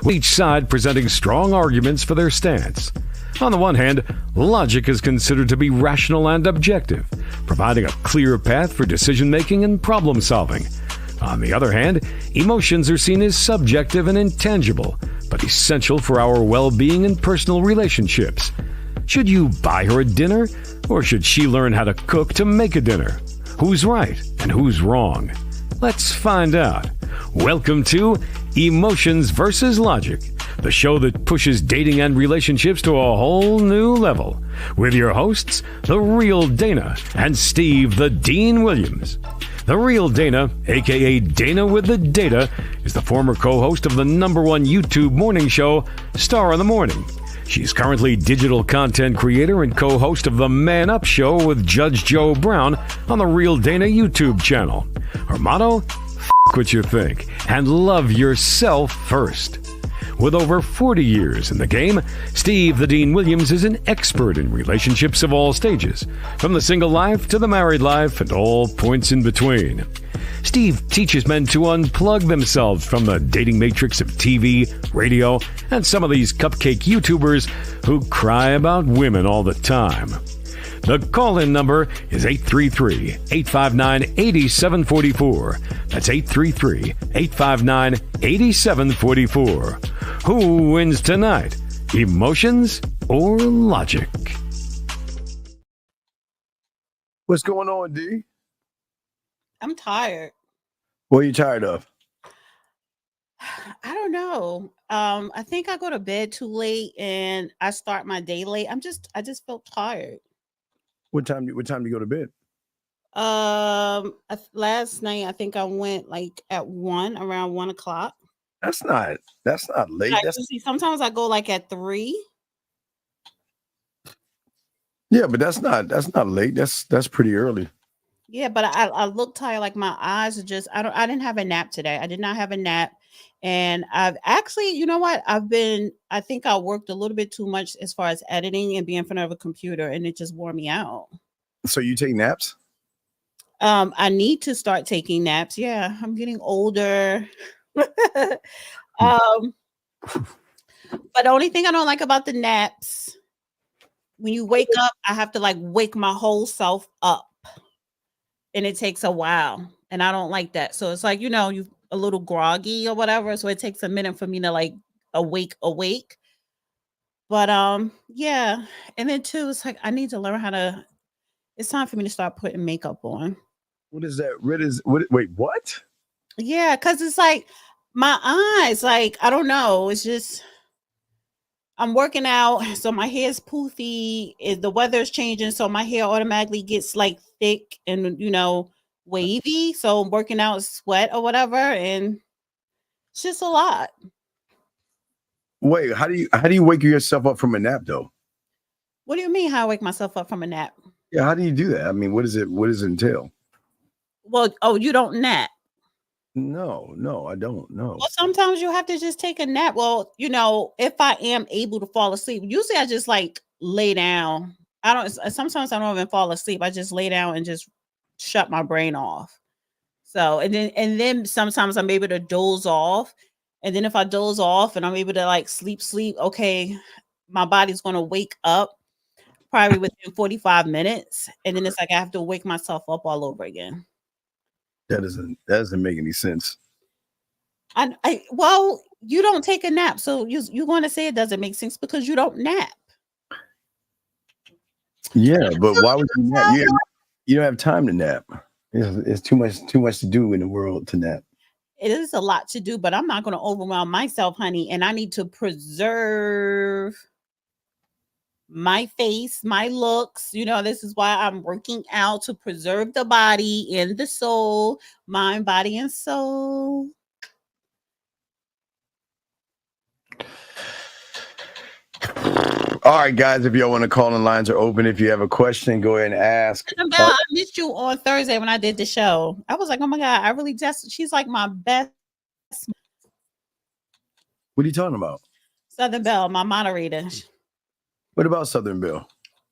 with each side presenting strong arguments for their stance. On the one hand, logic is considered to be rational and objective, providing a clear path for decision-making and problem-solving. On the other hand, emotions are seen as subjective and intangible, but essential for our well-being and personal relationships. Should you buy her a dinner, or should she learn how to cook to make a dinner? Who's right and who's wrong? Let's find out. Welcome to Emotions versus Logic, the show that pushes dating and relationships to a whole new level, with your hosts, The Real Dana and Steve the Dean Williams. The Real Dana, aka Dana with the Data, is the former co-host of the #1 YouTube morning show, Star in the Morning. She's currently digital content creator and co-host of the Man Up Show with Judge Joe Brown on the Real Dana YouTube channel. Her motto? F*** what you think and love yourself first. With over 40 years in the game, Steve the Dean Williams is an expert in relationships of all stages, from the single life to the married life and all points in between. Steve teaches men to unplug themselves from the dating matrix of TV, radio, and some of these cupcake YouTubers who cry about women all the time. The call-in number is 833-859-8744. That's 833-859-8744. Who wins tonight? Emotions or logic? What's going on, D? I'm tired. What are you tired of? I don't know. I think I go to bed too late and I start my day late. I just felt tired. What time do you go to bed? Last night I think I went like at around 1 o'clock. That's not late. Sometimes I go like at 3. Yeah, but that's not late. That's pretty early. Yeah, but I look tired. Like my eyes are just. I didn't have a nap today. I did not have a nap, and I've actually, you know what? I think I worked a little bit too much as far as editing and being in front of a computer, and it just wore me out. So you take naps? I need to start taking naps. Yeah, I'm getting older. But the only thing I don't like about the naps, when you wake up, I have to like wake my whole self up. And it takes a while. And I don't like that. So it's like, you a little groggy or whatever. So it takes a minute for me to like awake. But yeah. And then too, it's like I need to learn it's time for me to start putting makeup on. What is that? Wait, what? Yeah, because it's like my eyes, like, I don't know. It's just I'm working out, so my hair is poofy. The weather is changing, so my hair automatically gets like thick and wavy. So I'm working out, sweat or whatever, and it's just a lot. Wait, how do you wake yourself up from a nap though? What do you mean? How I wake myself up from a nap? Yeah, how do you do that? I mean, what does it entail? Well, you don't nap. No, I don't know. Well, sometimes you have to just take a nap. Well, if I am able to fall asleep, usually I just like lay down. Sometimes I don't even fall asleep. I just lay down and just shut my brain off. So, and then sometimes I'm able to doze off. And then if I doze off and I'm able to like sleep, okay, my body's going to wake up probably within 45 minutes. And then it's like I have to wake myself up all over again. That doesn't make any sense. Well, you don't take a nap, so you're going to say it doesn't make sense because you don't nap. Yeah, but why would you nap? You don't have time to nap. It's too much to do in the world to nap. It is a lot to do, but I'm not going to overwhelm myself, honey. And I need to preserve my face, my looks. This is why I'm working out, to preserve the body and the soul, mind, body, and soul. All right, guys, if y'all want to call, the lines are open. If you have a question, go ahead and ask. I missed you on Thursday when I did the show. I was like, oh my God, she's like my best. What are you talking about? Southern Belle, my moderator. What about Southern Belle?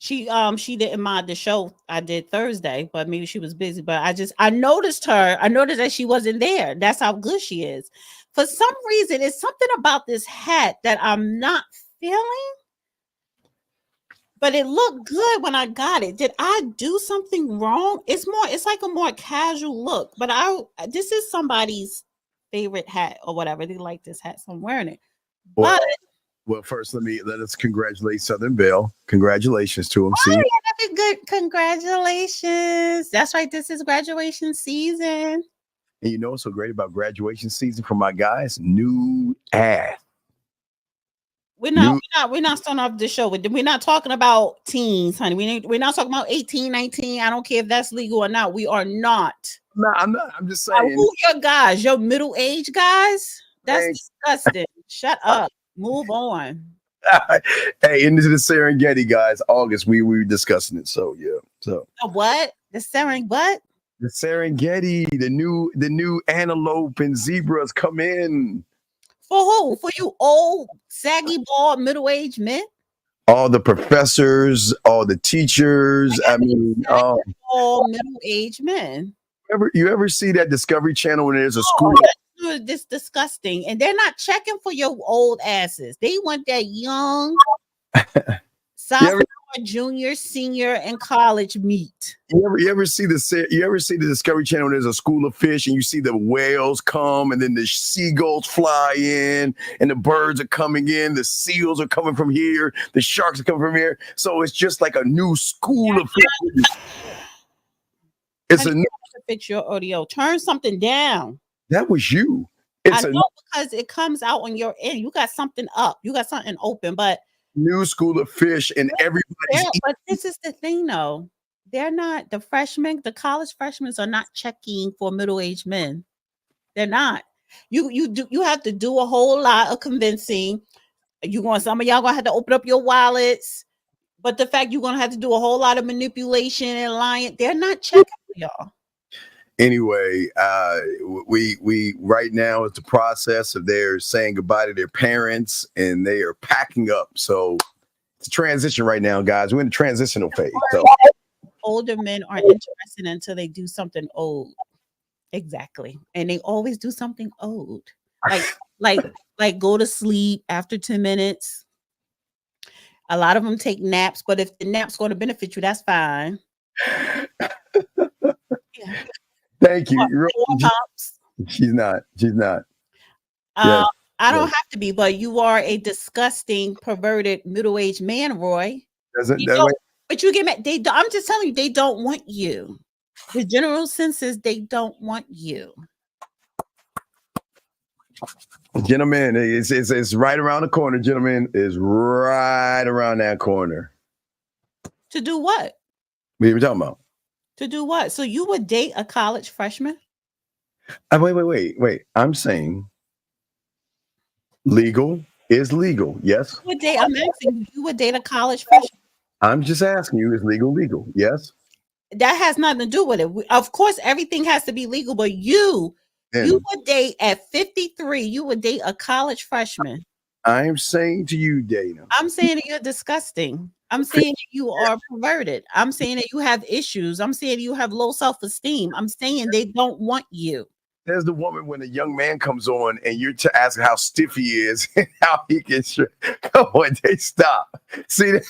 She didn't mind the show I did Thursday, but maybe she was busy. But I noticed her. I noticed that she wasn't there. That's how good she is. For some reason, it's something about this hat that I'm not feeling. But it looked good when I got it. Did I do something wrong? It's like a more casual look. But this is somebody's favorite hat or whatever. They like this hat, so I'm wearing it. But well, first let us congratulate Southern Belle. Congratulations to him. See, good. Congratulations. That's right. This is graduation season. And you know what's so great about graduation season for my guys? New ass. We're not starting off the show. We're not talking about teens, honey. We're not talking about 18, 19. I don't care if that's legal or not. We are not. No, I'm not. I'm just saying. Who your guys? Your middle-aged guys? That's disgusting. Shut up. Move on. Hey, into the Serengeti, guys. August, we were discussing it. So yeah. So what? The Serengeti? The Serengeti, the new antelope and zebras come in. For who? For you old, saggy, bald, middle-aged men? All the professors, all the teachers. I mean, all middle-aged men. You ever see that Discovery Channel when there's a school? This disgusting, and they're not checking for your old asses. They want that young sophomore, junior, senior, and college meat. You ever see the Discovery Channel when there's a school of fish and you see the whales come and then the seagulls fly in and the birds are coming in, the seals are coming from here, the sharks are coming from here. So it's just like a new school of fish. It's a new to fix your audio. Turn something down. That was you. Because it comes out on your end. You got something up. You got something open, but new school of fish and everybody's. But this is the thing, though. They're not the freshmen. The college freshmen are not checking for middle-aged men. They're not. You have to do a whole lot of convincing. Some of y'all gonna have to open up your wallets. But the fact you're gonna have to do a whole lot of manipulation and lying, they're not checking for y'all. Anyway, we right now it's the process of they're saying goodbye to their parents and they are packing up. So it's a transition right now, guys. We're in the transitional phase. So older men aren't interested until they do something old. Exactly. And they always do something old. Like go to sleep after 10 minutes. A lot of them take naps, but if the nap's going to benefit you, that's fine. Yeah. Thank you. She's not. Yes. I don't have to be, but you are a disgusting, perverted, middle-aged man, Roy. But you get mad. I'm just telling you, they don't want you. The general sense is they don't want you. Gentlemen, it's right around the corner. Gentlemen, is right around that corner. To do what? What are we talking about? To do what? So you would date a college freshman? Wait. I'm saying legal is legal. Yes. I'm asking you would date a college freshman. I'm just asking you, is legal? Yes. That has nothing to do with it. Of course, everything has to be legal, but you would date at 53. You would date a college freshman. I'm saying to you, Dana. I'm saying that you're disgusting. I'm saying that you are perverted. I'm saying that you have issues. I'm saying you have low self-esteem. I'm saying they don't want you. There's the woman when a young man comes on and you're to ask how stiff he is and how he can. Come on, they stop. See that?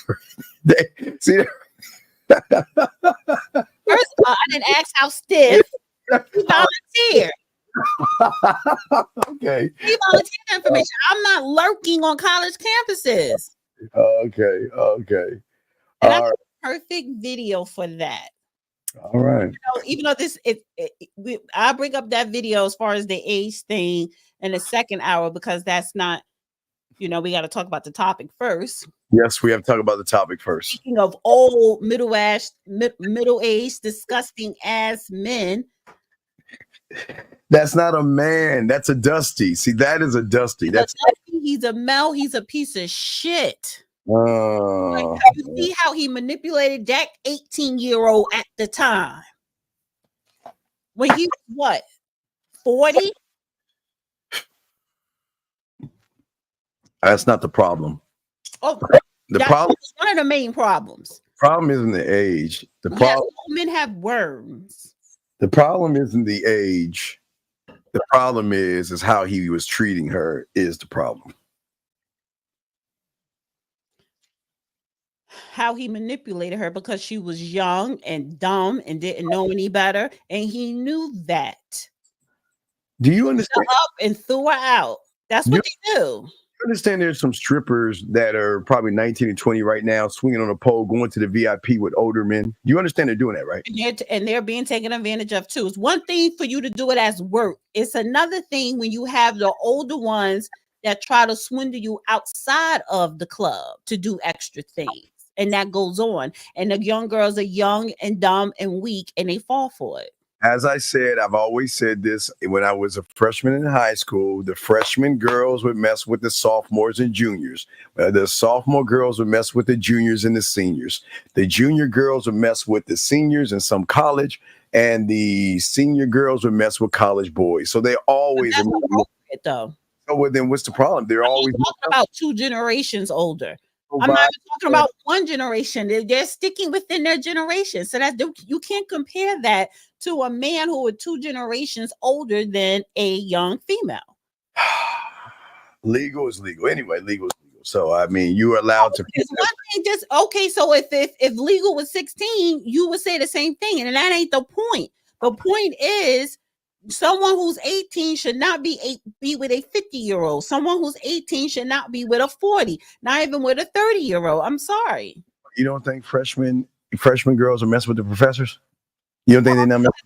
First of all, I didn't ask how stiff. He volunteered. Okay. He volunteered information. I'm not lurking on college campuses. Okay. And I have a perfect video for that. All right. Even though I bring up that video as far as the age thing in the second hour because that's not, we got to talk about the topic first. Yes, we have to talk about the topic first. Speaking of old, middle-aged, disgusting ass men. That's not a man. That's a Dusty. See, that is a Dusty. He's a Mel. He's a piece of shit. You see how he manipulated that 18-year-old at the time? When he was what? 40? That's not the problem. Oh, the problem is one of the main problems. Problem isn't the age. Yes, men have worms. The problem isn't the age. The problem is how he was treating her is the problem. How he manipulated her because she was young and dumb and didn't know any better, and he knew that. Do you understand? Up and threw her out. That's what they do. You understand there's some strippers that are probably 19 and 20 right now, swinging on a pole, going to the VIP with older men. You understand they're doing that, right? And they're being taken advantage of too. It's one thing for you to do it as work. It's another thing when you have the older ones that try to swindle you outside of the club to do extra things. And that goes on. And the young girls are young and dumb and weak, and they fall for it. As I said, I've always said this when I was a freshman in high school, the freshman girls would mess with the sophomores and juniors. The sophomore girls would mess with the juniors and the seniors. The junior girls would mess with the seniors in some college, and the senior girls would mess with college boys. So they always appropriate, though. So well, then what's the problem? They're always talking about 2 generations older. I'm not even talking about one generation. They're sticking within their generation. So that you can't compare that to a man who is 2 generations older than a young female. Legal is legal. Anyway, legal is legal. So, I mean, you are allowed to. Okay, so if legal was 16, you would say the same thing. And that ain't the point. The point is, someone who's 18 should not be with a 50-year-old. Someone who's 18 should not be with a 40, not even with a 30-year-old. I'm sorry. You don't think freshman girls are messing with the professors? You don't think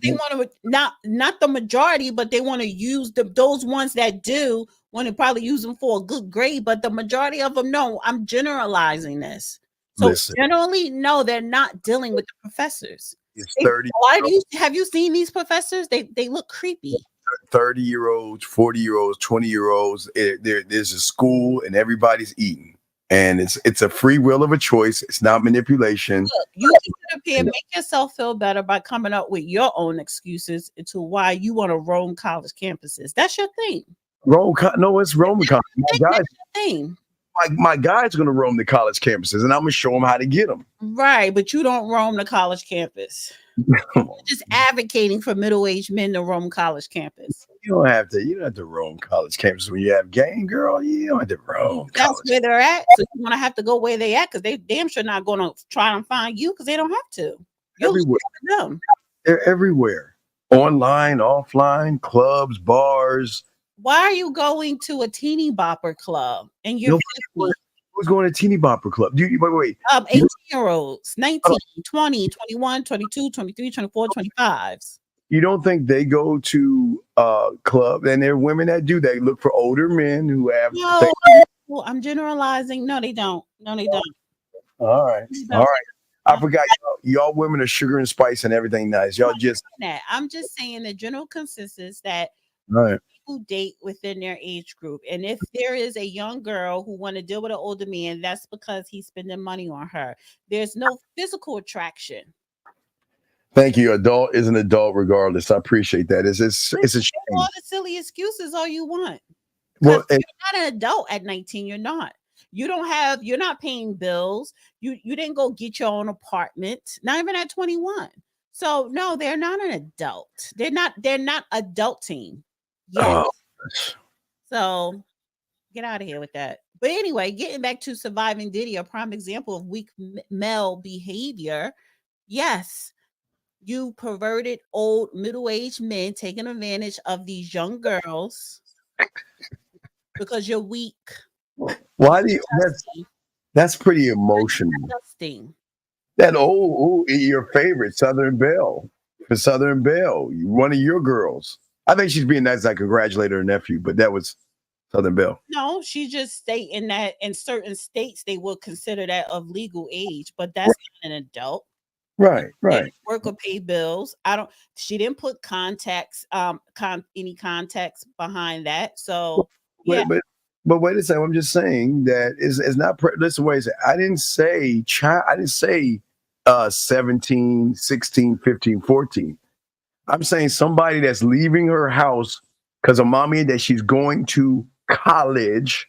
they want to not the majority, but they want to use those ones that do want to probably use them for a good grade, but the majority of them no. I'm generalizing this. So generally, no, they're not dealing with the professors. It's 30. Have you seen these professors? They look creepy. 30-year-olds, 40-year-olds, 20-year-olds. There's a school and everybody's eating. And it's a free will of a choice. It's not manipulation. Look, you can sit up here and make yourself feel better by coming up with your own excuses to why you want to roam college campuses. That's your thing. It's roaming college. That's your thing. My guys are going to roam the college campuses, and I'm going to show them how to get them. Right, but you don't roam the college campus. You're just advocating for middle-aged men to roam college campus. You don't have to roam college campus when you have game, girl. You don't have to roam. That's where they're at. So you want to have to go where they at because they damn sure not going to try and find you because they don't have to. Everywhere. They're everywhere. Online, offline, clubs, bars. Why are you going to a teeny bopper club and you're 50? Who's going to teeny bopper club? Wait. 18-year-olds, 19, 20, 21, 22, 23, 24, 25s. You don't think they go to club and there are women that do? They look for older men who have. No, I'm generalizing. No, they don't. No, they don't. All right. I forgot y'all women are sugar and spice and everything nice. Y'all just. I'm just saying the general consensus that. Right. People date within their age group, and if there is a young girl who want to deal with an older man, that's because he's spending money on her. There's no physical attraction. Thank you. Adult is an adult, regardless. I appreciate that. It's a shame. All the silly excuses all you want. Well, you're not an adult at 19. You're not. You're not paying bills. You didn't go get your own apartment. Not even at 21. So no, they're not an adult. They're not adulting. Yes. Oh. So get out of here with that. But anyway, getting back to surviving Diddy, a prime example of weak male behavior. Yes, you perverted old middle-aged men taking advantage of these young girls because you're weak. Why do you? That's pretty emotional. Disgusting. That your favorite Southern Belle, one of your girls. I think she's being nice. I congratulate her nephew, but that was Southern Belle. No, she's just stating that in certain states they will consider that of legal age, but that's not an adult. Right. Work or pay bills. She didn't put any context behind that. So yeah. But wait a second. I'm just saying that it's not. Listen, wait a second. I didn't say child. I didn't say 17, 16, 15, 14. I'm saying somebody that's leaving her house because of mommy that she's going to college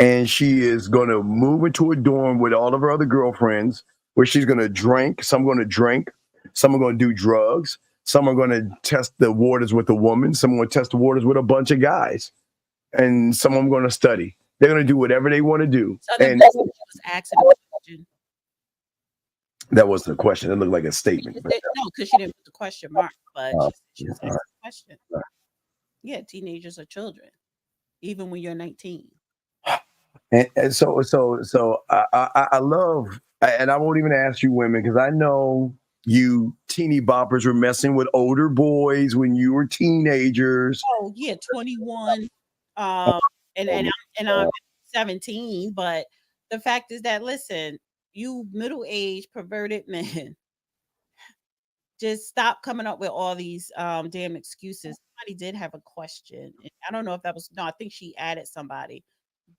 and she is going to move into a dorm with all of her other girlfriends where she's going to drink. Some are going to drink. Some are going to do drugs. Some are going to test the waters with a woman. Some are going to test the waters with a bunch of guys. And some of them are going to study. They're going to do whatever they want to do. So the and best was asking a question. that wasn't a question. It looked like a statement. No, because she didn't put the question mark, but she was asking a question. Yeah, teenagers are children, even when you're 19. And so I love, and I won't even ask you women, because I know you teeny boppers were messing with older boys when you were teenagers. Oh yeah, 21, and I'm 17. But the fact is that, listen, you middle-aged perverted men, just stop coming up with all these damn excuses. Somebody did have a question. I don't know if that was, no, I think she added somebody.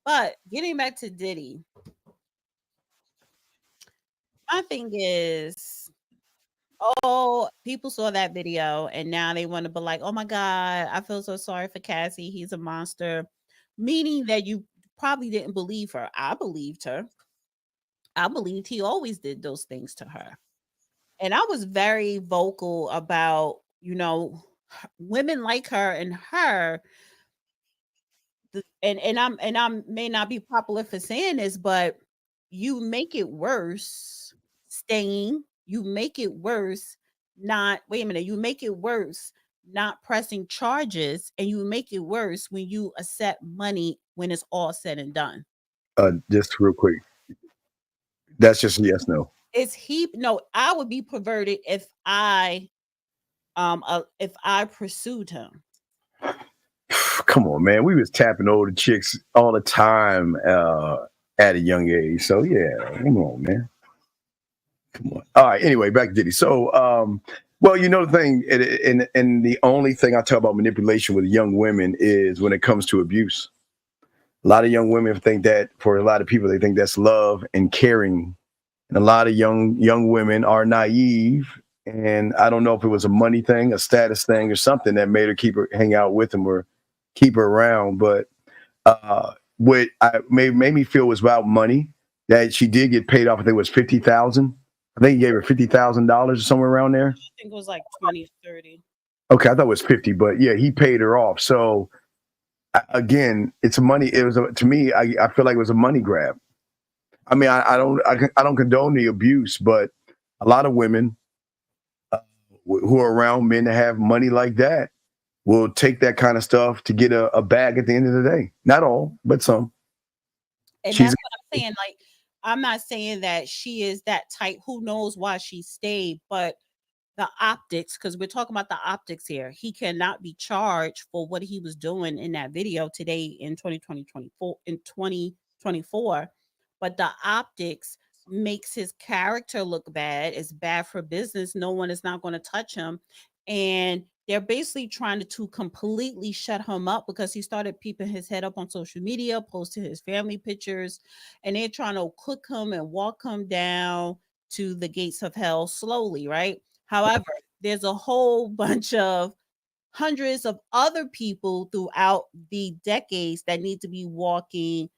But getting back to Diddy, my thing is, people saw that video and now they want to be like, oh my God, I feel so sorry for Cassie. He's a monster. Meaning that you probably didn't believe her. I believed her. I believed he always did those things to her. And I was very vocal about, women like her and her. And I may not be popular for saying this, but you make it worse staying. You make it worse not, wait a minute, you make it worse not pressing charges, and you make it worse when you accept money when it's all said and done. Just real quick. That's just a yes, no. No, I would be perverted if I pursued him. Come on, man. We was tapping older chicks all the time at a young age. So yeah, come on, man. Come on. All right. Anyway, back to Diddy. So, well, the thing, and the only thing I talk about manipulation with young women is when it comes to abuse. A lot of young women think that, for a lot of people, they think that's love and caring. And a lot of young women are naive. And I don't know if it was a money thing, a status thing, or something that made her hang out with him or keep her around. But what made me feel was about money, that she did get paid off. I think it was $50,000. I think he gave her $50,000 or somewhere around there. I think it was like 20 or 30. Okay, I thought it was 50, but yeah, he paid her off. So again, it's money. It was to me. I feel like it was a money grab. I mean, I don't condone the abuse, but a lot of women who are around men that have money like that will take that kind of stuff to get a bag at the end of the day. Not all, but some. And that's what I'm saying. Like, I'm not saying that she is that type. Who knows why she stayed, but the optics, because we're talking about the optics here. He cannot be charged for what he was doing in that video today in 2024. But the optics makes his character look bad. It's bad for business. No one is not going to touch him. And they're basically trying to completely shut him up because he started peeping his head up on social media, posting his family pictures, and they're trying to cook him and walk him down to the gates of hell slowly, right? However, there's a whole bunch of hundreds of other people throughout the decades that need to be walking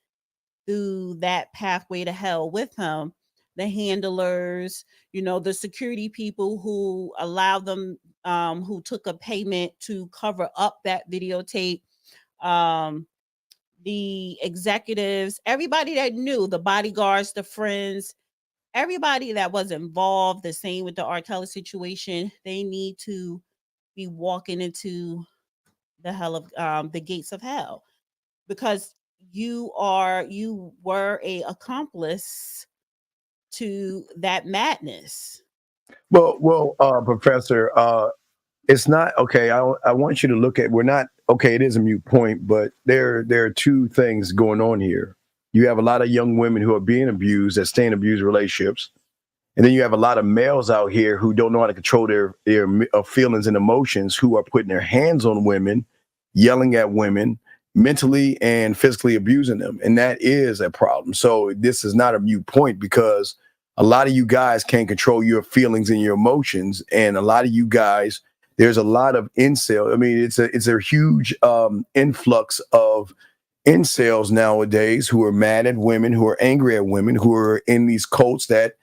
through that pathway to hell with him. The handlers, the security people who allowed them, who took a payment to cover up that videotape, the executives, everybody that knew, the bodyguards, the friends, everybody that was involved. The same with the R. Kelly situation. They need to be walking into the hell of the gates of hell, because you were a accomplice to that madness. Well, Professor, it's not okay. I want you to look at, we're not okay. It is a moot point, but there are two things going on here. You have a lot of young women who are being abused, that stay in abused relationships. And then you have a lot of males out here who don't know how to control their feelings and emotions, who are putting their hands on women, yelling at women, mentally and physically abusing them. And that is a problem. So this is not a moot point, because a lot of you guys can't control your feelings and your emotions. And a lot of you guys, there's a lot of incel. I mean, it's a huge influx of incels nowadays who are mad at women, who are angry at women, who are in these cults that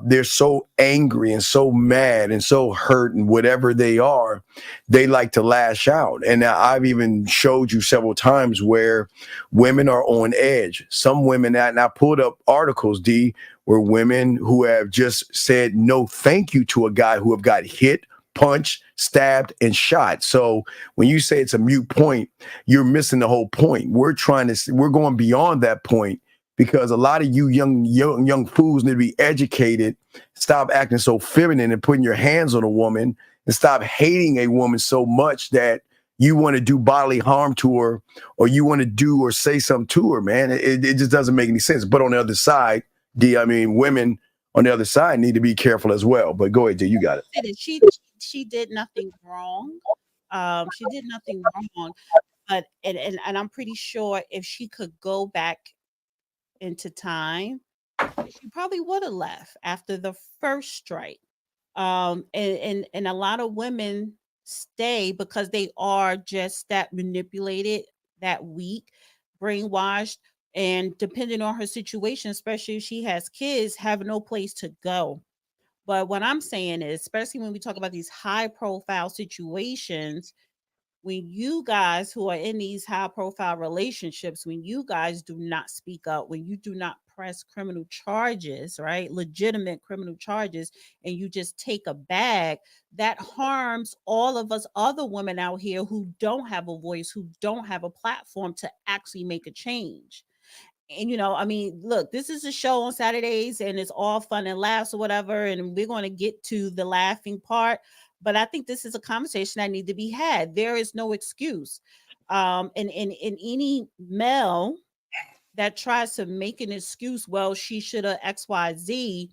they're so angry and so mad and so hurt and whatever they are, they like to lash out. And I've even showed you several times where women are on edge. Some women, and I pulled up articles, D, where women who have just said no thank you to a guy who have got hit, punched, stabbed, and shot. So when you say it's a mute point, you're missing the whole point. We're going beyond that point, because a lot of you young fools need to be educated. Stop acting so feminine and putting your hands on a woman, and stop hating a woman so much that you want to do bodily harm to her, or you want to do or say something to her, man. It just doesn't make any sense. But on the other side, D, I mean, women on the other side need to be careful as well. But go ahead, D, you got it. She did nothing wrong. She did nothing wrong. But and I'm pretty sure if she could go back into time, she probably would have left after the first strike. And a lot of women stay because they are just that manipulated, that weak, brainwashed, and depending on her situation, especially if she has kids, have no place to go. But what I'm saying is, especially when we talk about these high profile situations, when you guys who are in these high profile relationships, when you guys do not speak up, when you do not press criminal charges, right? Legitimate criminal charges, and you just take a bag, that harms all of us other women out here who don't have a voice, who don't have a platform to actually make a change. And I mean, look, this is a show on Saturdays and it's all fun and laughs or whatever, and we're going to get to the laughing part, but I think this is a conversation that need to be had. There is no excuse. And any male that tries to make an excuse, well, she should have XYZ,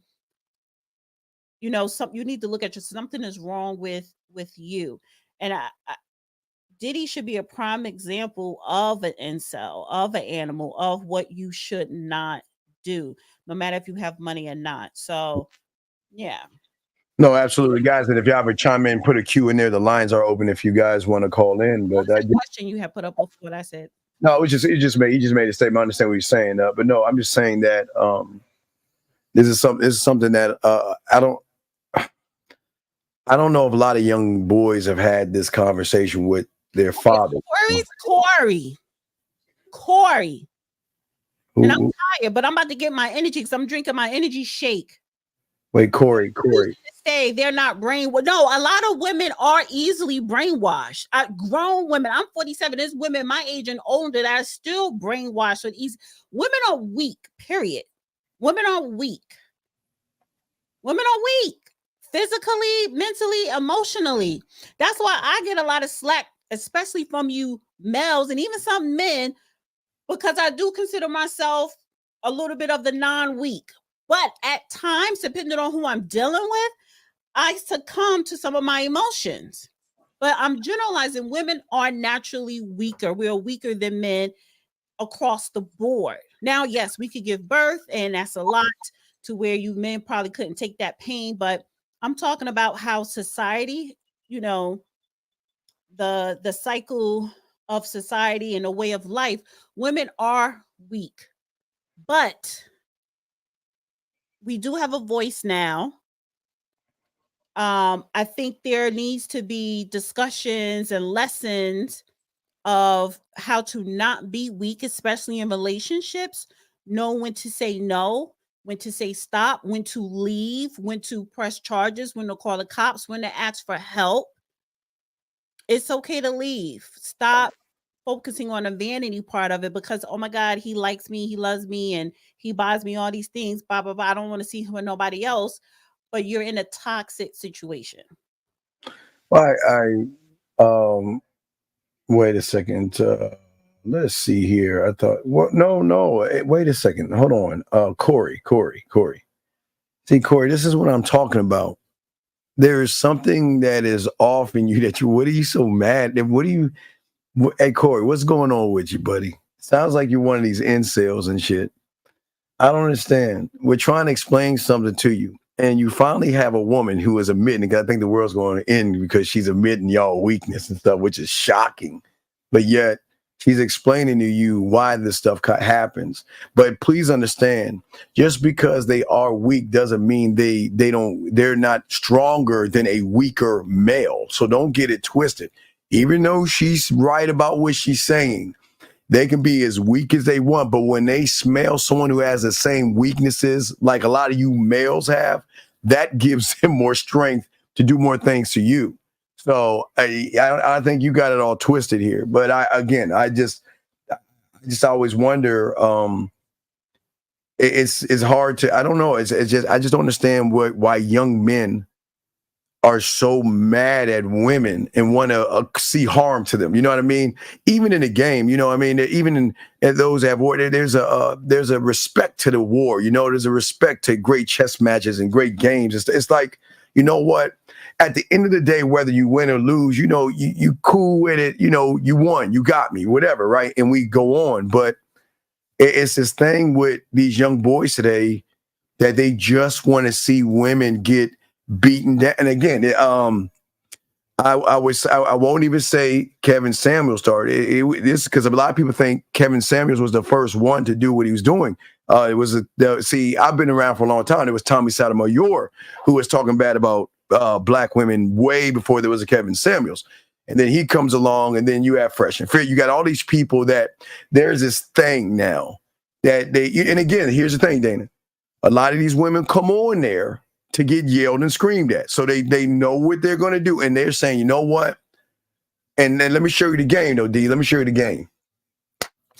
you need to look at something is wrong with you. And Diddy should be a prime example of an incel, of an animal, of what you should not do, no matter if you have money or not. So, yeah. No, absolutely, guys. And if y'all ever chime in, put a Q in there. The lines are open if you guys want to call in. But that question you had put up before what I said. No, he just made a statement. I understand what you're saying, but no, I'm just saying that this is something that I don't know if a lot of young boys have had this conversation with their father. Corey. And I'm tired, but I'm about to get my energy because I'm drinking my energy shake. Wait, Corey. Say they're not brainwashed. No, a lot of women are easily brainwashed. Grown women. I'm 47. There's women my age and older that are still brainwashed. So women are weak. Period. Women are weak. Physically, mentally, emotionally. That's why I get a lot of slack, especially from you males and even some men, because I do consider myself a little bit of the non-weak. But at times, depending on who I'm dealing with, I succumb to some of my emotions. But I'm generalizing, women are naturally weaker. We are weaker than men across the board. Now, yes, we could give birth, and that's a lot to where you men probably couldn't take that pain. But I'm talking about how society, the cycle of society and the way of life, women are weak. But we do have a voice now. I think there needs to be discussions and lessons of how to not be weak, especially in relationships. Know when to say no, when to say stop, when to leave, when to press charges, when to call the cops, when to ask for help. It's okay to leave. Stop focusing on the vanity part of it because, oh my God, he likes me, he loves me, and he buys me all these things, blah, blah, blah. I don't want to see him with nobody else, but you're in a toxic situation. Well, wait a second. Let's see here. I thought, no. Wait a second. Hold on. Corey. See, Corey, this is what I'm talking about. There is something that is off in you what are you so mad? Hey, Corey, what's going on with you, buddy? Sounds like you're one of these incels and shit. I don't understand. We're trying to explain something to you. And you finally have a woman who is admitting, I think the world's going to end because she's admitting y'all weakness and stuff, which is shocking. But yet She's explaining to you why this stuff happens. But please understand, just because they are weak doesn't mean they're not stronger than a weaker male. So don't get it twisted. Even though she's right about what she's saying, they can be as weak as they want, but when they smell someone who has the same weaknesses like a lot of you males have, that gives them more strength to do more things to you. So I think you got it all twisted here. But I just always wonder. It's hard to, I don't know. It's just, I just don't understand why young men are so mad at women and want to see harm to them. You know what I mean? Even in the game, you know what I mean? Even in those that have war, there's a respect to the war. You know, there's a respect to great chess matches and great games. It's like, you know what? At the end of the day, whether you win or lose, you know, you cool with it. You know, you won, you got me, whatever, right? And we go on. But it's this thing with these young boys today that they just want to see women get beaten down. And again, I won't even say Kevin Samuels started. This because a lot of people think Kevin Samuels was the first one to do what he was doing. It was I've been around for a long time. It was Tommy Sotomayor who was talking bad about black women way before there was a Kevin Samuels. And then he comes along, and then you have Fresh and Fit. You got all these people that there's this thing now that and again, here's the thing, Dana. A lot of these women come on there to get yelled and screamed at. So they know what they're going to do. And they're saying, you know what? And then let me show you the game, though, D. Let me show you the game.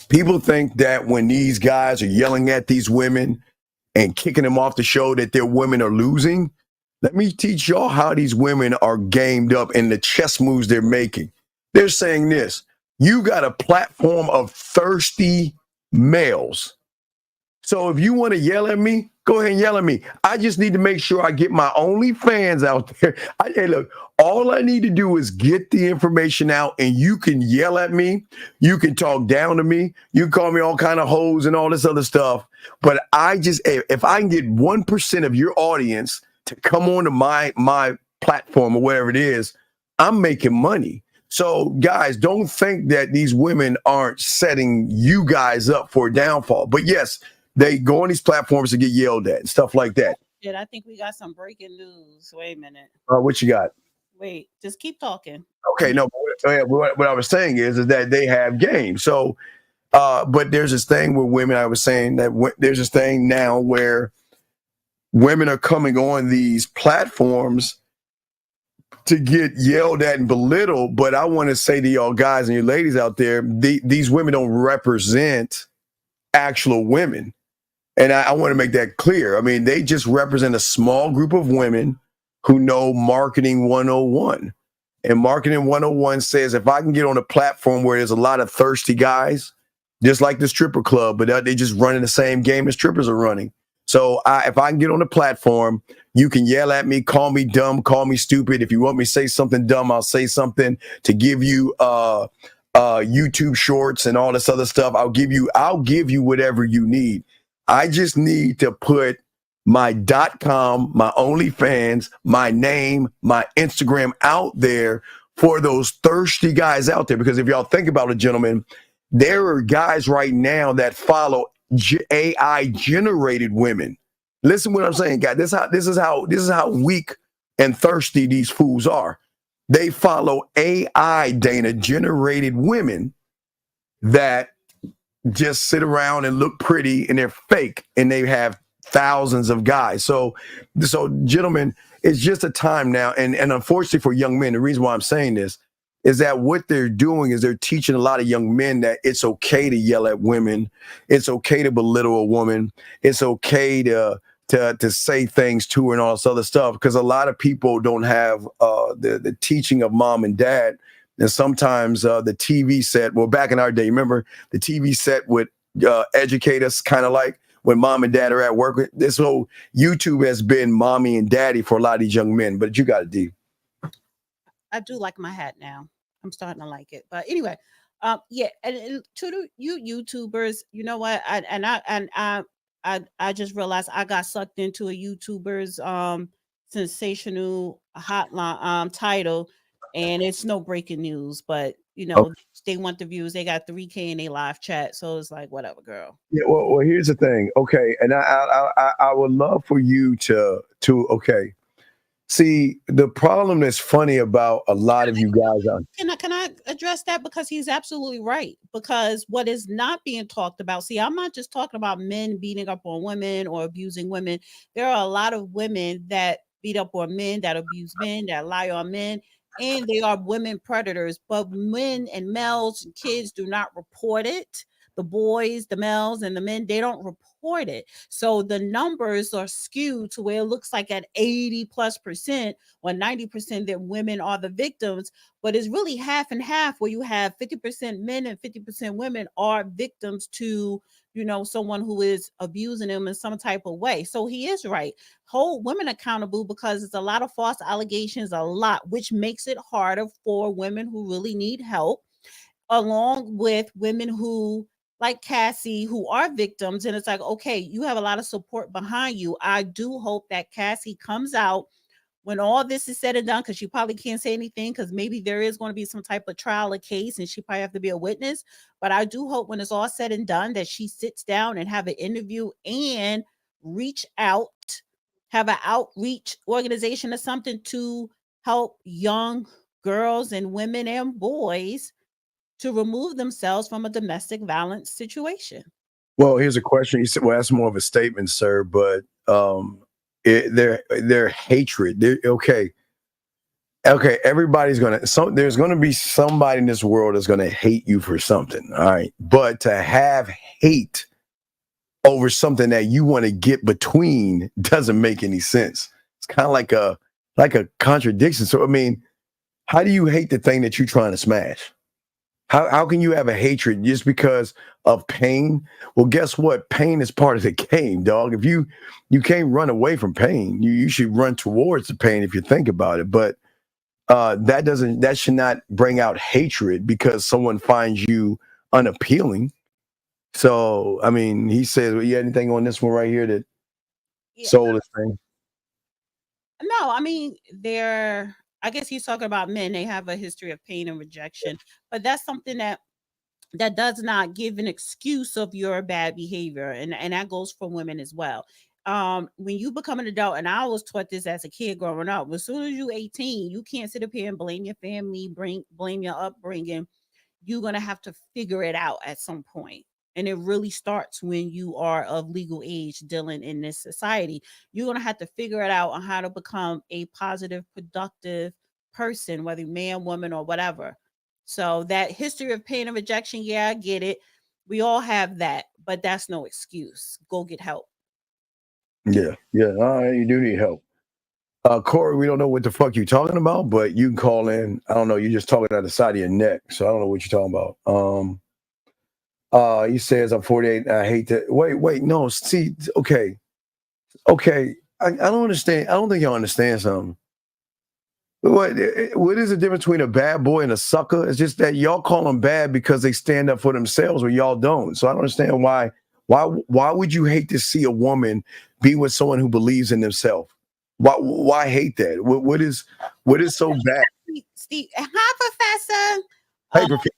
People think that when these guys are yelling at these women and kicking them off the show that their women are losing. Let me teach y'all how these women are gamed up and the chess moves they're making. They're saying this. You got a platform of thirsty males. So if you want to yell at me, go ahead and yell at me. I just need to make sure I get my OnlyFans out there. Hey, look, all I need to do is get the information out, and you can yell at me. You can talk down to me. You can call me all kind of hoes and all this other stuff. But if I can get 1% of your audience to come onto my platform or whatever it is, I'm making money. So guys, don't think that these women aren't setting you guys up for a downfall. But yes, they go on these platforms to get yelled at and stuff like that. Yeah, I think we got some breaking news. Wait a minute. What you got? Wait, just keep talking. Okay, no, what I was saying is that they have game. So, but there's this thing with women. I was saying that there's this thing now where women are coming on these platforms to get yelled at and belittled. But I want to say to y'all guys and your ladies out there, these women don't represent actual women. And I want to make that clear. I mean, they just represent a small group of women who know Marketing 101. And Marketing 101 says, if I can get on a platform where there's a lot of thirsty guys, just like the stripper club, but they just running the same game as strippers are running. So if I can get on a platform, you can yell at me, call me dumb, call me stupid. If you want me to say something dumb, I'll say something to give you YouTube shorts and all this other stuff. I'll give you whatever you need. I just need to put my .com, my OnlyFans, my name, my Instagram out there for those thirsty guys out there. Because if y'all think about it, gentlemen, there are guys right now that follow AI generated women. Listen what I'm saying, guys. This is how weak and thirsty these fools are. They follow AI Dana generated women that just sit around and look pretty, and they're fake, and they have thousands of guys. So gentlemen, it's just a time now. And unfortunately for young men, the reason why I'm saying this is that what they're doing is they're teaching a lot of young men that it's okay to yell at women. It's okay to belittle a woman. It's okay to say things to her and all this other stuff, because a lot of people don't have the teaching of mom and dad. And sometimes the TV set, well, back in our day, remember the TV set would educate us, kind of like when mom and dad are at work. This whole YouTube has been mommy and daddy for a lot of these young men. But you got it, D. I do like my hat now. I'm starting to like it. But anyway, yeah, and to you YouTubers, you know what? I just realized I got sucked into a YouTuber's sensational hotline title, and it's no breaking news, but Okay. they want the views. They got 3K in their live chat. So it's like, whatever, girl. Yeah. Well, here's the thing. Okay, and I would love for you to okay. See, the problem that's funny about a lot of you guys are. Can I address that? Because he's absolutely right. Because what is not being talked about, see, I'm not just talking about men beating up on women or abusing women. There are a lot of women that beat up on men, that abuse men, that lie on men, and they are women predators. But men and males and kids do not report it. The boys, the males, and the men, they don't report it. So the numbers are skewed to where it looks like at 80+% or 90% that women are the victims, but it's really half and half, where you have 50% men and 50% women are victims to someone who is abusing them in some type of way. So he is right. Hold women accountable, because it's a lot of false allegations, a lot, which makes it harder for women who really need help, along with women who, like Cassie, who are victims. And it's like, okay, you have a lot of support behind you. I do hope that Cassie comes out when all this is said and done, because she probably can't say anything, because maybe there is going to be some type of trial or case and she probably have to be a witness. But I do hope when it's all said and done that she sits down and have an interview and reach out, have an outreach organization or something to help young girls and women and boys to remove themselves from a domestic violence situation. Well, here's a question. You said, well, that's more of a statement, sir, but their hatred. Okay. Okay, everybody's there's gonna be somebody in this world that's gonna hate you for something. All right. But to have hate over something that you want to get between doesn't make any sense. It's kind of like a contradiction. So I mean, how do you hate the thing that you're trying to smash? How can you have a hatred just because of pain? Well, guess what? Pain is part of the game, dog. If you can't run away from pain, you should run towards the pain if you think about it. But that should not bring out hatred because someone finds you unappealing. So I mean, he says, well, you had anything on this one right here that Yeah. sold this thing? No, I mean, I guess he's talking about men. They have a history of pain and rejection, but that's something that does not give an excuse of your bad behavior, and that goes for women as well. When you become an adult, and I was taught this as a kid growing up, as soon as you 18, you can't sit up here and blame your family, blame your upbringing. You're gonna have to figure it out at some point. And it really starts when you are of legal age dealing in this society. You're gonna have to figure it out on how to become a positive, productive person, whether you're man, woman, or whatever. So that history of pain and rejection, yeah, I get it. We all have that, but that's no excuse. Go get help. Yeah, yeah. All right, you do need help. Corey, we don't know what the fuck you're talking about, but you can call in. I don't know. You're just talking out the side of your neck, so I don't know what you're talking about. He says I'm 48. I hate that. Wait, no. See, okay. I don't understand. I don't think y'all understand something. What is the difference between a bad boy and a sucker? It's just that y'all call them bad because they stand up for themselves, when y'all don't. So I don't understand why. Why would you hate to see a woman be with someone who believes in themselves? Why hate that? What is so bad? Steve, hi, Professor. Hey,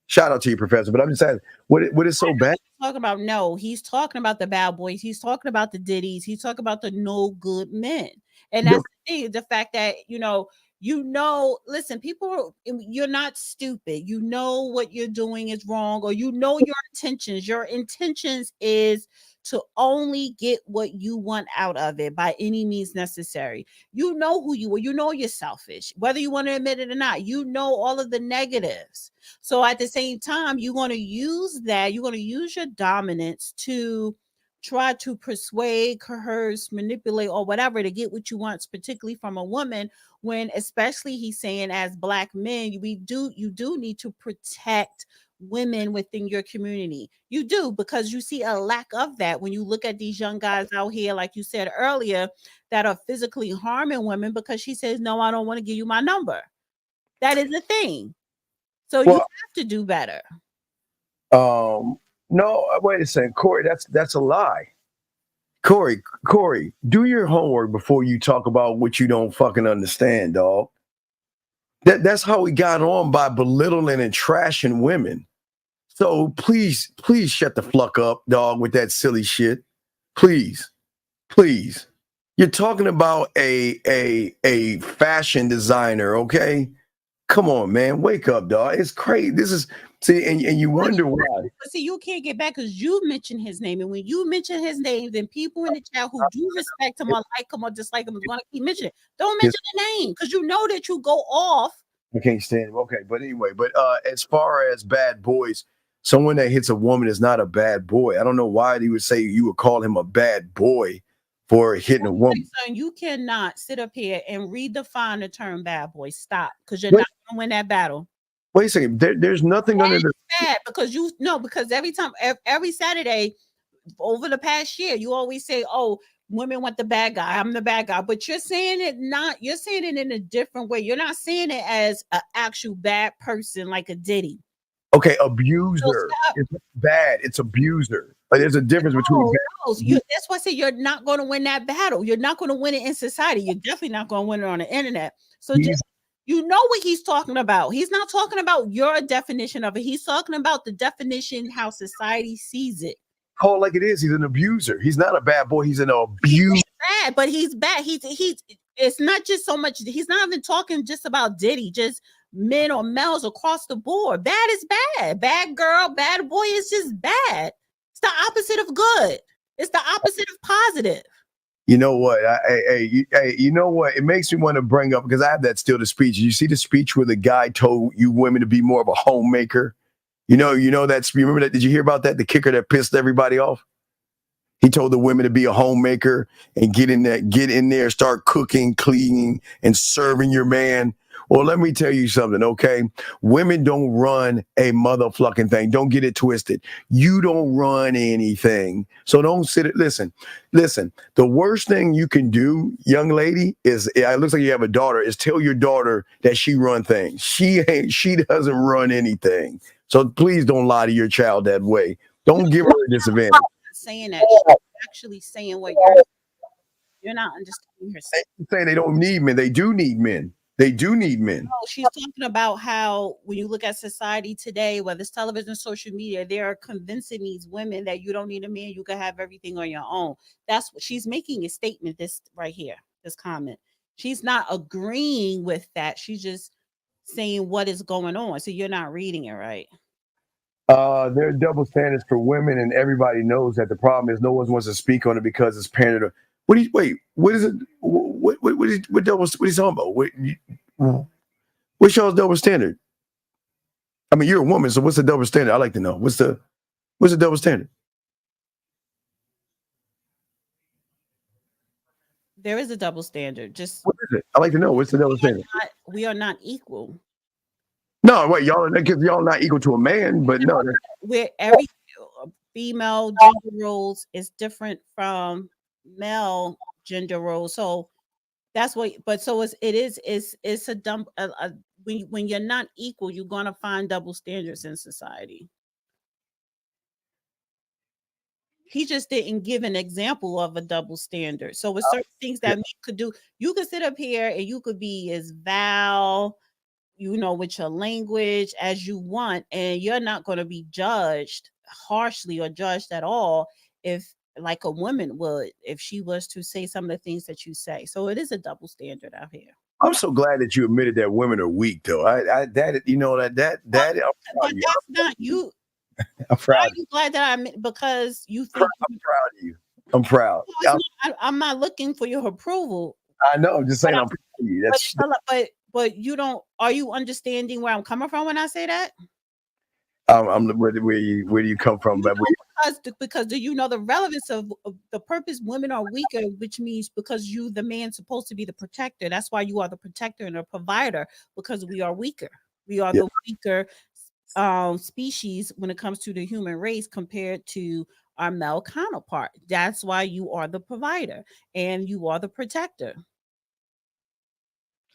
shout out to you, Professor. But I'm just saying, what is so bad? Talking about, no, he's talking about the bad boys. He's talking about the Diddies. He's talking about the no good men. And that's the thing, the fact that, listen, people, you're not stupid. You know what you're doing is wrong, or your intentions. Your intentions is to only get what you want out of it by any means necessary. You know who you are. You know you're selfish, whether you want to admit it or not. You know all of the negatives. So at the same time, you're going to use that. You're going to use your dominance to try to persuade, coerce, manipulate, or whatever to get what you want, particularly from a woman. When, especially, he's saying, as Black men, you do need to protect women within your community. You do, because you see a lack of that when you look at these young guys out here, like you said earlier, that are physically harming women because she says, no, I don't want to give you my number. That is the thing. So you have to do better. No, wait a second, Corey. That's a lie. Corey, do your homework before you talk about what you don't fucking understand, dog. That's how we got on, by belittling and trashing women. So please shut the fuck up, dog, with that silly shit. Please. You're talking about a fashion designer, okay? Come on, man. Wake up, dog. It's crazy. This is and you wonder why. But see, you can't get back because you mentioned his name. And when you mention his name, then people in the chat who do respect him or like him or dislike him is going to keep mentioning it. Don't mention the name because you know that you go off. I can't stand him. Okay, but anyway, as far as bad boys, someone that hits a woman is not a bad boy. I don't know why he would say you would call him a bad boy for hitting a woman. Son, you cannot sit up here and redefine the term bad boy. Stop, because you're not going to win that battle. Wait a second. There's nothing under the bad because every time, every Saturday over the past year, you always say, "Oh, women want the bad guy. I'm the bad guy," but you're saying it in a different way. You're not saying it as an actual bad person like a Diddy. Okay, abuser. It's bad. It's abuser. Like, there's a difference between. That's why I say you're not going to win that battle. You're not going to win it in society. You're definitely not going to win it on the internet. So just you know what he's talking about. He's not talking about your definition of it. He's talking about the definition how society sees it. Call it like it is. He's an abuser. He's not a bad boy. He's an abuser. He's bad, but he's bad. He's. It's not just so much. He's not even talking just about Diddy. Just men or males across the board. Bad is bad. Bad girl, bad boy is just bad. It's the opposite of good. It's the opposite of positive. You know what? You know what? It makes me want to bring up, because I have that still the speech. You see the speech where the guy told you women to be more of a homemaker. You know that. You remember that? Did you hear about that? The kicker that pissed everybody off. He told the women to be a homemaker and get in there, start cooking, cleaning, and serving your man. Well, let me tell you something, okay? Women don't run a motherfucking thing. Don't get it twisted. You don't run anything. So don't sit it. Listen. The worst thing you can do, young lady, is, it looks like you have a daughter, is tell your daughter that she run things. She doesn't run anything. So please don't lie to your child that way. Don't give her a disadvantage. Saying that, she's actually saying what you're not understanding her. Saying they don't need men. They do need men. They do need men. No, she's talking about how when you look at society today, whether it's television, social media, they are convincing these women that you don't need a man, you can have everything on your own. That's what she's making a statement. This right here, this comment. She's not agreeing with that. She's just saying what is going on. So you're not reading it right. There are double standards for women, and everybody knows that. The problem is no one wants to speak on it because it's pandering. What is it? What double? What are you talking about? What's y'all's double standard? I mean, you're a woman, so what's the double standard? I'd like to know. What's the double standard? There is a double standard. Just what is it? I'd like to know. What's the double standard? We are not equal. No, wait, y'all not equal to a man, but no. Where every female gender roles is different from male gender roles. So that's what, but so it's a dumb, when you're not equal, you're going to find double standards in society. He just didn't give an example of a double standard. So with certain things that men could do, you could sit up here and you could be as vile, with your language as you want, and you're not going to be judged harshly or judged at all if, like a woman would, if she was to say some of the things that you say. So it is a double standard out here. I'm so glad that you admitted that women are weak, though. But that's not you. I'm proud. Are you glad that I admit, because you think I'm proud of you. I'm proud. I'm not looking for your approval. I know. I'm just saying I'm proud of you. But you don't. Are you understanding where I'm coming from when I say that? Where do you come from? Because do you know the relevance of the purpose? Women are weaker, which means because you, the man's supposed to be the protector. That's why you are the protector and the provider, because we are weaker. We are the weaker species when it comes to the human race compared to our male counterpart. That's why you are the provider and you are the protector.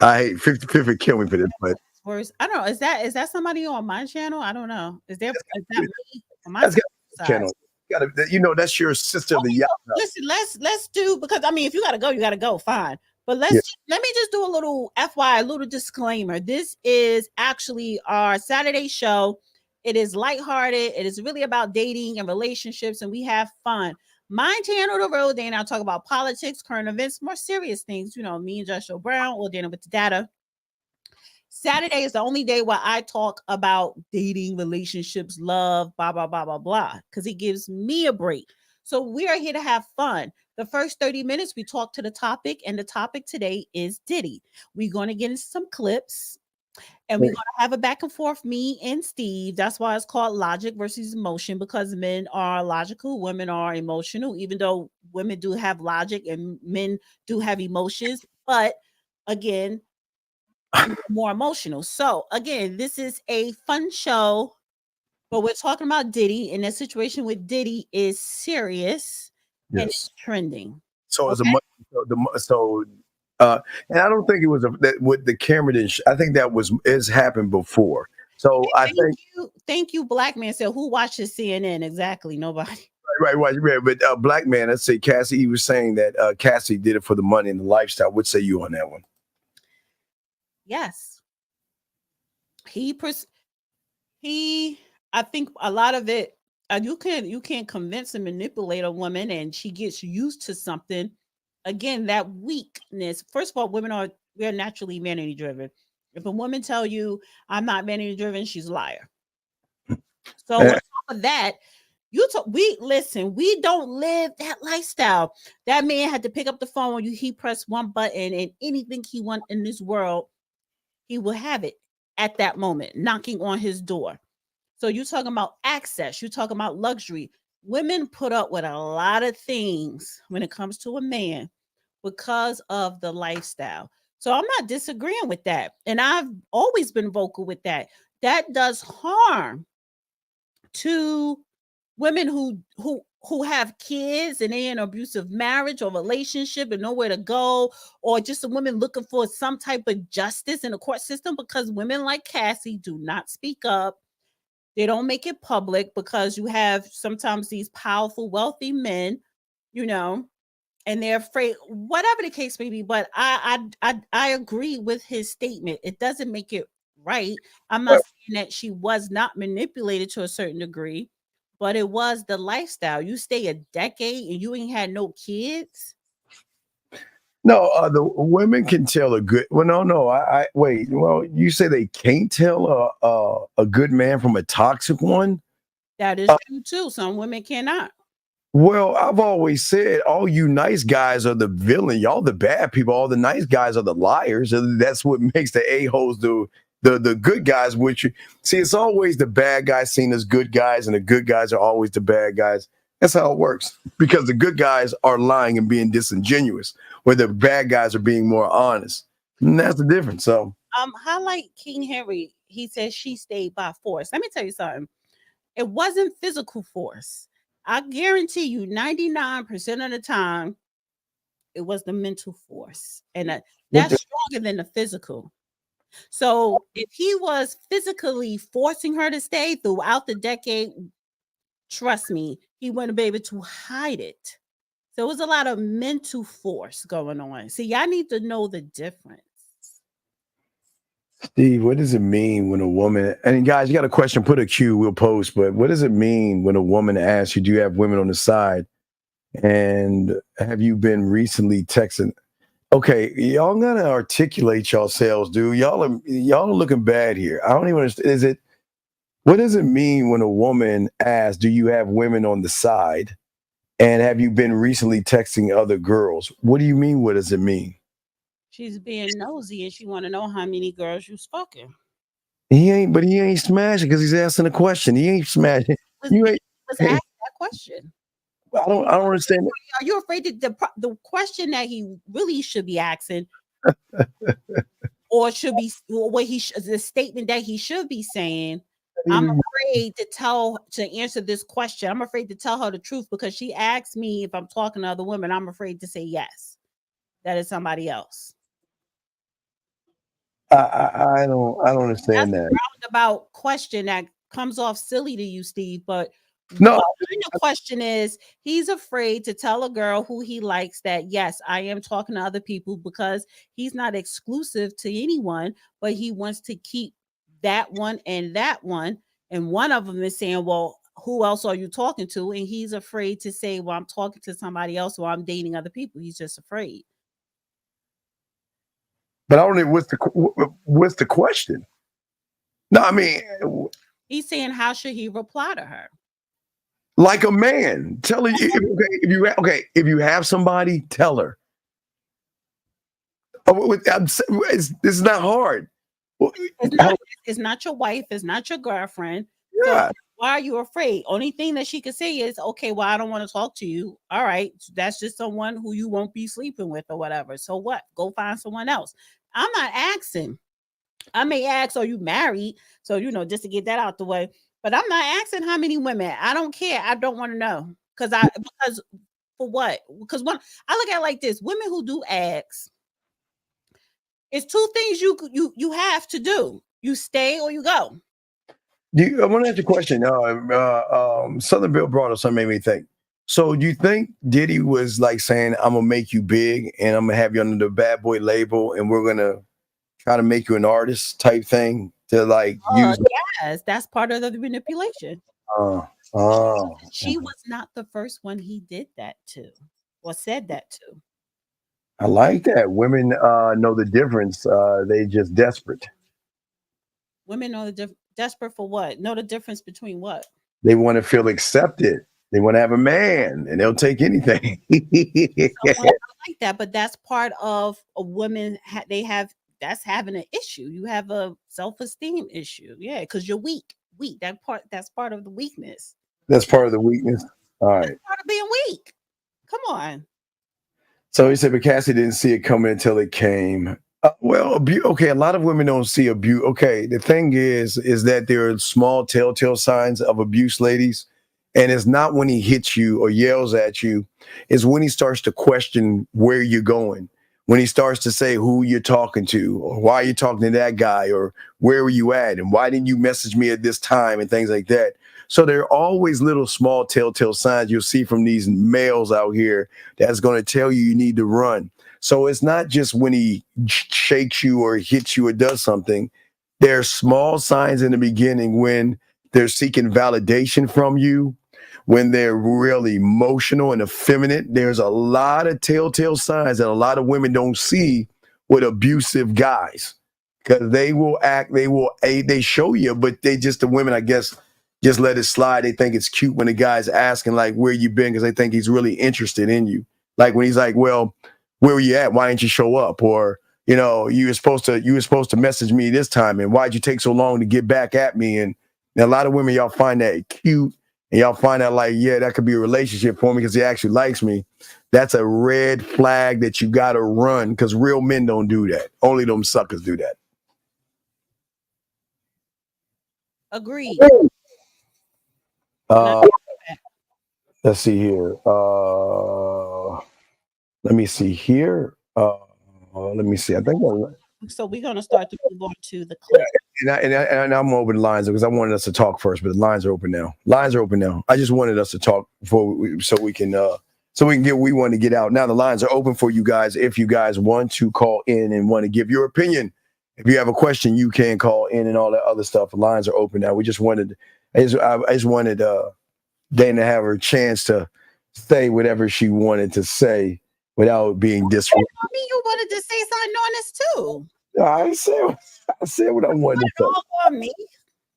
I hate 50 kill me for this, but I don't know. Is that somebody on my channel? I don't know. Is that me on my channel? That's your sister of the yacht. Listen, let's do, because I mean, if you gotta go, you gotta go. Fine. But Yeah. let me just do a little FYI, a little disclaimer. This is actually our Saturday show. It is lighthearted. It is really about dating and relationships, and we have fun. My channel, The Real Dana, I talk about politics, current events, more serious things. Me and Joshua Brown, or Dana with the data. Saturday is the only day where I talk about dating, relationships, love, blah, blah, blah, blah, blah, because it gives me a break. So we are here to have fun. The first 30 minutes, we talk to the topic, and the topic today is Diddy. We're going to get into some clips, and we're going to have a back and forth, me and Steve. That's why it's called logic versus emotion, because men are logical, women are emotional, even though women do have logic and men do have emotions. But again, more emotional. So again, this is a fun show, but we're talking about Diddy, and the situation with Diddy is serious and it's trending. So as a Okay. and I don't think it was that with the camera didn't. I think that has happened before. So I think Thank you, black man said. Who watches CNN? Exactly, nobody. right. But black man, let's say Cassie. He was saying that Cassie did it for the money and the lifestyle. What say you on that one? Yes, he. I think a lot of it. You can't convince and manipulate a woman, and she gets used to something. Again, that weakness. First of all, we're naturally vanity driven. If a woman tell you I'm not vanity driven, she's a liar. So on top of that, we don't live that lifestyle. That man had to pick up the phone when he pressed one button, and anything he want in this world, he will have it at that moment, knocking on his door. So you're talking about access, you're talking about luxury. Women put up with a lot of things when it comes to a man because of the lifestyle. So I'm not disagreeing with that. And I've always been vocal with that. That does harm to women who have kids and they're in an abusive marriage or relationship and nowhere to go, or just a woman looking for some type of justice in the court system, because women like Cassie do not speak up. They don't make it public because you have sometimes these powerful, wealthy men, and they're afraid, whatever the case may be. But I agree with his statement. It doesn't make it right. I'm not saying that she was not manipulated to a certain degree, but it was the lifestyle. You stay a decade and you ain't had no kids. No, the women can tell a good. Well, no. I wait. Well, you say they can't tell a good man from a toxic one. That is true too. Some women cannot. Well, I've always said all you nice guys are the villain. Y'all the bad people. All the nice guys are the liars. And that's what makes the a-holes the good guys. Which see, it's always the bad guys seen as good guys, and the good guys are always the bad guys. That's how it works, because the good guys are lying and being disingenuous, where the bad guys are being more honest. And that's the difference. So, highlight King Henry. He says she stayed by force. Let me tell you something. It wasn't physical force. I guarantee you 99% of the time, it was the mental force. And that's stronger than the physical. So if he was physically forcing her to stay throughout the decade, trust me, he wouldn't be able to hide it. So it was a lot of mental force going on. See, y'all need to know the difference. Steve, what does it mean when a woman, and guys, you got a question, put a Q, we'll post, but what does it mean when a woman asks you, do you have women on the side? And have you been recently texting? Okay, y'all gotta articulate yourselves, dude. Y'all are looking bad here. I don't even understand. What does it mean when a woman asks, do you have women on the side? And have you been recently texting other girls? What do you mean? What does it mean? She's being nosy and she want to know how many girls you fucking. He ain't smashing because he's asking a question. He ain't smashing. You ain't. Let's ask that question. I don't understand. Are you afraid that the question that he really should be asking, or should be what the statement that he should be saying? I'm afraid to answer this question. I'm afraid to tell her the truth, because she asked me if I'm talking to other women. I'm afraid to say yes. That is somebody else. I don't understand That's that. a roundabout question that comes off silly to you, Steve, but No, But the question is, he's afraid to tell a girl who he likes that, yes, I am talking to other people, because he's not exclusive to anyone, but he wants to keep that one and that one. And one of them is saying, well, who else are you talking to? And he's afraid to say, well, I'm talking to somebody else, or I'm dating other people. He's just afraid. but I don't know what's the question. No, I mean, He's saying, how should he reply to her? like a man, tell her if you have somebody, tell her. This is not hard. It's not your wife. It's not your girlfriend. Yeah. So why are you afraid? Only thing that she could say is, okay, well, I don't want to talk to you. All right. That's just someone who you won't be sleeping with or whatever. So what? Go find someone else. I'm not asking. I may ask, are you married? So, just to get that out the way. But I'm not asking how many women. I don't care. I don't want to know. Because for what? Because when I look at it like this, women who do ask, it's two things you have to do. You stay or you go. I want to ask you a question. Southern Bill brought up something made me think. So do you think Diddy was like saying, I'm gonna make you big and I'm gonna have you under the bad boy label and we're gonna try to make you an artist type thing to like use? Yes, that's part of the manipulation. She was not the first one he did that to or said that to. I like that. Women know the difference. They just desperate. Women know desperate for what? Know the difference between what? They want to feel accepted. They want to have a man, and they'll take anything. I like that, but that's part of a woman. That's having an issue. You have a self-esteem issue, yeah, because you're weak. That's part of the weakness. That's part of the weakness. All right. That's part of being weak. Come on. So he said, but Cassie didn't see it coming until it came. Okay, a lot of women don't see abuse. Okay, the thing is that there are small telltale signs of abuse, ladies. And it's not when he hits you or yells at you. It's when he starts to question where you're going. When he starts to say who you're talking to, or why you're talking to that guy, or where were you at, and why didn't you message me at this time, and things like that. So there are always little small telltale signs you'll see from these males out here that's going to tell you need to run. So it's not just when he shakes you or hits you or does something. There are small signs in the beginning when they're seeking validation from you, when they're really emotional and effeminate. There's a lot of telltale signs that a lot of women don't see with abusive guys, because they show you, but the women, I guess, just let it slide. They think it's cute when the guy's asking like, where you been? Because they think he's really interested in you. Like when he's like, well, where were you at? Why didn't you show up? Or, you were supposed to message me this time, and why'd you take so long to get back at me? And a lot of women, y'all find that cute, and y'all find out like, yeah, that could be a relationship for me because he actually likes me. That's a red flag that you got to run, because real men don't do that. Only them suckers do that. Agreed. Let's see here. Let me see here. Let me see. I think. So we're going to start to move on to the clip. And I'm open lines because I wanted us to talk first, but the lines are open now. I just wanted us to talk so we can we want to get out. Now the lines are open for you guys. If you guys want to call in and want to give your opinion, if you have a question, you can call in and all that other stuff. The lines are open now. I just wanted Dana to have her chance to say whatever she wanted to say without being disrespectful. I mean, you wanted to say something on this too. I said what I wanted to say. All on me.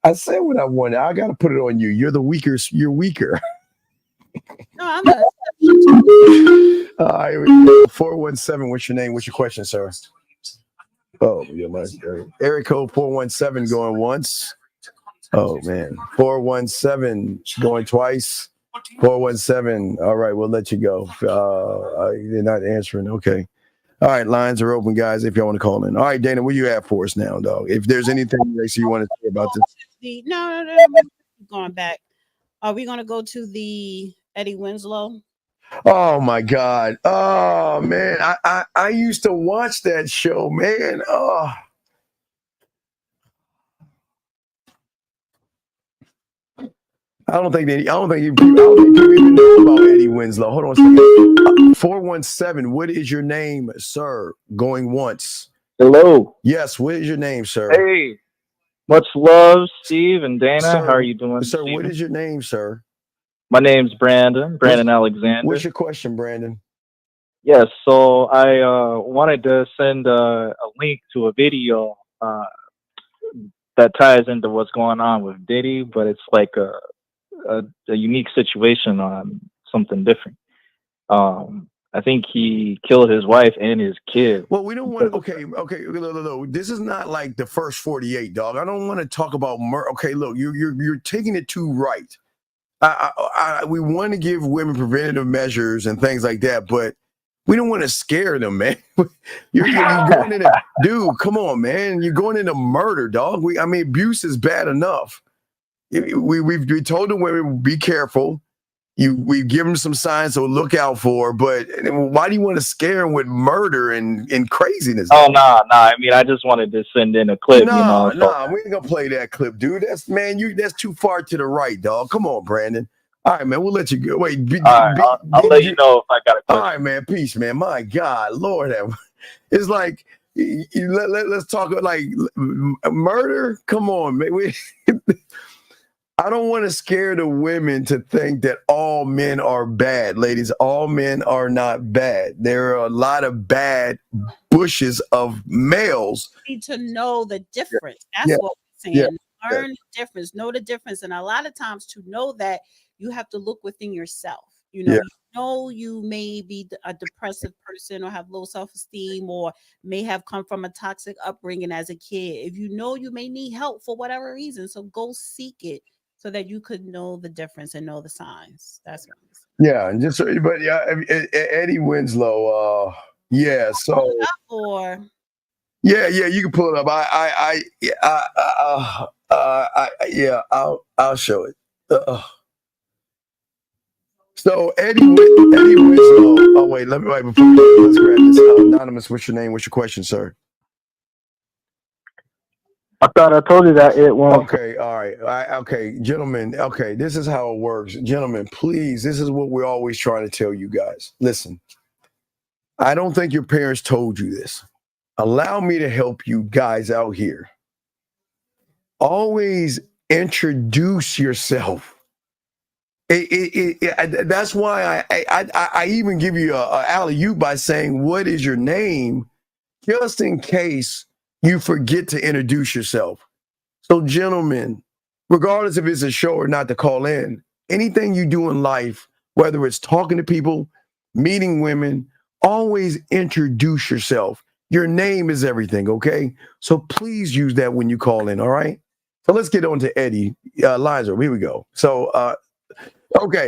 I said what I wanted. I got to put it on you. You're the weaker. You're weaker. No, I'm not. All right, 417. What's your name? What's your question, sir? Oh, yeah, my area code 417 going once. Oh man, 417 going twice. 417. All right, we'll let you go. You're not answering. Okay. All right, lines are open, guys, if y'all want to call in. All right, Dana, what do you have for us now, dog? If there's anything you want to say about this. No, going back. Are we going to go to the Eddie Winslow? Oh, my God. Oh, man. I used to watch that show, man. Oh. I don't think you even know about Eddie Winslow. Hold on a second. 417. What is your name, sir? Going once. Hello. Yes. What is your name, sir? Hey. Much love, Steve and Dana. Sir, how are you doing? Sir, what is your name, sir? My name's Brandon Alexander. What's your question, Brandon? Yes, so I wanted to send a link to a video that ties into what's going on with Diddy, but it's like a unique situation on something different. I think he killed his wife and his kid. Well, we don't want. Okay. No. This is not like the first 48, dog. I don't want to talk about murder. Okay, look, you're taking it too right. We want to give women preventative measures and things like that, but we don't want to scare them, man. You're going into, dude. Come on, man. You're going into murder, dog. Abuse is bad enough. We told the women be careful. We give them some signs to look out for, but why do you want to scare them with murder and craziness? Oh, no. I mean, I just wanted to send in a clip. No, we ain't gonna play that clip, dude. That's too far to the right, dog. Come on, Brandon. All right, man, we'll let you go. Wait, I'll let you know if I got a question. All right, man, peace, man. My God, Lord, it's like let's talk like murder. Come on, man. I don't want to scare the women to think that all men are bad, ladies. All men are not bad. There are a lot of bad bushes of males. You need to know the difference. That's what we're saying. Learn the difference, know the difference. And a lot of times to know that, you have to look within yourself. You may be a depressive person or have low self-esteem or may have come from a toxic upbringing as a kid. If you know you may need help for whatever reason, so go seek it so that you could know the difference and know the signs. That's what I'm saying. Yeah, and Eddie Winslow. So you can pull it up. I'll show it. So Eddie Winslow. Oh wait, let's grab this. Anonymous, what's your name? What's your question, sir? I thought I told you that it won't. Okay, all right. Okay, gentlemen. Okay, this is how it works. Gentlemen, please, this is what we're always trying to tell you guys. Listen, I don't think your parents told you this. Allow me to help you guys out here. Always introduce yourself. That's why I even give you a alley-oop by saying, what is your name? Just in case you forget to introduce yourself. So gentlemen, regardless if it's a show or not to call in, anything you do in life, whether it's talking to people, meeting women, always introduce yourself. Your name is everything, okay? So please use that when you call in, all right? So let's get on to Eddie. Liza, here we go. So, okay.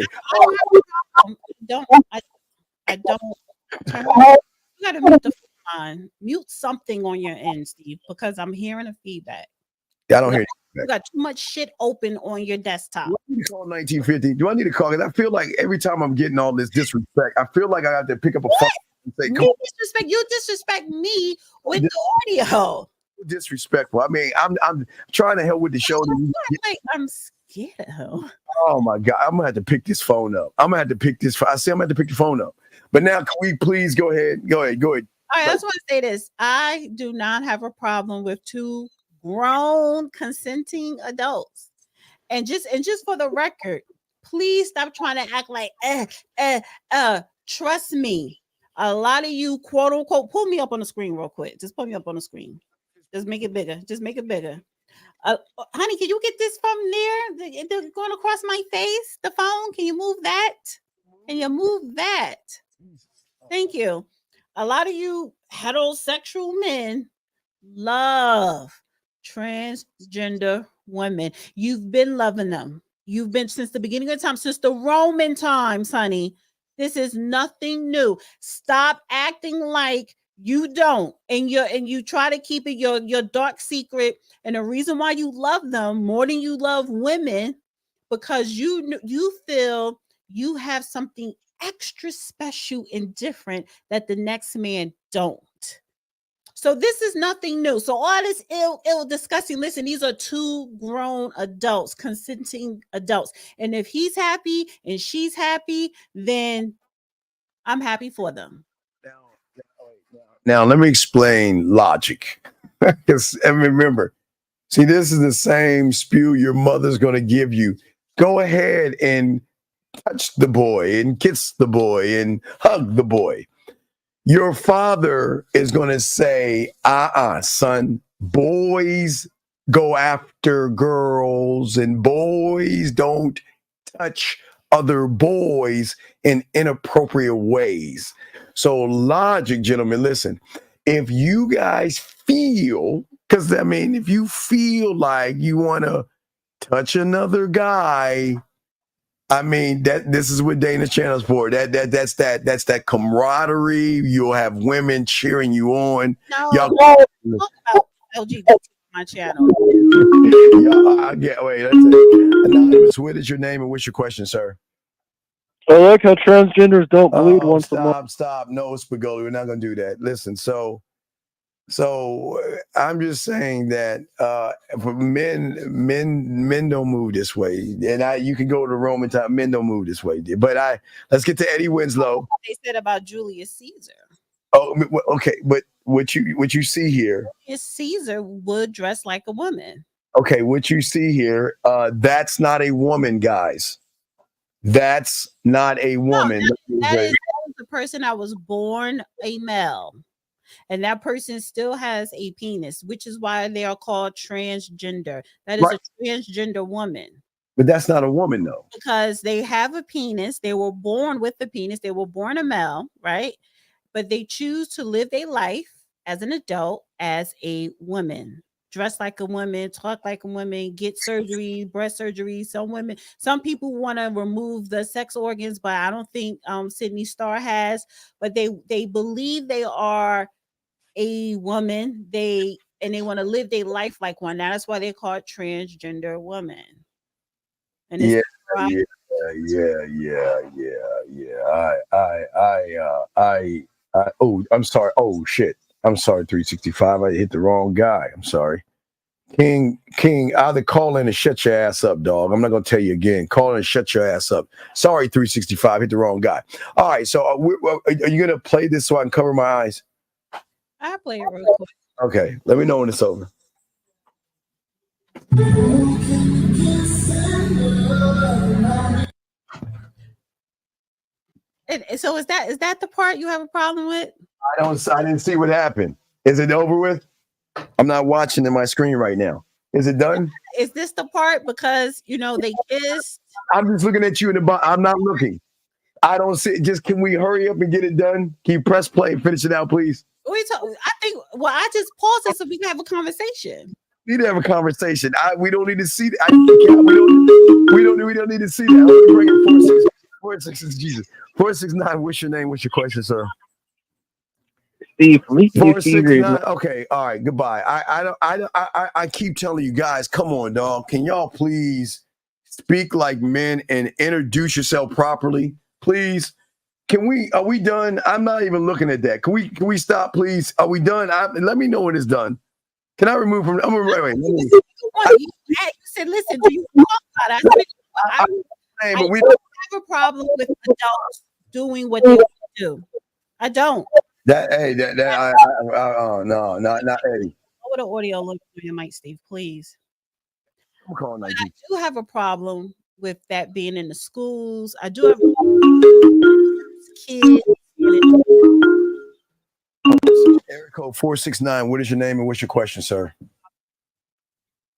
I don't. You gotta mute the phone. Mute something on your end, Steve, because I'm hearing a feedback. I don't hear you. Got too much shit open on your desktop. Do I need to call 1950? Do I need to call? Because I feel like every time I'm getting all this disrespect, I feel like I have to pick up a phone and say, "Come on." You disrespect me with the audio. Disrespectful. I mean, I'm trying to help with the show. I'm scared of him. Oh my God, I'm gonna have to pick this phone up. I'm gonna have to pick this. I say I'm gonna have to pick the phone up. But now, can we please go ahead? Go ahead. All right, I just want to say this. I do not have a problem with two grown consenting adults. And just for the record, please stop trying to act like trust me. A lot of you, quote unquote, pull me up on the screen real quick. Just pull me up on the screen. Just make it bigger. Honey, can you get this from there? They're going across my face. The phone. Can you move that? Can you move that? Thank you. A lot of you heterosexual men love transgender women. You've been loving them. You've been since the beginning of time, since the Roman times, honey. This is nothing new. Stop acting like you don't, and you try to keep it your dark secret. And the reason why you love them more than you love women, because you feel you have something extra special and different that the next man don't. So this is nothing new. So all this ill disgusting. Listen, these are two grown adults, consenting adults. And if he's happy and she's happy, then I'm happy for them. Now let me explain logic. And remember, see, this is the same spew your mother's going to give you. Go ahead and touch the boy and kiss the boy and hug the boy. Your father is going to say, son, boys go after girls and boys don't touch other boys in inappropriate ways. So logic, gentlemen, listen, if you guys feel, because I mean, if you feel like you want to touch another guy, I mean, that this is what Dana's channel's for. That's that camaraderie. You'll have women cheering you on. No, Y'all talk about LGBT on my channel. Yeah, wait, that's it. Anonymous, what is your name and what's your question, sir? I like how transgenders don't bleed once a month. Stop. No, Spagoli, we're not gonna do that. Listen, so I'm just saying that for men don't move this way. And you can go to the Roman time, men don't move this way. But let's get to Eddie Winslow. They said about Julius Caesar. Oh, okay, but what you see here? Julius Caesar would dress like a woman. Okay, what you see here, that's not a woman, guys. That's not a woman. No, that is the person that was born a male. And that person still has a penis, which is why they are called transgender. That is right. A transgender woman. But that's not a woman, though. Because they have a penis. They were born with the penis. They were born a male, right? But they choose to live their life as an adult as a woman. Dress like a woman, talk like a woman, get surgery, breast surgery. Some people want to remove the sex organs, but I don't think Sydney Starr has. But they believe they are a woman. They want to live their life like one. That's why they call it transgender woman. And yeah. Oh, I'm sorry. Oh shit. I'm sorry, 365. I hit the wrong guy. I'm sorry. King, either call in and shut your ass up, dog. I'm not going to tell you again. Call in and shut your ass up. Sorry, 365. Hit the wrong guy. All right. So are you going to play this so I can cover my eyes? I'll play it real quick. Okay. Let me know when it's over. So is that the part you have a problem with? I didn't see what happened. Is it over with? I'm not watching in my screen right now. Is it done? Is this the part because they kissed? I'm just looking at you in the bottom. I'm not looking. I don't see it. Just can we hurry up and get it done? Can you press play and finish it out, please? I just paused it so we can have a conversation. We need to have a conversation. We don't need to see that. We don't need to see that. Let me bring it 466 Jesus. 469. What's your name? What's your question, sir? Steve, 469. Okay, all right. Goodbye. I keep telling you guys, come on, dog. Can y'all please speak like men and introduce yourself properly, please? Are we done? I'm not even looking at that. Can we stop, please? Are we done? Let me know when it's done. Can I remove from? Wait. You said, listen, do you talk about it? I don't have a problem with adults doing what they do. I don't. No, not Eddie. Lower the audio look on your mic, Steve, please. I'm calling like I do have a problem with that being in the schools. I do have a problem with kids. Area code 469. What is your name and what's your question, sir?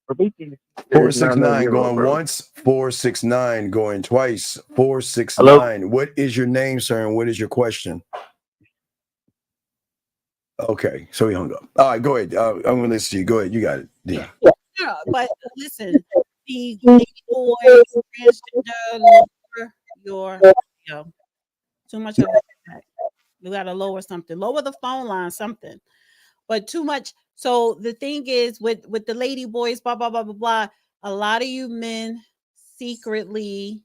469 going once, 469 going twice, 469. Hello? What is your name, sir, and what is your question? Okay, so he hung up. All right, go ahead. I'm going to listen to you. Go ahead. You got it. Yeah, but listen, the boys, transgender, lower your, too much of that. You got to lower something. Lower the phone line, something. But too much. So the thing is with the lady boys, blah, blah, blah, blah, blah. A lot of you men secretly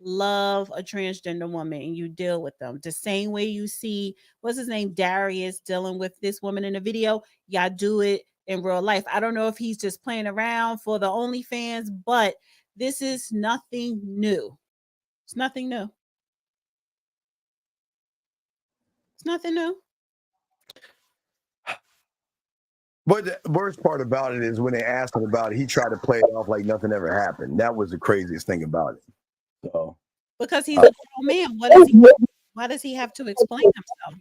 love a transgender woman and you deal with them the same way you see what's his name, Darius, dealing with this woman in the video. Y'all do it in real life. I don't know if he's just playing around for the OnlyFans, but this is nothing new. It's nothing new. It's nothing new. But the worst part about it is when they asked him about it, he tried to play it off like nothing ever happened. That was the craziest thing about it. So because he's a grown man. Why does he have to explain himself?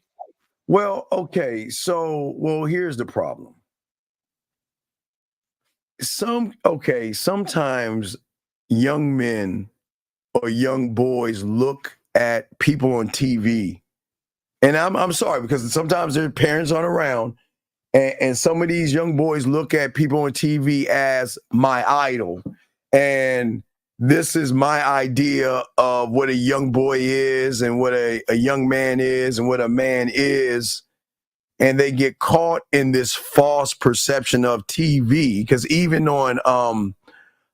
Well, okay. So, here's the problem. Sometimes young men or young boys look at people on TV, and I'm sorry because sometimes their parents aren't around, and some of these young boys look at people on TV as my idol, and this is my idea of what a young boy is and what a young man is and what a man is. And they get caught in this false perception of TV. Because even on,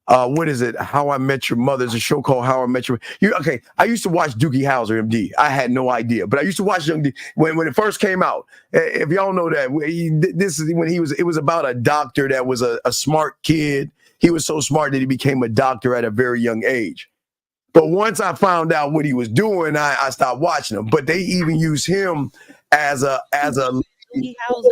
what is it? How I Met Your Mother. There's a show called How I Met Your Mother. Okay, I used to watch Doogie Howser, MD. I had no idea. But I used to watch Young D when it first came out. If y'all know that, this is when it was about a doctor that was a smart kid. He was so smart that he became a doctor at a very young age. But once I found out what he was doing, I stopped watching him. But they even use him as a Doogie Howser.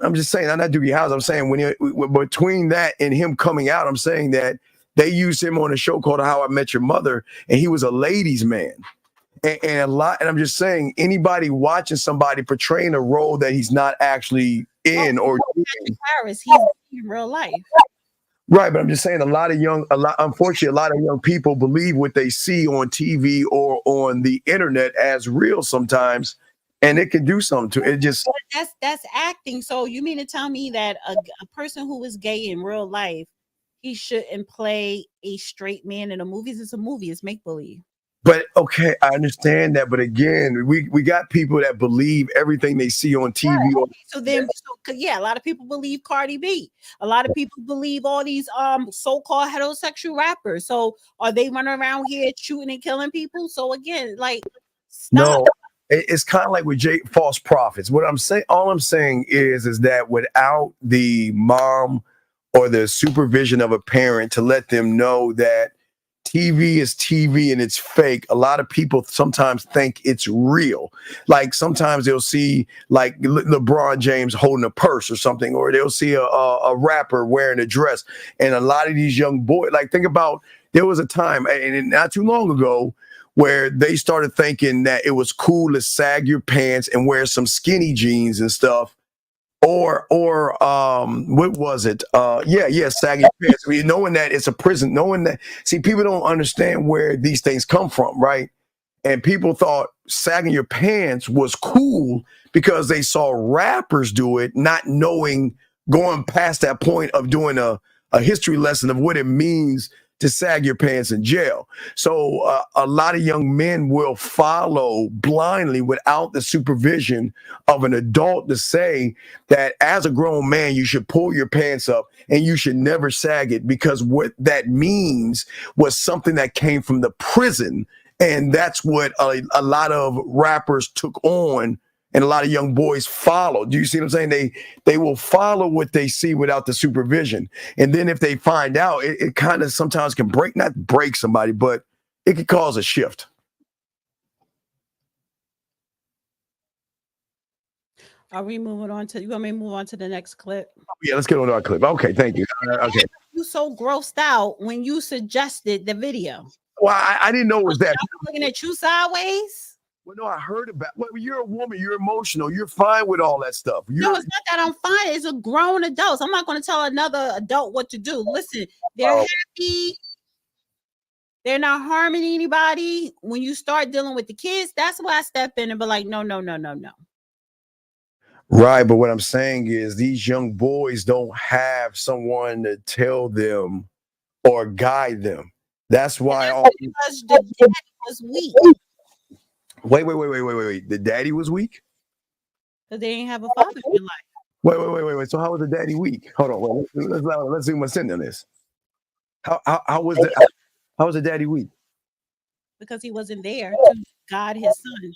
I'm just saying, I'm not Doogie Howser. I'm saying between that and him coming out, I'm saying that they used him on a show called How I Met Your Mother, and he was a ladies' man. And I'm just saying, anybody watching somebody portraying a role that he's not actually in or doing. Paris, he's in real life. Right, but I'm just saying unfortunately, a lot of young people believe what they see on TV or on the internet as real sometimes, and it can do something to it. Just that's acting. So you mean to tell me that a person who is gay in real life, he shouldn't play a straight man in the movies? It's a movie. It's make believe. But okay, I understand that. But again, we got people that believe everything they see on TV. Yeah. So a lot of people believe Cardi B. A lot of people believe all these so-called heterosexual rappers. So are they running around here shooting and killing people? So again, like stop. No, it's kind of like with false prophets. What I'm saying, all I'm saying is that without the mom or the supervision of a parent to let them know that TV is TV and it's fake, a lot of people sometimes think it's real. Like sometimes they'll see like LeBron James holding a purse or something, or they'll see a rapper wearing a dress. And a lot of these young boys, like think about, there was a time, and not too long ago, where they started thinking that it was cool to sag your pants and wear some skinny jeans and stuff. Or what was it? Sagging pants. I mean, knowing that it's a prison, knowing that, see, people don't understand where these things come from, right? And people thought sagging your pants was cool because they saw rappers do it, not knowing, going past that point of doing a history lesson of what it means to sag your pants in jail. So a lot of young men will follow blindly without the supervision of an adult to say that as a grown man, you should pull your pants up and you should never sag it, because what that means was something that came from the prison. And that's what a lot of rappers took on. And a lot of young boys follow. Do you see what I'm saying? They will follow what they see without the supervision. And then if they find out, it kind of sometimes can not break somebody, but it could cause a shift. Are we moving on to, you want me to move on to the next clip? Yeah, let's get on to our clip. Okay, thank you. Okay. You so grossed out when you suggested the video. Well, I didn't know it was that. I'm looking at you sideways. Well, no, I heard about. Well, you're a woman. You're emotional. You're fine with all that stuff. No, it's not that I'm fine. It's a grown adult. I'm not going to tell another adult what to do. Listen, they're happy. They're not harming anybody. When you start dealing with the kids, that's why I step in and be like, no. Right, but what I'm saying is these young boys don't have someone to tell them or guide them. That's why because the dad was weak. Wait. The daddy was weak? Because they didn't have a father in life. Wait. So how was the daddy weak? Hold on. Let's zoom us in on this. How was that? How was the daddy weak? because he wasn't there to guide his son.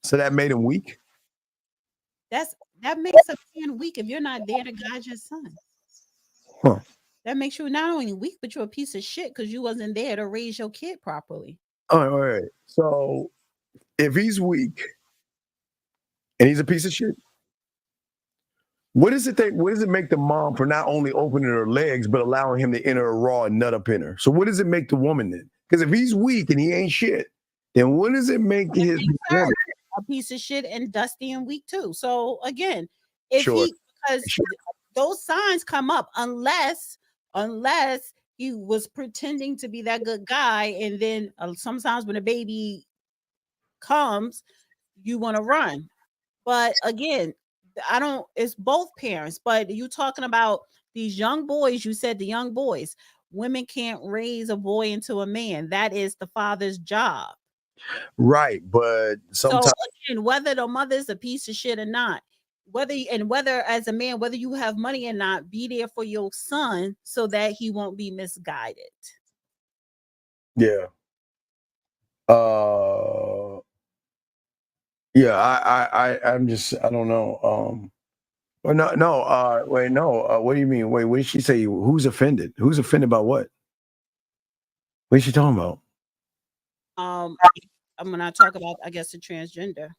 So that made him weak? That makes a man weak if you're not there to guide your son. Huh. That makes you not only weak, but you're a piece of shit because you wasn't there to raise your kid properly. All right. So if he's weak and he's a piece of shit, what does it make the mom for not only opening her legs, but allowing him to enter a raw and nut up in her? So what does it make the woman then? Because if he's weak and he ain't shit, then what does it make his woman? A piece of shit and dusty and weak too. So again, if Sure. because those signs come up unless he was pretending to be that good guy, and then sometimes when a baby comes, you want to run. But again, it's both parents, but you talking about these young boys, you said the young boys, women can't raise a boy into a man. That is the father's job. Right, but sometimes so again, whether the mother's a piece of shit or not, whether as a man, whether you have money or not, be there for your son so that he won't be misguided. Yeah. Yeah, I'm just, I don't know. What do you mean? Wait, what did she say? Who's offended? Who's offended by what? What is she talking about? I'm gonna talk about, I guess, the transgender.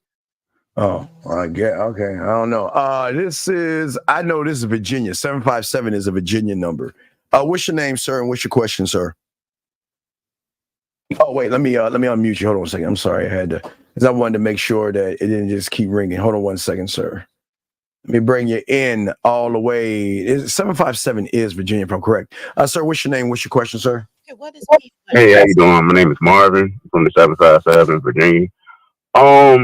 Oh, I get okay. I don't know. I know this is Virginia. 757 is a Virginia number. What's your name, sir, and what's your question, sir? Oh, wait, let me unmute you. Hold on a second. I'm sorry, I had to, because I wanted to make sure that it didn't just keep ringing. Hold on one second, sir. Let me bring you in all the way. 757 is Virginia, if I'm correct. Sir, what's your name? What's your question, sir? Okay, what is Hey, how you doing? My name is Marvin from the 757 Virginia. I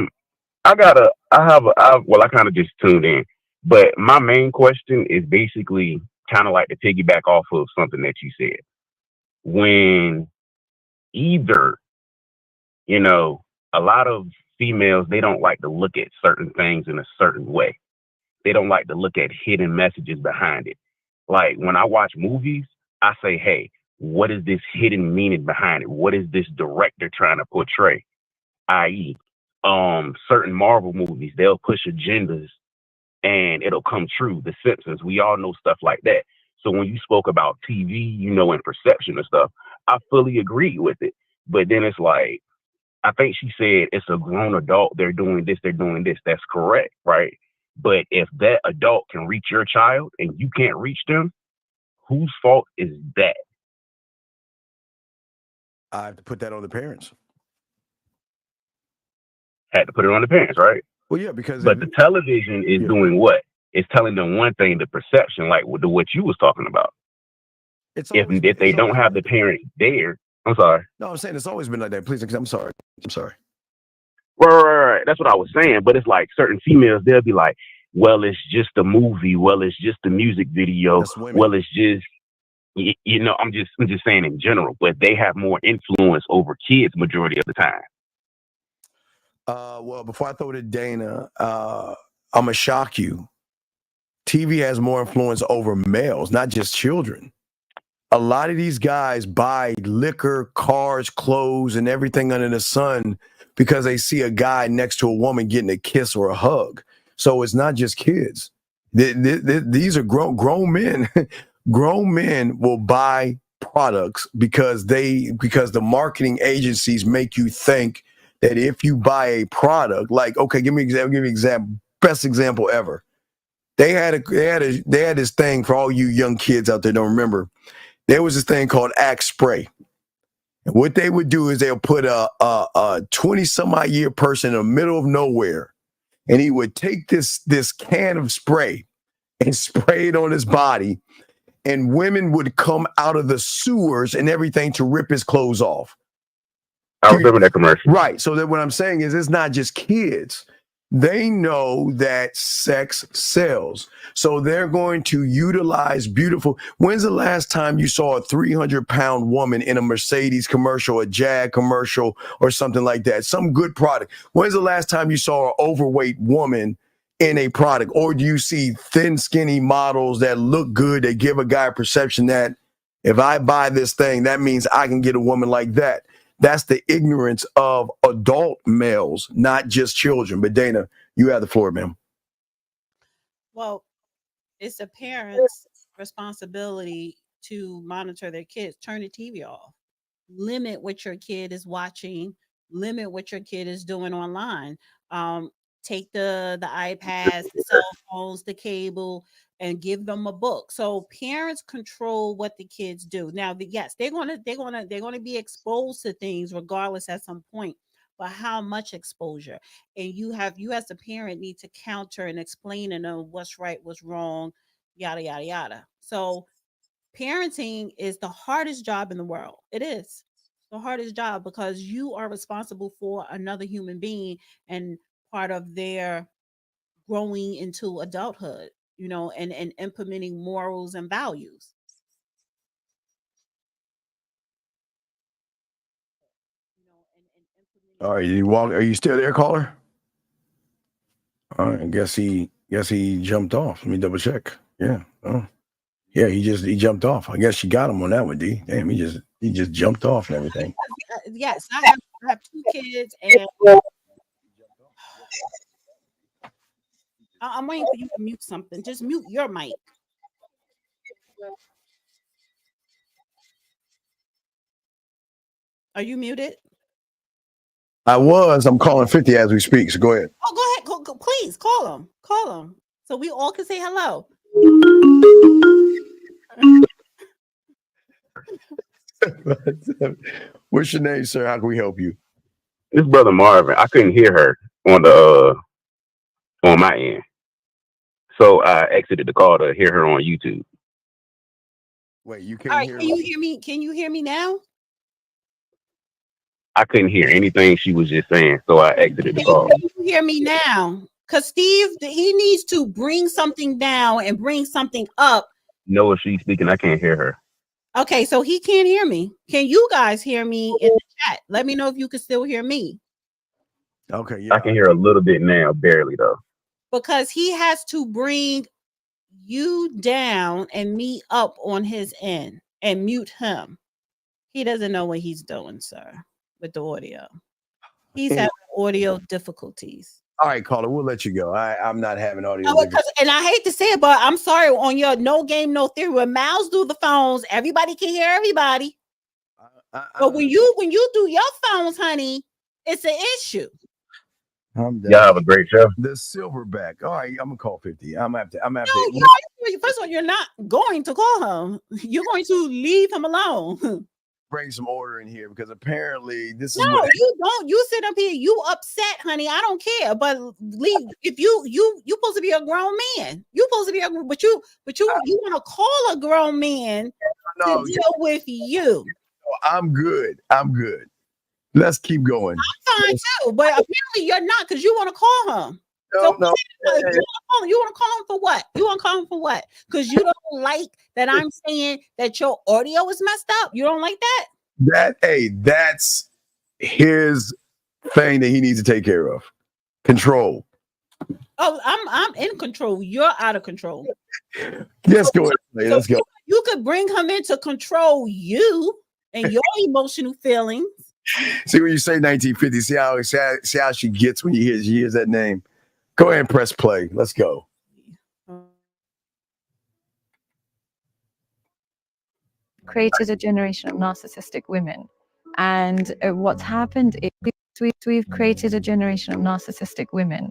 kind of just tuned in, but my main question is basically kind of like to piggyback off of something that you said. When either, a lot of females, they don't like to look at certain things in a certain way. They don't like to look at hidden messages behind it. Like when I watch movies, I say, hey, what is this hidden meaning behind it? What is this director trying to portray? I.e., certain Marvel movies, they'll push agendas and it'll come true. The Simpsons, we all know stuff like that. So when you spoke about TV, and perception and stuff, I fully agree with it. But then it's like, I think she said it's a grown adult. They're doing this. That's correct, right? But if that adult can reach your child and you can't reach them, whose fault is that? I have to put that on the parents. Had to put it on the parents, right? Well, yeah, because the television is doing what? It's telling them one thing, the perception, like what you was talking about. If they don't have the parents there, I'm sorry. No, I'm saying it's always been like that. Please, I'm sorry. Right. That's what I was saying. But it's like certain females, they'll be like, well, it's just a movie. Well, it's just a music video. Well, it's just, I'm just saying in general, but they have more influence over kids majority of the time. Well, before I throw to Dana, I'm going to shock you. TV has more influence over males, not just children. A lot of these guys buy liquor, cars, clothes, and everything under the sun because they see a guy next to a woman getting a kiss or a hug. So it's not just kids. These are grown men. Grown men will buy products because the marketing agencies make you think that if you buy a product, like, okay, give me an example, best example ever. They had this thing for all you young kids out there don't remember. There was this thing called Axe Spray. And what they would do is they'll put a 20-some-odd-year person in the middle of nowhere, and he would take this can of spray and spray it on his body, and women would come out of the sewers and everything to rip his clothes off. I remember that commercial. Right. So that what I'm saying is it's not just kids. They know that sex sells. So they're going to utilize beautiful. When's the last time you saw a 300-pound woman in a Mercedes commercial, a Jag commercial, or something like that? Some good product. When's the last time you saw an overweight woman in a product? Or do you see thin, skinny models that look good, that give a guy a perception that If I buy this thing, that means I can get a woman like that. That's the ignorance of adult males, not just children. But Dana, you have the floor, ma'am. Well, it's a parent's responsibility to monitor their kids. Turn the TV off. Limit what your kid is watching. Limit what your kid is doing online. Take the iPads, the cell phones, the cable, and give them a book. So parents control what the kids do. Now, yes, they're gonna be exposed to things regardless at some point. But how much exposure? And you as a parent need to counter and explain and know what's right, what's wrong, yada yada yada. So parenting is the hardest job in the world. It is the hardest job because you are responsible for another human being and part of their growing into adulthood, and implementing morals and values. All right, are you still there, caller? All right, I guess he jumped off. Let me double check. Yeah. Oh. Yeah, he jumped off. I guess you got him on that one, D. Damn, he just jumped off and everything. Yes, I have 2 kids, and I'm waiting for you to mute something. Just mute your mic. Are you muted? I'm calling 50 as we speak, so go ahead. Oh, go ahead. Go, please call him. Call him so we all can say hello. What's your name, sir? How can we help you? This brother Marvin, I couldn't hear her on my end, so I exited the call to hear her on YouTube. Wait, you can't All right, hear? Can you hear me? Can you hear me now? I couldn't hear anything she was just saying, so I exited the call. Can you hear me now? Because Steve, he needs to bring something down and bring something up. No, if she's speaking, I can't hear her. Okay, so he can't hear me. Can you guys hear me in the chat? Let me know if you can still hear me. Okay, yeah. I can hear a little bit now, barely though. Because he has to bring you down and me up on his end and mute him. He doesn't know what he's doing, sir, with the audio. He's having audio difficulties. All right, caller, we'll let you go. I'm not having audio. And I hate to say it, but I'm sorry, on your no game, no theory, when Miles do the phones, everybody can hear everybody. But when you do your phones, honey, it's an issue. Y'all have a great show. The Silverback. All right, I'm gonna call 50. I'm gonna have to. First of all, you're not going to call him. You're going to leave him alone. Bring some order in here because apparently this is you don't. You sit up here. You upset, honey. I don't care. But leave. If you supposed to be a grown man. You supposed to be but you want to call a grown man to deal with you. I'm good. Let's keep going. I'm fine too, but apparently you're not because you want to call him. You want to call him for what? You want to call him for what? Because you don't like that I'm saying that your audio is messed up. You don't like that? That's his thing that he needs to take care of. Control. Oh, I'm in control. You're out of control. Let's go. Let's go. You could bring him in to control you and your emotional feelings. See when you say 1950. See how she gets when she hears that name. Go ahead and press play. Let's go. Created a generation of narcissistic women, and what's happened is we've created a generation of narcissistic women,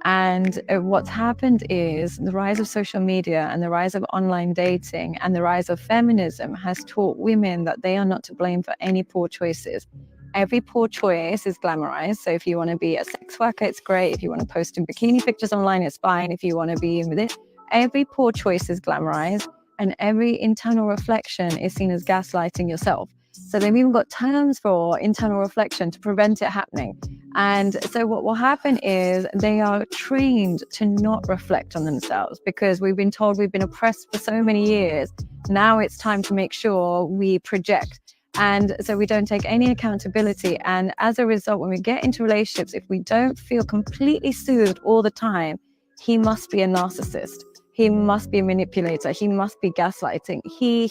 and what's happened is the rise of social media and the rise of online dating and the rise of feminism has taught women that they are not to blame for any poor choices. Every poor choice is glamorized. So if you want to be a sex worker, it's great. If you want to post in bikini pictures online, it's fine. If you want to be with it, every poor choice is glamorized, and every internal reflection is seen as gaslighting yourself. So they've even got terms for internal reflection to prevent it happening. And so what will happen is they are trained to not reflect on themselves because we've been told we've been oppressed for so many years. Now it's time to make sure we project. And so we don't take any accountability. And as a result, when we get into relationships, if we don't feel completely soothed all the time, he must be a narcissist. He must be a manipulator. He must be gaslighting. He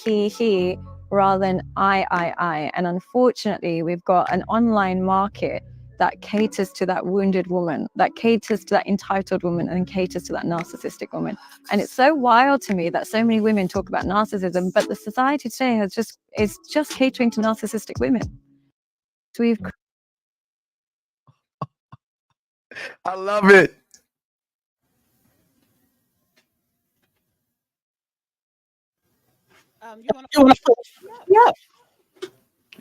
rather than I. And unfortunately, we've got an online market that caters to that wounded woman, that caters to that entitled woman, and caters to that narcissistic woman. And it's so wild to me that so many women talk about narcissism, but the society today is just catering to narcissistic women. So we've I love it. You want to yeah.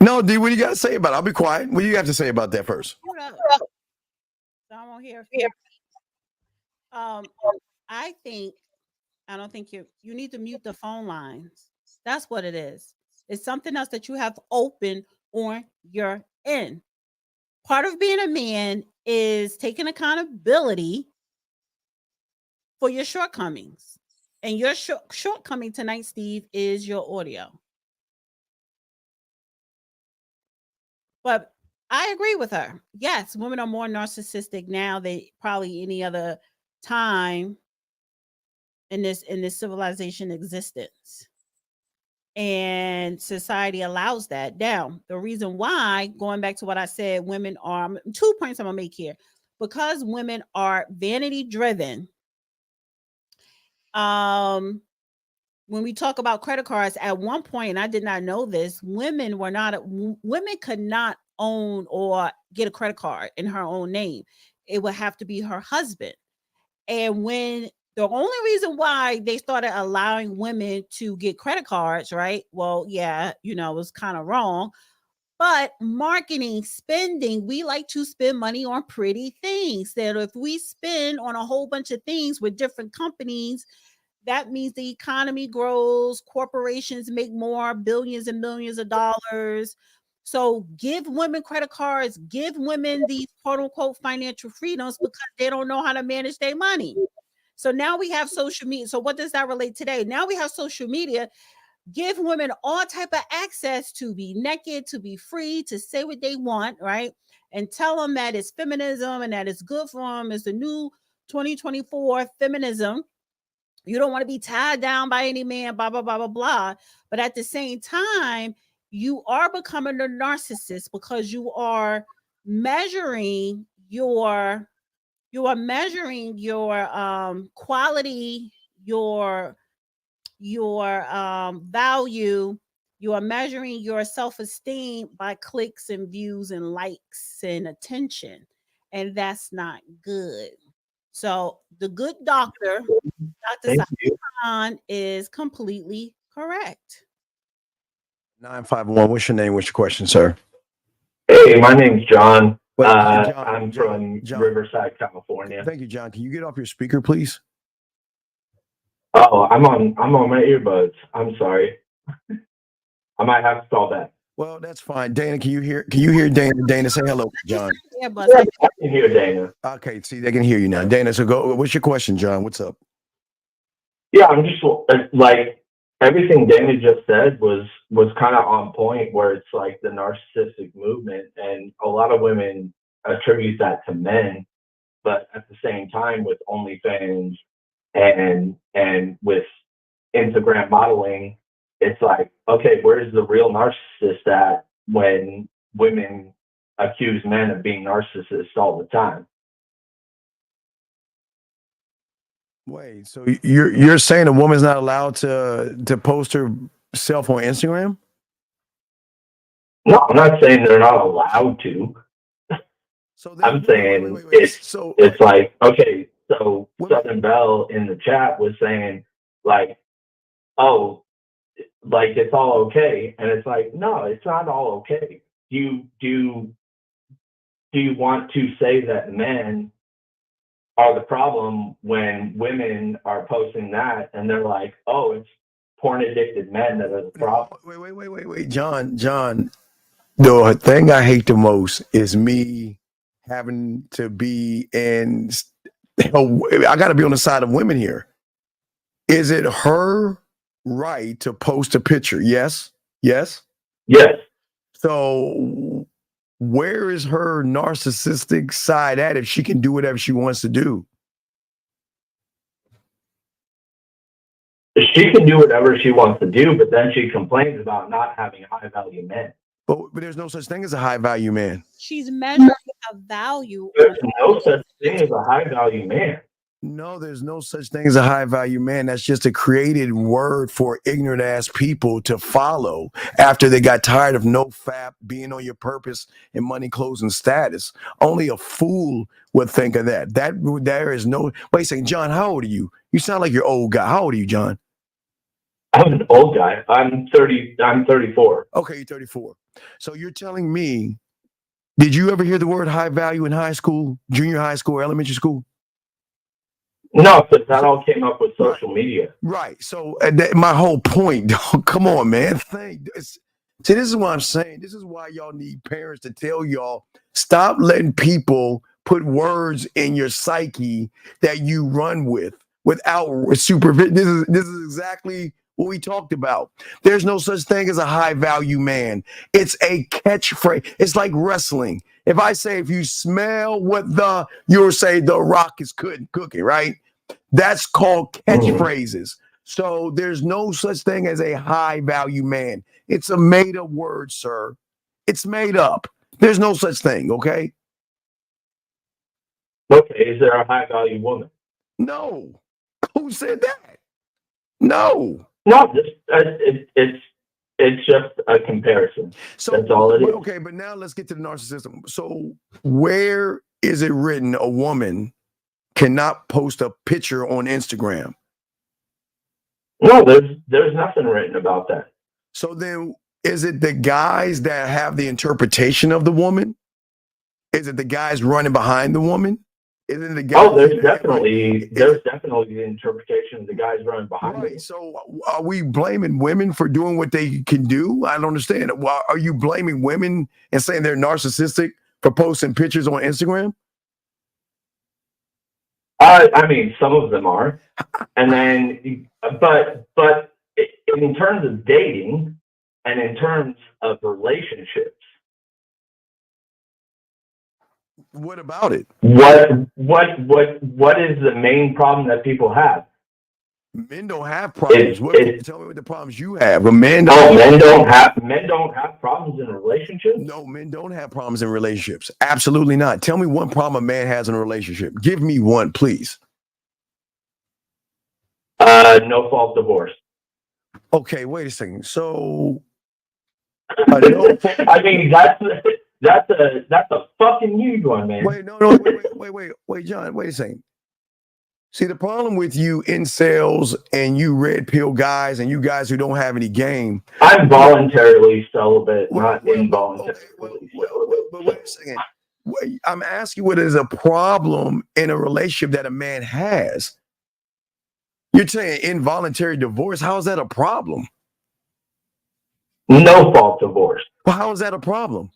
No, D, what do you got to say about it? I'll be quiet. What do you have to say about that first? So I won't hear. I don't think you need to mute the phone lines. That's what it is. It's something else that you have open on your end. Part of being a man is taking accountability for your shortcomings. And your shortcoming tonight, Steve, is your audio. But I agree with her. Yes, women are more narcissistic now than probably any other time in this civilization existence. And society allows that. Now, the reason why, going back to what I said, women are 2 points I'm gonna make here. Because women are vanity driven. When we talk about credit cards, at one point, and I did not know this, women could not own or get a credit card in her own name. It would have to be her husband. And when the only reason why they started allowing women to get credit cards, right? Well, yeah, it was kind of wrong. But marketing, spending, we like to spend money on pretty things. That if we spend on a whole bunch of things with different companies, that means the economy grows, corporations make more, billions and millions of dollars. So give women credit cards, give women these quote unquote financial freedoms because they don't know how to manage their money. So now we have social media. So what does that relate today? Now we have social media. Give women all type of access to be naked, to be free, to say what they want, right? And tell them that it's feminism and that it's good for them. It's the new 2024 feminism. You don't want to be tied down by any man, blah, blah, blah, blah, blah. But at the same time, you are becoming a narcissist because you are measuring your quality, your value. You are measuring your self-esteem by clicks and views and likes and attention. And that's not good. So the good doctor, Dr. Saipan, is completely correct. 951. What's your name? What's your question, sir? Hey, my name's John. John, I'm from Riverside, California. Thank you, John. Can you get off your speaker, please? Oh, I'm on my earbuds. I'm sorry. I might have to call back. Well, that's fine. Dana, can you hear Dana? Dana, say hello, John. I can hear Dana. Okay, see, they can hear you now. Dana, so go. What's your question, John? What's up? Yeah, I'm just like everything Dana just said was kind of on point, where it's like the narcissistic movement, and a lot of women attribute that to men, but at the same time, with OnlyFans and with Instagram modeling, it's like, okay, where's the real narcissist at when women accuse men of being narcissists all the time? Wait, so you're saying a woman's not allowed to post herself on Instagram? No, I'm not saying they're not allowed to. So I'm saying it's like, okay, so Southern Belle in the chat was saying like, oh, like it's all okay, and it's like, no, it's not all okay. Do you want to say that men are the problem when women are posting that and they're like, oh, it's porn addicted men that are the problem? Wait, John. The thing I hate the most is me having to be in. I got to be on the side of women here. Is it her right to post a picture? Yes. So where is her narcissistic side at if she can do whatever she wants to do? she can do whatever she wants to do, but then she complains about not having high value men. But there's no such thing as a high value man. She's measuring a value. There's no such thing as a high value man. No, there's no such thing as a high value man. That's just a created word for ignorant ass people to follow after they got tired of no fap, being on your purpose, and money, clothes, and status. Only a fool would think of that. There is no. Wait a second, John. How old are you? You sound like you're old guy. How old are you, John? I'm an old guy. I'm 30. I'm 34. Okay, you're 34. So you're telling me, did you ever hear the word high value in high school, junior high school, or elementary school? No, but that all came up with social media. Right. So my whole point, come on, man. See, this is what I'm saying. This is why y'all need parents to tell y'all, stop letting people put words in your psyche that you run with without supervision. This is exactly what we talked about. There's no such thing as a high value man. It's a catchphrase. It's like wrestling. If I say, if you smell what you'll say The Rock is cooking, right? That's called catchphrases. So there's no such thing as a high value man. It's a made up word, sir. It's made up. There's no such thing, okay? Okay, is there a high value woman? No. Who said that? No. No, it's just a comparison. So that's all it is. Okay, but now let's get to the narcissism. So where is it written a woman cannot post a picture on Instagram? No, there's nothing written about that. So then is it the guys that have the interpretation of the woman? Is it the guys running behind the woman? Is it the guys? Oh, there's definitely the interpretation of the guys running behind me. So are we blaming women for doing what they can do? I don't understand. Well, are you blaming women and saying they're narcissistic for posting pictures on Instagram? I mean, some of them are, and then, but in terms of dating and in terms of relationships, what about it? What is the main problem that people have? Men don't have problems. Tell me what the problems you have. But men don't have problems in relationships? No, men don't have problems in relationships. Absolutely not. Tell me one problem a man has in a relationship. Give me one, please. No fault divorce. Okay, wait a second. So I mean, that's a fucking huge one, man. Wait, John, wait a second. See, the problem with you incels and you red pill guys and you guys who don't have any game. I'm voluntarily celibate, not involuntarily celibate. But wait a second. I'm asking what is a problem in a relationship that a man has. You're saying involuntary divorce. How is that a problem? No fault divorce. Well, how is that a problem?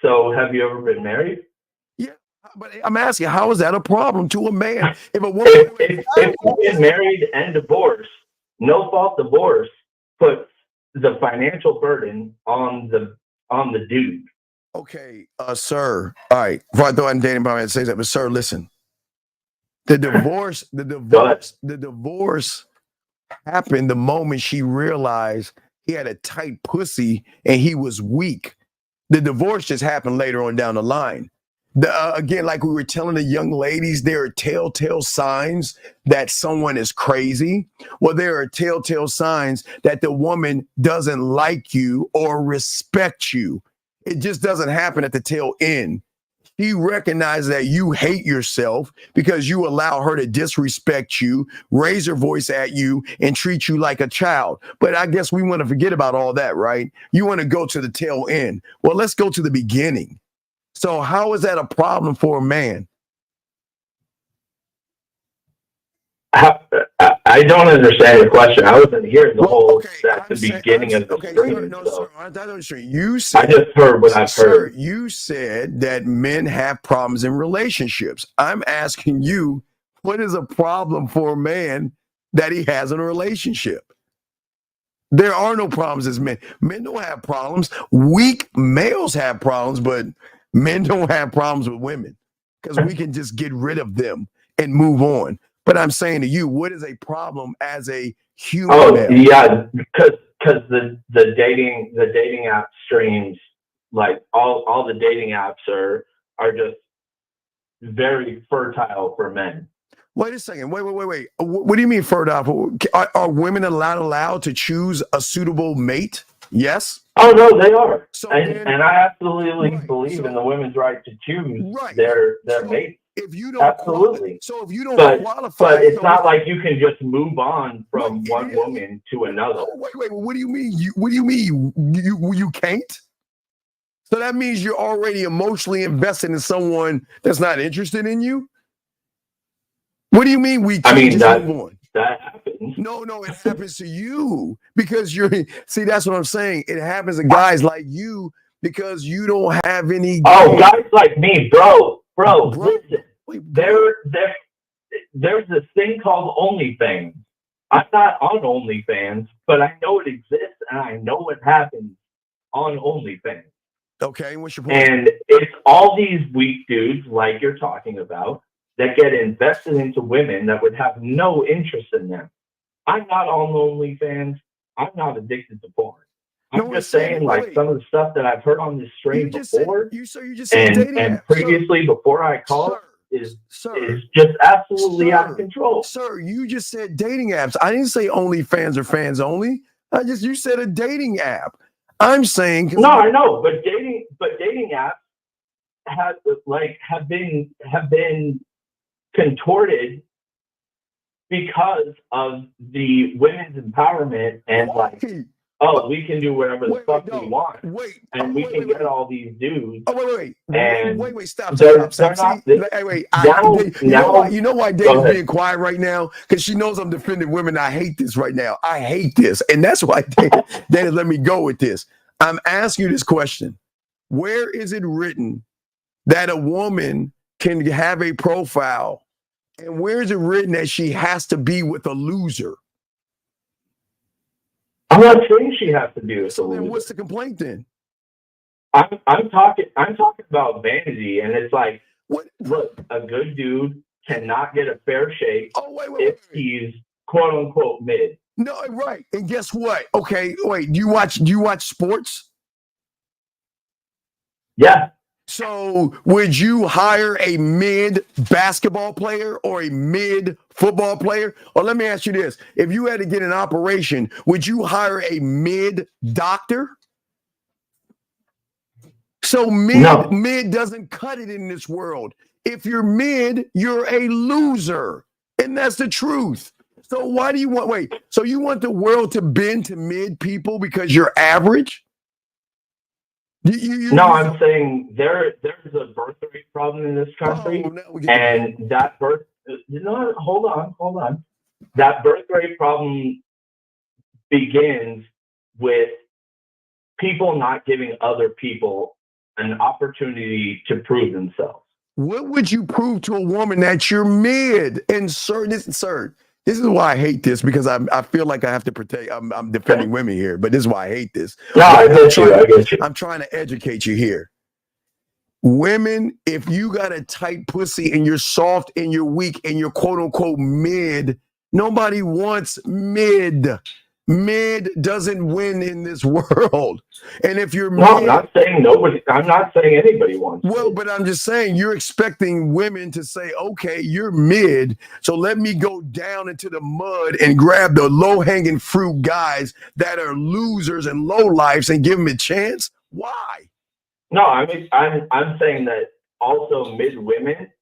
So have you ever been married? Yeah, but I'm asking, how is that a problem to a man? If a woman if you get married and divorced, no fault divorce puts the financial burden on the dude. Okay, sir. All right. Before I throw in dating, I say that, but sir, listen. The divorce happened the moment she realized he had a tight pussy and he was weak. The divorce just happened later on down the line. Again, like we were telling the young ladies, there are telltale signs that someone is crazy. Well, there are telltale signs that the woman doesn't like you or respect you. It just doesn't happen at the tail end. He recognizes that you hate yourself because you allow her to disrespect you, raise her voice at you, and treat you like a child. But I guess we want to forget about all that, right? You want to go to the tail end. Well, let's go to the beginning. So how is that a problem for a man? I don't understand the question. I wasn't here at the beginning of the stream. You said, I just heard what I've heard. You said that men have problems in relationships. I'm asking you, what is a problem for a man that he has in a relationship? There are no problems as men. Men don't have problems. Weak males have problems, but men don't have problems with women because we can just get rid of them and move on. But I'm saying to you, what is a problem as a human? Oh, yeah, because the dating app streams, like all the dating apps are just very fertile for men. Wait a second. Wait. What do you mean fertile? Are women allowed to choose a suitable mate? Yes. Oh no, they are. So and I absolutely believe in the women's right to choose their mate. If you don't absolutely. So if you don't qualify, but it's not like you can just move on from one woman to another. Wait. What do you mean? What do you mean you can't? So that means you're already emotionally invested in someone that's not interested in you? What do you mean we can't just move on? That happens. No, it happens to you because see, that's what I'm saying. It happens to guys like you because you don't have any. Oh, guys like me, bro, listen. There's this thing called OnlyFans. I'm not on OnlyFans, but I know it exists and I know what happens on OnlyFans. Okay, what's your point? And it's all these weak dudes like you're talking about that get invested into women that would have no interest in them. I'm not on OnlyFans. I'm not addicted to porn. I'm just saying, like, some of the stuff that I've heard on this stream before and previously before I called is just absolutely out of control. Sir, you just said dating apps. I didn't say OnlyFans or fans only. You said a dating app. I'm saying no, I know, but dating apps have been contorted because of the women's empowerment and we can do whatever the fuck we want, and we can get all these dudes. Wait, stop. You know why Dana's being quiet right now? Because she knows I'm defending women. I hate this right now. I hate this, and that's why Dana let me go with this. I'm asking you this question: where is it written that a woman can have a profile, and where is it written that she has to be with a loser? I'm not saying she has to be with a loser. Then what's the complaint then? I'm talking about vanity, and it's like, look, a good dude cannot get a fair shake if he's quote unquote mid. No, right. And guess what? Okay, wait. Do you watch sports? Yeah. So would you hire a mid basketball player or a mid football player? Or let me ask you this. If you had to get an operation, would you hire a mid doctor? So mid doesn't cut it in this world. If you're mid, you're a loser. And that's the truth. So why do you want, so you want the world to bend to mid people because you're average? I'm saying there's a birth rate problem in this country, and that hold on. That birth rate problem begins with people not giving other people an opportunity to prove themselves. What would you prove to a woman that you're mid? And sir, this is why I hate this, because I feel like I have to protect. I'm defending women here, but this is why I hate this. No, I get you. I'm trying to educate you here. Women, if you got a tight pussy and you're soft and you're weak and you're quote unquote mid, nobody wants mid. Mid doesn't win in this world. And if you're mid, I'm not saying anybody wants. Well, but I'm just saying you're expecting women to say, okay, you're mid, so let me go down into the mud and grab the low-hanging fruit guys that are losers and lowlifes and give them a chance. Why? No, I'm saying that also mid women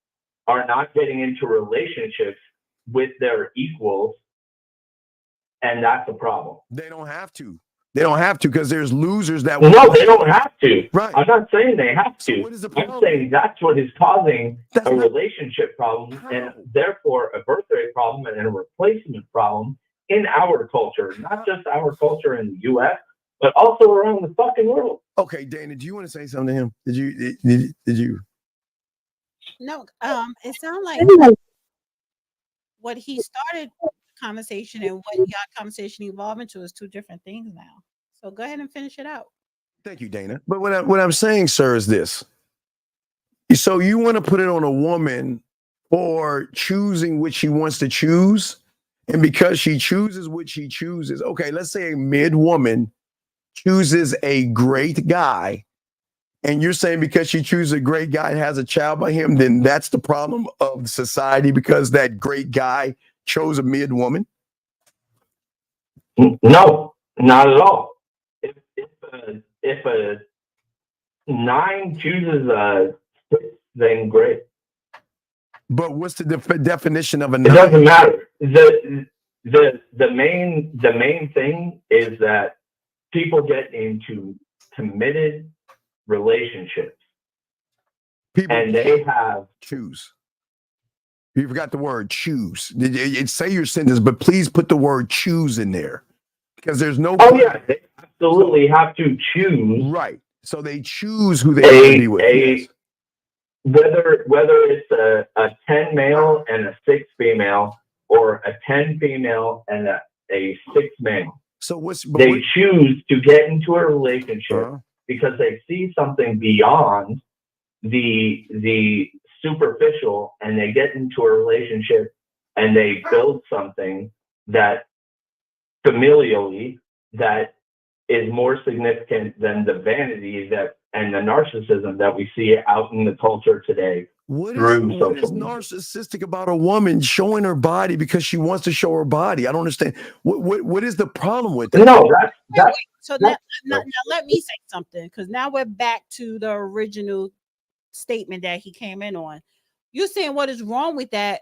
are not getting into relationships with their equals. And that's a problem. They don't have to. Because there's losers that. No, they don't have to. Right. I'm not saying they have to. So what is the problem? I'm saying that's what is causing relationship problem and therefore a birth rate problem and a replacement problem in our culture, not just our culture in the U.S., but also around the fucking world. Okay, Dana, do you want to say something to him? Did you? No. It sounds like what he started conversation and what your conversation evolved into is two different things now. So go ahead and finish it out. Thank you, Dana. But what I'm saying, sir, is this. So you want to put it on a woman for choosing which she wants to choose. And because she chooses what she chooses, okay, let's say a mid woman chooses a great guy, and you're saying because she chooses a great guy and has a child by him, then that's the problem of society because that great guy chose a mid woman? No, not at all. If a 9 chooses a 6, then great. But what's the definition of a 9? It doesn't matter. The main thing is that people get into committed relationships, and they have choose. You forgot the word choose. Say your sentence, but please put the word choose in there because there's no. Oh yeah, they absolutely have to choose. Right. So they choose who they want to be with. Yes. Whether it's a 10 male and a 6 female, or a 10 female and a 6 male. So they choose to get into a relationship because they see something beyond the superficial, and they get into a relationship and they build something that familially that is more significant than the vanity and the narcissism that we see out in the culture today. What is narcissistic about a woman showing her body because she wants to show her body? I don't understand. What is the problem with that? No, now let me say something, because now we're back to the original statement that he came in on. You're saying what is wrong with that?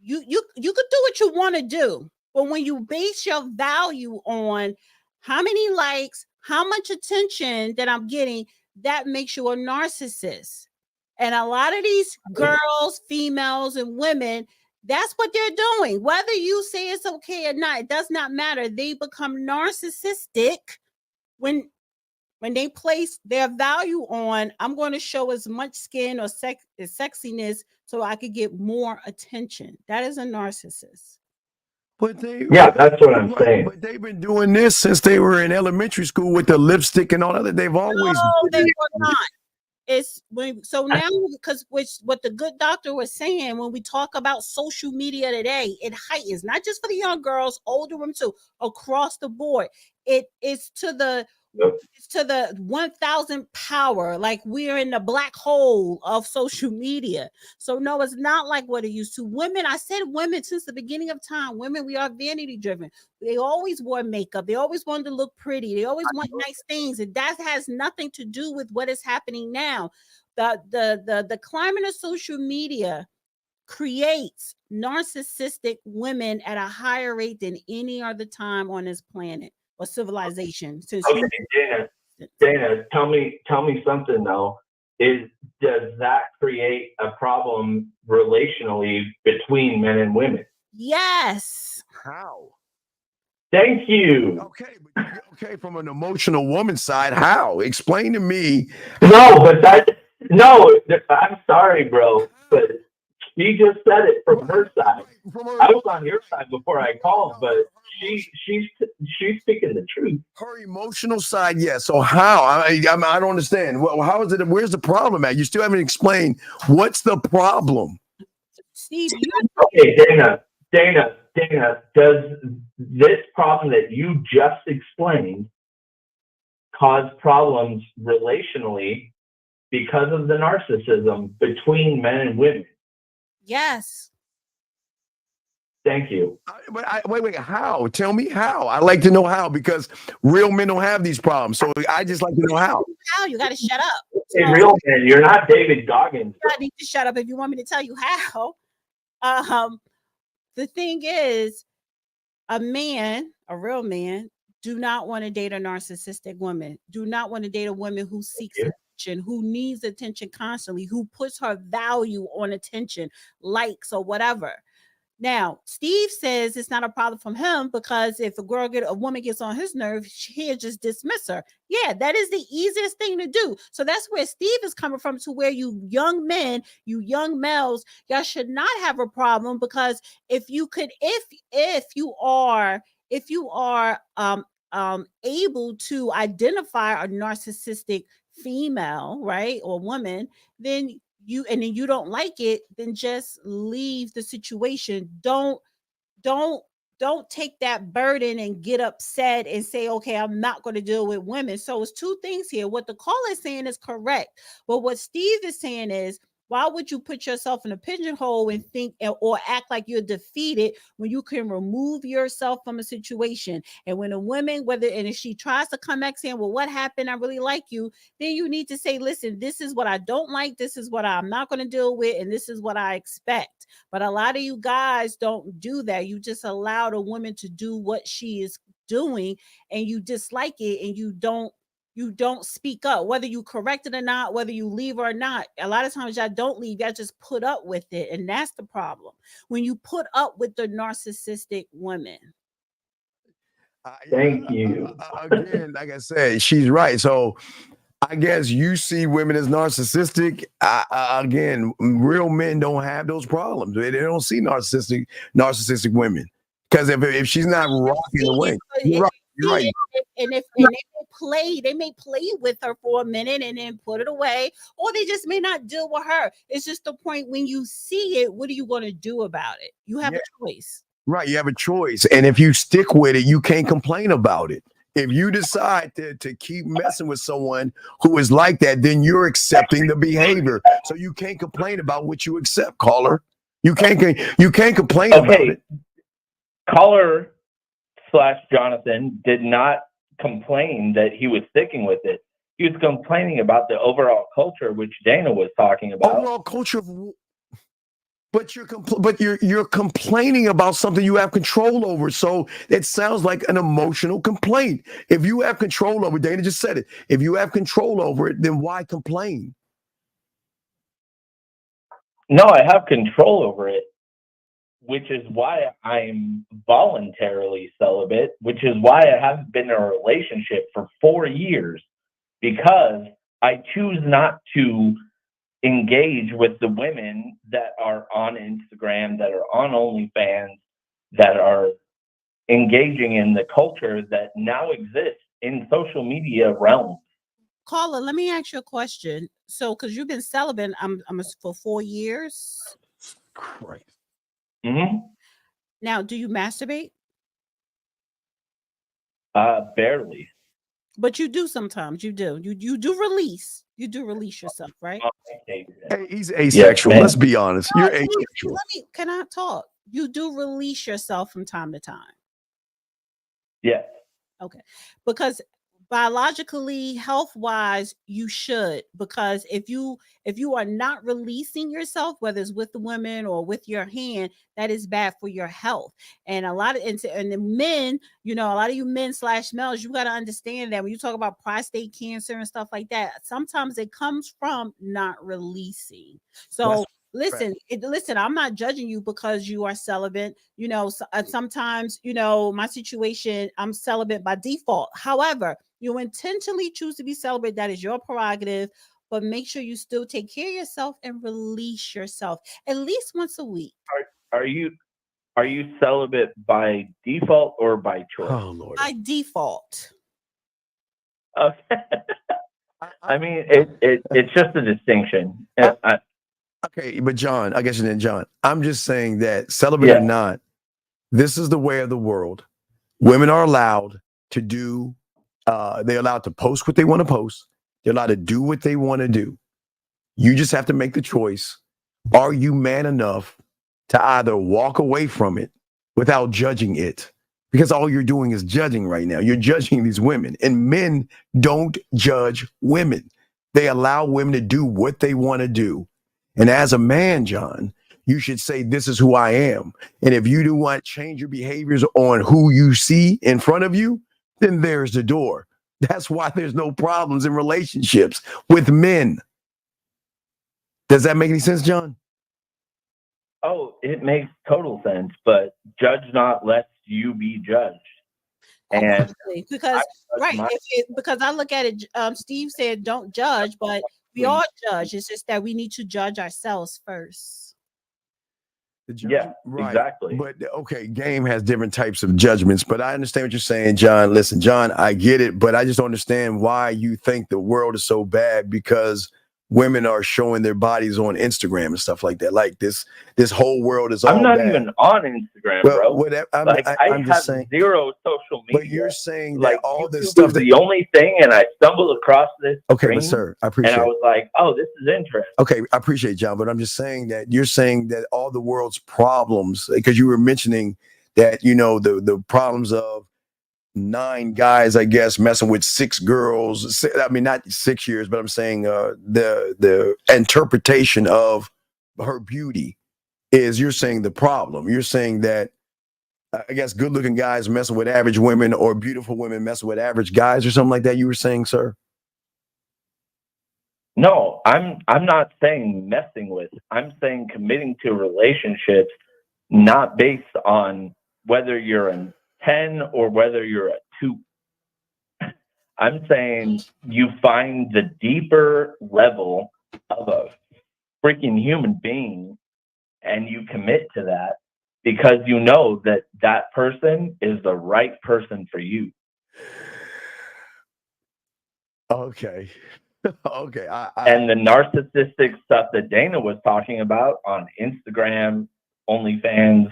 You could do what you want to do, but when you base your value on how many likes, how much attention that I'm getting, that makes you a narcissist. And a lot of these girls, females, and women, that's what they're doing. Whether you say it's okay or not, it does not matter. They become narcissistic when they place their value on, I'm going to show as much skin or sexiness so I could get more attention. That is a narcissist. But that's what I'm saying. But they've been doing this since they were in elementary school with the lipstick and all that. They've always. No, they were not. So now, because what the good doctor was saying, when we talk about social media today, it heightens, not just for the young girls, older women too, across the board. It's to the 1,000 power. Like, we're in the black hole of social media. So no, it's not like what it used to. Women, I said women since the beginning of time. Women, we are vanity driven. They always wore makeup. They always wanted to look pretty. They always want nice things. And that has nothing to do with what is happening now. The climate of social media creates narcissistic women at a higher rate than any other time on this planet or civilization. Dana, tell me something though. Does that create a problem relationally between men and women? Yes. How? Thank you. Okay, from an emotional woman's side, how? Explain to me. No, I'm sorry, bro, but she just said it from her side. I was on your side before I called, but she's speaking the truth. Her emotional side, yes. So how? I don't understand. Well, how is it? Where's the problem at? You still haven't explained what's the problem. Steve, okay, Dana, does this problem that you just explained cause problems relationally because of the narcissism between men and women? Yes. Thank you. Wait, how? Tell me how. I like to know how, because real men don't have these problems. So I just like to know how. How? You got to shut up. Hey, real men, you're not David Goggins. I need to shut up if you want me to tell you how. The thing is, a real man, do not want to date a narcissistic woman. Do not want to date a woman who seeks attention, who needs attention constantly, who puts her value on attention, likes or whatever. Now, Steve says it's not a problem from him because if a woman gets on his nerve, he'll just dismiss her. Yeah, that is the easiest thing to do. So that's where Steve is coming from, to where you young men, you young males, y'all should not have a problem, because if you are able to identify a narcissistic female, right, or woman, then then you don't like it, then just leave the situation. Don't take that burden and get upset and say, okay, I'm not going to deal with women. So it's two things here. What the caller is saying is correct. But what Steve is saying is, why would you put yourself in a pigeonhole and think or act like you're defeated when you can remove yourself from a situation? And when a woman, if she tries to come back saying, well, what happened? I really like you. Then you need to say, listen, this is what I don't like. This is what I'm not going to deal with. And this is what I expect. But a lot of you guys don't do that. You just allow the woman to do what she is doing and you dislike it and you don't speak up, whether you correct it or not, whether you leave or not. A lot of times y'all don't leave, y'all just put up with it. And that's the problem. When you put up with the narcissistic women. Thank you. Again, like I said, she's right. So I guess you see women as narcissistic. Again, real men don't have those problems. They don't see narcissistic women. Because if she's not rocking away, you're right. You're right. And if they may play with her for a minute and then put it away, or they just may not deal with her. It's just the point when you see it, what are you going to do about it? You have a choice. Right, you have a choice. And if you stick with it, you can't complain about it. If you decide to keep messing with someone who is like that, then you're accepting the behavior. So you can't complain about what you accept, caller. You can't complain about it. Caller / Jonathan did not complain that he was sticking with it. He was complaining about the overall culture, which Dana was talking about. Overall culture, but you're complaining about something you have control over. So it sounds like an emotional complaint. If you have control over, Dana just said it. If you have control over it, then why complain? No, I have control over it, which is why I'm voluntarily celibate, which is why I haven't been in a relationship for 4 years, because I choose not to engage with the women that are on Instagram, that are on OnlyFans, that are engaging in the culture that now exists in social media realm. Caller, let me ask you a question. So, because you've been celibate, I'm for 4 years. Christ. Mm-hmm. Now, do you masturbate? Barely. But you do sometimes. You do. You do release. You do release yourself, right? Hey, he's asexual. Let's be honest. You're asexual. Can I talk? You do release yourself from time to time. Yes. Okay. Because biologically, health-wise, you should, because if you are not releasing yourself, whether it's with the women or with your hand, that is bad for your health. And a lot of and the men, a lot of you men / males, you got to understand that when you talk about prostate cancer and stuff like that, sometimes it comes from not releasing. So listen, I'm not judging you because you are celibate. Sometimes, my situation, I'm celibate by default. However, you intentionally choose to be celibate. That is your prerogative, but make sure you still take care of yourself and release yourself at least once a week. Are you celibate by default or by choice? Oh, Lord. By default. Okay. I mean, it's just a distinction. Okay, but John, I guess you didn't, John. I'm just saying that celibate or not, this is the way of the world. Women are allowed to do, they're allowed to post what they want to post. They're allowed to do what they want to do. You just have to make the choice. Are you man enough to either walk away from it without judging it? Because all you're doing is judging right now. You're judging these women, and men don't judge women. They allow women to do what they want to do. And as a man, John, you should say, this is who I am. And if you do want to change your behaviors on who you see in front of you, then there's the door. That's why there's no problems in relationships with men. Does that make any sense, John? Oh, it makes total sense. But judge not lest you be judged. And because I look at it, Steve said don't judge, but we all judge. It's just that we need to judge ourselves first. Right. Exactly. But okay, game has different types of judgments, but I understand what you're saying, John. Listen, John, I get it, but I just don't understand why you think the world is so bad, because women are showing their bodies on Instagram and stuff like that. Like this whole world is all I'm not bad. even on Instagram, Well, bro. whatever. I'm just saying, zero social media. But you're saying like that all YouTube this stuff is the only thing, and I stumbled across this. Okay, but sir, I appreciate. And I was like, oh, this is interesting. Okay, I appreciate, John, but I'm just saying that you're saying that all the world's problems, because you were mentioning that, you know, the problems of 9 guys, I guess, messing with 6 girls. I mean, not 6 years, but I'm saying the interpretation of her beauty is, you're saying the problem. You're saying that, I guess, good-looking guys messing with average women, or beautiful women messing with average guys, or something like that. You were saying, sir? No, I'm not saying messing with. I'm saying committing to relationships, not based on whether you're a 10 or whether you're a 2. I'm saying you find the deeper level of a freaking human being and you commit to that because you know that that person is the right person for you. Okay. Okay. And the narcissistic stuff that Dana was talking about on Instagram, OnlyFans,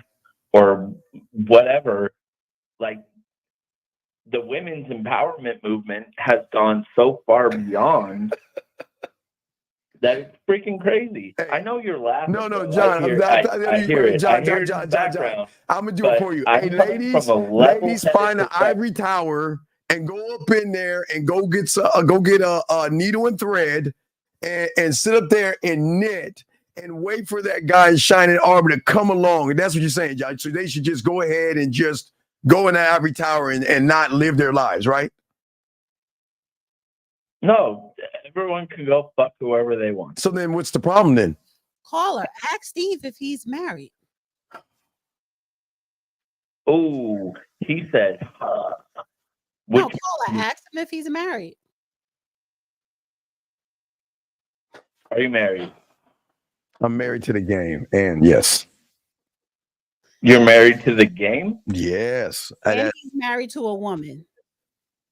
or whatever, like, the women's empowerment movement has gone so far beyond that it's freaking crazy. I know you're laughing. No, John. I hear it. John. I'm gonna do it for you. Hey, ladies, find an ivory tower and go up in there and go get a needle and thread and sit up there and knit and wait for that guy in shining armor to come along. And that's what you're saying, John. So they should just go ahead and just go in the ivory tower and not live their lives, right? No, everyone can go fuck whoever they want. So then what's the problem then? Caller, ask Steve if he's married. Oh, he said, no, caller, ask him if he's married. Are you married? I'm married to the game, and yes. You're married to the game? Yes. And he's married to a woman.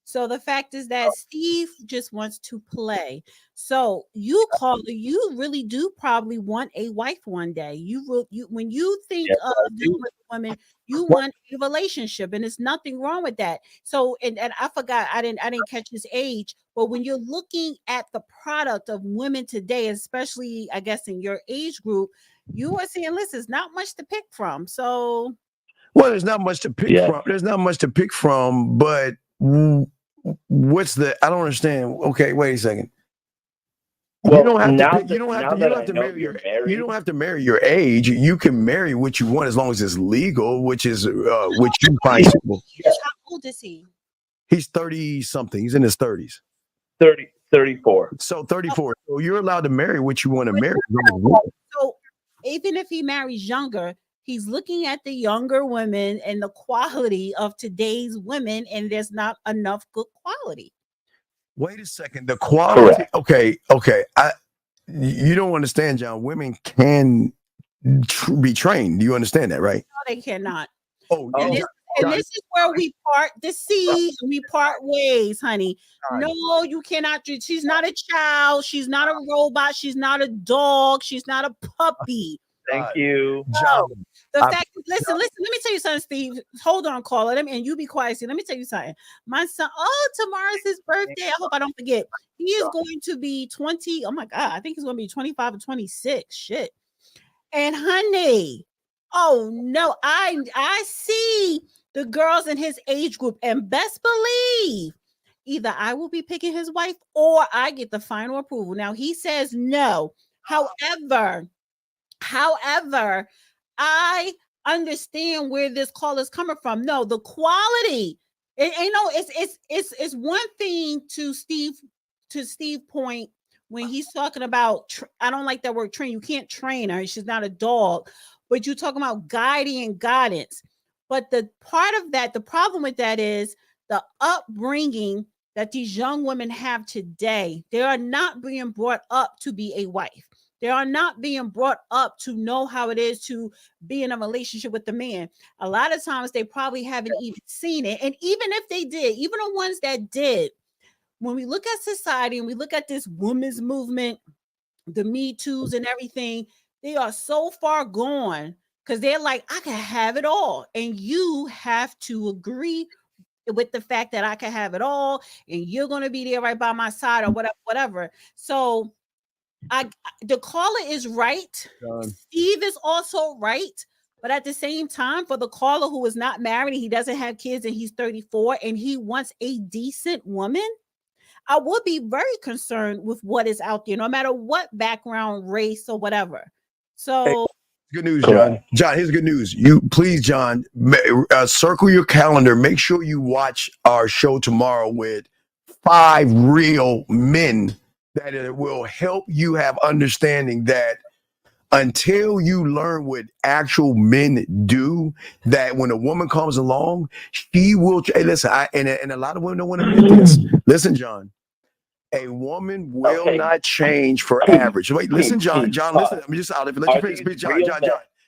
So the fact is that Steve just wants to play. So you, caller, you really do probably want a wife one day. You when you think of dealing with women, you want a relationship, and there's nothing wrong with that. So and I forgot, I didn't catch his age, but when you're looking at the product of women today, especially I guess in your age group, you are seeing, listen, there's not much to pick from. So there's not much to pick from. There's not much to pick from, but what's the? I don't understand. Okay, wait a second. Well, you don't have to. You don't have to marry your. You don't have to marry your age. You can marry what you want as long as it's legal, which is which you find suitable. How old is he? He's 30 something. He's in his 30s. 34. So 34. So you're allowed to marry what you want to marry. So even if he marries younger, he's looking at the younger women and the quality of today's women, and there's not enough good quality. Wait a second. The quality. Correct. Okay. You don't understand, John. Women can be trained. Do you understand that, right? No, they cannot. And this is where we part the seas. We part ways, honey. No, you cannot. She's not a child. She's not a robot. She's not a dog. She's not a puppy. Thank you. No. The fact is, listen, let me tell you something, Steve. Hold on, caller. And you be quiet. See, let me tell you something. My son, tomorrow's his birthday. I hope I don't forget. He is going to be 20. Oh my God. I think he's going to be 25 or 26. Shit. And honey, oh no, I see the girls in his age group, and best believe either I will be picking his wife or I get the final approval. Now he says no. However, I understand where this call is coming from. No, the quality. It's one thing to Steve point when he's talking about. I don't like that word train. You can't train her. She's not a dog. But you're talking about guiding and guidance. But the part of that, the problem with that is the upbringing that these young women have today. They are not being brought up to be a wife. They are not being brought up to know how it is to be in a relationship with the man. A lot of times they probably haven't even seen it. And even if they did, even the ones that did, when we look at society and we look at this women's movement, the Me Too's and everything, they are so far gone because they're like, I can have it all. And you have to agree with the fact that I can have it all and you're going to be there right by my side or whatever. So the caller is right. Steve is also right. But at the same time, for the caller who is not married, he doesn't have kids and he's 34 and he wants a decent woman, I would be very concerned with what is out there, no matter what background, race, or whatever. So, hey, good news, John. John, here's good news. You please, John, circle your calendar. Make sure you watch our show tomorrow with 5 real men that it will help you have understanding that until you learn what actual men do, that when a woman comes along, she will. Hey, listen, and a lot of women don't want to admit this. Listen, John. A woman will not change for average. Wait, listen, John. John, listen. I'm just out. Let you finish speech,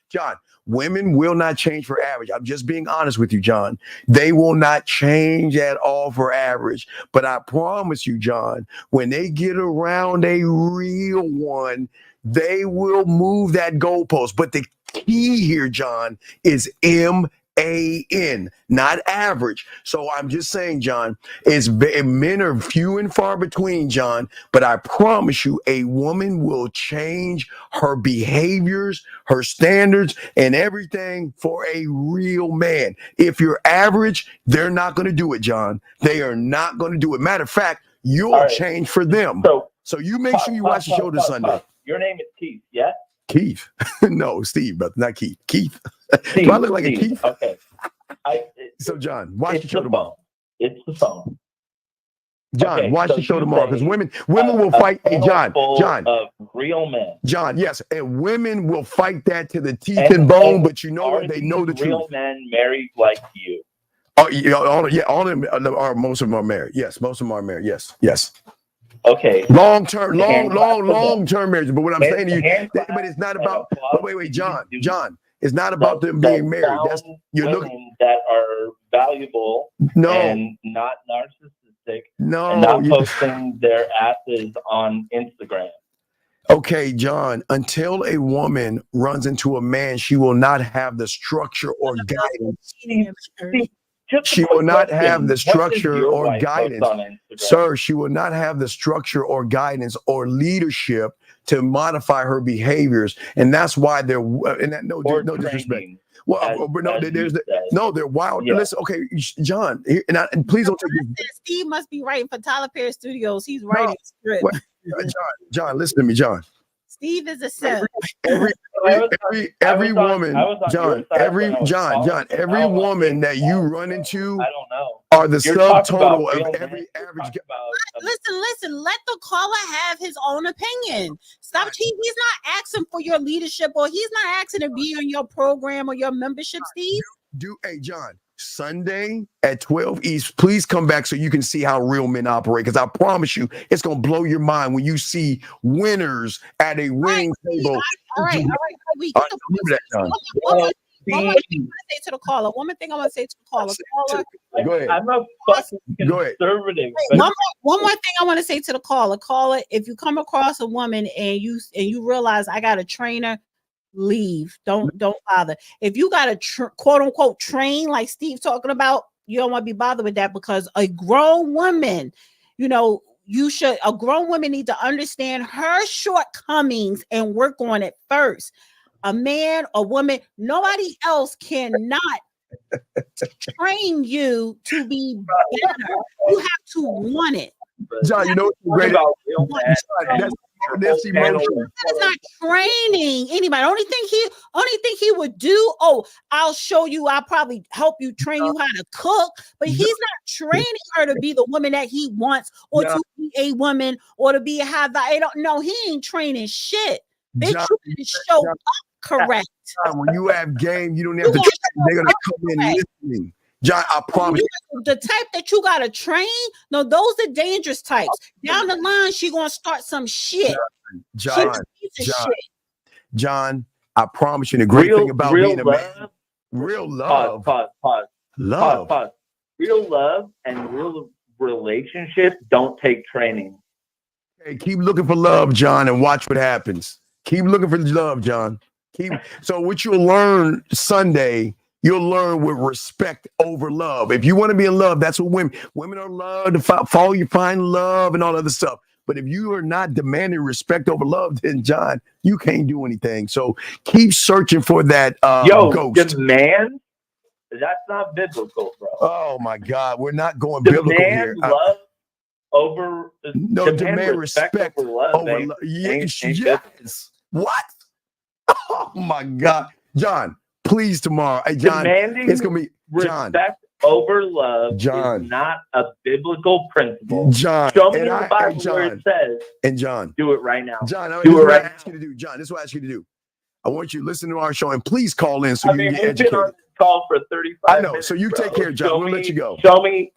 John. Women will not change for average. I'm just being honest with you, John. They will not change at all for average. But I promise you, John, when they get around a real one, they will move that goalpost. But the key here, John, is MAN, not average. So I'm just saying, John, men are few and far between, John, but I promise you a woman will change her behaviors, her standards, and everything for a real man. If you're average, they're not going to do it, John. They are not going to do it. Matter of fact, you'll change for them. So you make sure you watch the show this Sunday. Your name is Keith, yeah? Keith. No, Steve, but not Keith. Keith. Do I look like a Keith? Okay. So, John, watch the show tomorrow. It's the phone. John, watch the show tomorrow because women will fight. Hey, John, of real men. John, yes, and women will fight that to the teeth and bone. But you know what? They know the truth. Real men married like you. Oh, yeah, all of them are. Most of them are married. Yes, most of them are married. Yes. Okay. Long-term marriage. But what I'm saying to you, but it's not about. Wait, John. It's not about them being married. That's you're looking that are valuable. And not narcissistic. And not posting their asses on Instagram. Okay, John. Until a woman runs into a man, she will not have the structure or guidance. She will not have the structure or guidance, sir. She will not have the structure or guidance or leadership to modify her behaviors, and that's why they're. And that, no disrespect. Well, they're wild. Yeah. Listen, okay, John, and please don't take. Steve must be writing for Tyler Perry Studios. He's writing script. John, listen to me, John. Steve is a simp. Every woman, John, every woman that you run into, I don't know, are the subtotal of every average. Listen. Let the caller have his own opinion. Stop. He's not asking for your leadership, or he's not asking to be on your program or your membership, Steve. Hey, John. Sunday at 12 East, please come back so you can see how real men operate. Because I promise you, it's going to blow your mind when you see winners at a winning table. All right. One more thing I want to say to the caller. Go ahead. I'm a fucking conservative. One more thing I want to say to the caller. Caller, if you come across a woman and you realize I got a trainer, leave. Don't bother. If you got a quote unquote train like Steve talking about, you don't want to be bothered with that, because a grown woman, a grown woman need to understand her shortcomings and work on it first. A man or woman, nobody else cannot train you to be better. You have to want it. John, you know what's great about that's emotional. It's not training anybody. Only thing he would do, I'll show you, I'll probably help you, train you how to cook, but he's not training her to be the woman that he wants, or to be a woman, or to be a high value. No, he ain't training shit. They trying to show up correct. When you have game, you don't have to train. They're gonna come in listening. John, I promise you. The type that you gotta train, no, those are dangerous types. Down the line, she gonna start some shit. John, I promise you, the great thing about being a man, real love. Pause. Real love and real relationship don't take training. Hey, keep looking for love, John, and watch what happens. Keep looking for love, John. So what you'll learn Sunday, you'll learn with respect over love. If you want to be in love, that's what women are loved to follow you, find love and all other stuff. But if you are not demanding respect over love, then John, you can't do anything. So keep searching for that ghost. Demand? That's not biblical, bro. Oh my God, we're not going biblical here. Love over demand respect over love. Yes. What? Oh my God, John! Please tomorrow, hey, John. Demanding it's gonna be John. Respect over love John. is not a biblical principle. John, show me in the Bible where it says. And John, do it right now. John, do it right now. Ask you to do. John, this is what I ask you to do. I want you to listen to our show and please call in so you can get educated. Been on this call for 35 I know. minutes, So you take care, John. We'll let you go. Show me.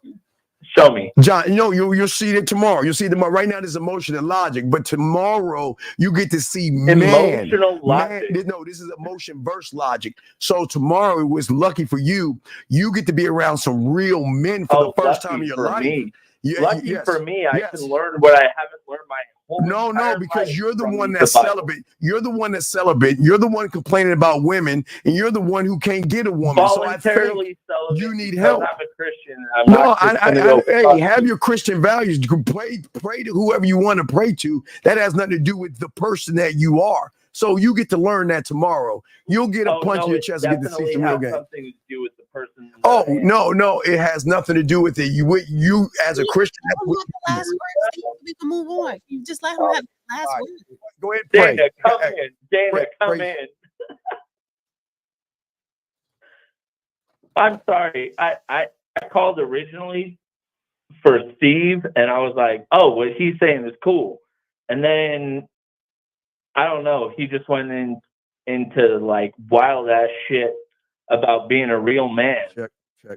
John, you'll see it tomorrow. You'll see it tomorrow. Right now, there's emotion and logic, but tomorrow you get to see emotional logic. No, this is emotion versus logic. So tomorrow, it was lucky for you. You get to be around some real men for the first time in your life. Lucky for me, I can learn what I haven't learned my whole No, because you're the one that's celibate. You're the one that's celibate. You're the one complaining about women, and you're the one who can't get a woman. Voluntarily celibate. You need help. I'm a Christian. Hey, have your Christian values. You can pray to whoever you want to pray to. That has nothing to do with the person that you are. So you get to learn that tomorrow. You'll get a punch in your chest and get to see some real game. Something to do with the person. Oh no, it has nothing to do with it. You as a Christian. We can move on. You just let him have the last word. Go ahead, pray. Dana, come in. Dana, come in. I'm sorry. I called originally for Steve, and I was like, "Oh, what he's saying is cool," and then. I don't know. He just went into like wild ass shit about being a real man. Check.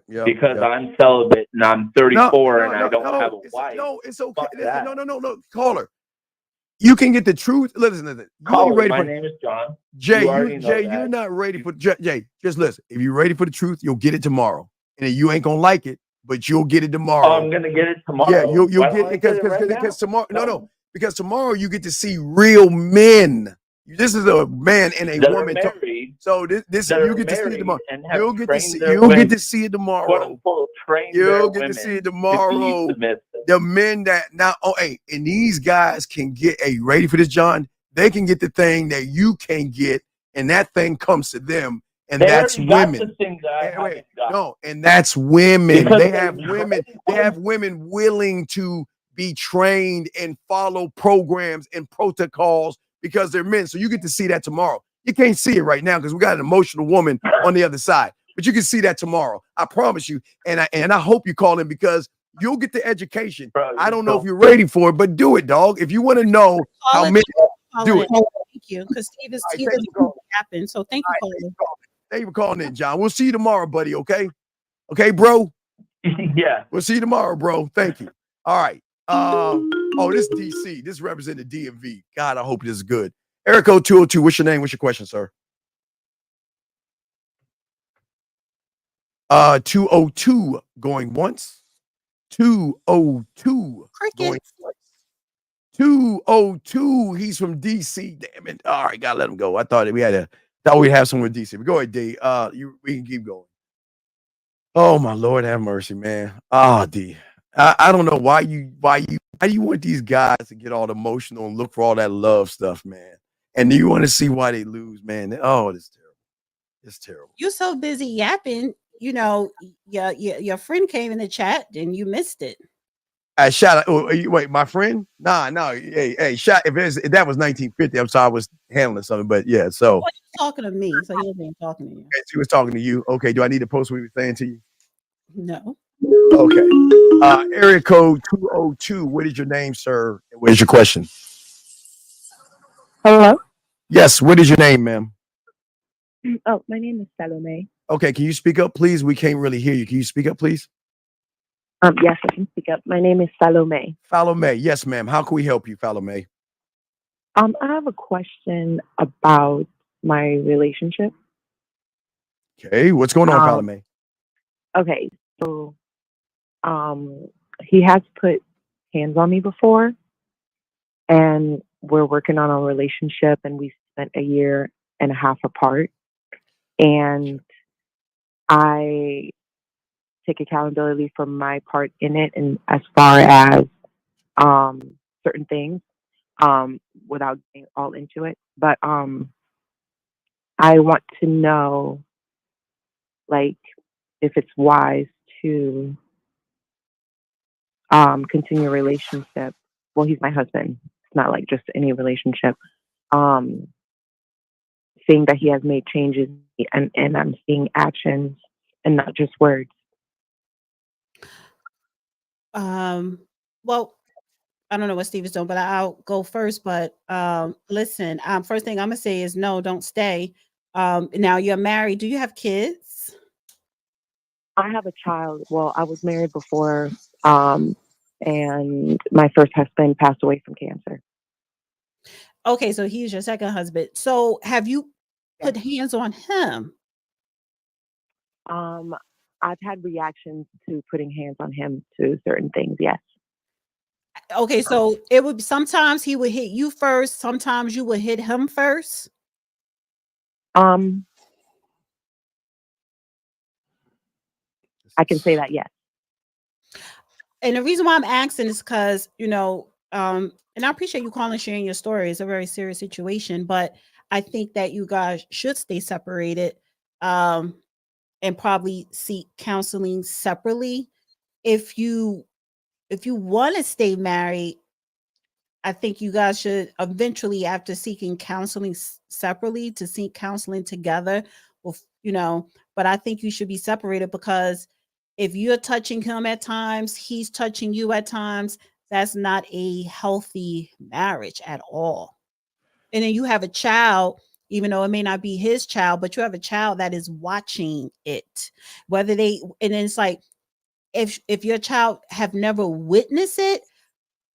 Yep, because I'm celibate and I'm 34 and I don't have a wife. No, it's okay. No. Caller, you can get the truth. Listen. Caller, my name is John. Jay, you're not ready for Jay. Just listen. If you're ready for the truth, you'll get it tomorrow. And you ain't gonna like it, but you'll get it tomorrow. Oh, I'm gonna get it tomorrow. Yeah, you'll get it because tomorrow. No. Because tomorrow you get to see real men. This is a man and a woman. So this you get to see it tomorrow. You'll get to see it tomorrow. You'll get to see it tomorrow. The men that now, and these guys can get ready for this, John. They can get the thing that you can't get, and that thing comes to them, and that's women. And that's women. They have women. They have women willing to be trained and follow programs and protocols because they're men. So you get to see that tomorrow. You can't see it right now because we got an emotional woman on the other side, but you can see that tomorrow. I promise you. And I hope you call in because you'll get the education. Bro, I don't know if you're ready for it, but do it, dog. If you want to know how men do it. Thank you. Because Steve is happen. So thank you, Colin. Thank you for calling in, John. We'll see you tomorrow, buddy. Okay, bro. Yeah. We'll see you tomorrow, bro. Thank you. All right. This DC. This represents the DMV. God, I hope this is good. Eric 202. What's your name? What's your question, sir? 202 going once. 202 going twice. 202. He's from DC. Damn it. All right, gotta let him go. I thought we'd have someone in DC. But go ahead, D. We can keep going. Oh my Lord, have mercy, man. D. I don't know why you want these guys to get all emotional and look for all that love stuff, man. And you want to see why they lose, man. Oh, it's terrible. It's terrible. You're so busy yapping, your friend came in the chat and you missed it. Shout out. Oh, wait, my friend? No. Hey, shout. If that was 1950, I'm sorry, I was handling something, but yeah. So you're talking to me, so he wasn't talking to you. Okay, she was talking to you. Okay, do I need to post what we were saying to you? No. Okay. Area code 202. What is your name, sir? What is your question? Hello? Yes, what is your name, ma'am? Oh, my name is Salome. Okay, can you speak up, please? We can't really hear you. Can you speak up, please? Yes, I can speak up. My name is Salome. Salome, yes, ma'am. How can we help you, Salome? I have a question about my relationship. Okay, what's going on, Salome? Okay, so he has put hands on me before, and we're working on a relationship, and we spent a year and a half apart. And I take accountability for my part in it, and as far as certain things, without getting all into it. But I want to know, like, if it's wise to continue a relationship. Well, he's my husband. It's not like just any relationship. Seeing that he has made changes, and I'm seeing actions and not just words. Well, I don't know what Steve is doing, but I'll go first. But listen, first thing I'm gonna say is no, don't stay. Now you're married. Do you have kids? I have a child. Well, I was married before, and my first husband passed away from cancer. Okay, so he's your second husband. So have you put hands on him? I've had reactions to putting hands on him to certain things. Yes. Okay, so it would sometimes he would hit you first, sometimes you would hit him first. I can say that, yes. And the reason why I'm asking is because, and I appreciate you calling and sharing your story. It's a very serious situation, but I think that you guys should stay separated, and probably seek counseling separately. If you want to stay married, I think you guys should eventually, after seeking counseling separately, to seek counseling together. But I think you should be separated, because if you're touching him at times, he's touching you at times, that's not a healthy marriage at all. And then you have a child, even though it may not be his child, but you have a child that is watching it. And then it's like, if your child have never witnessed it,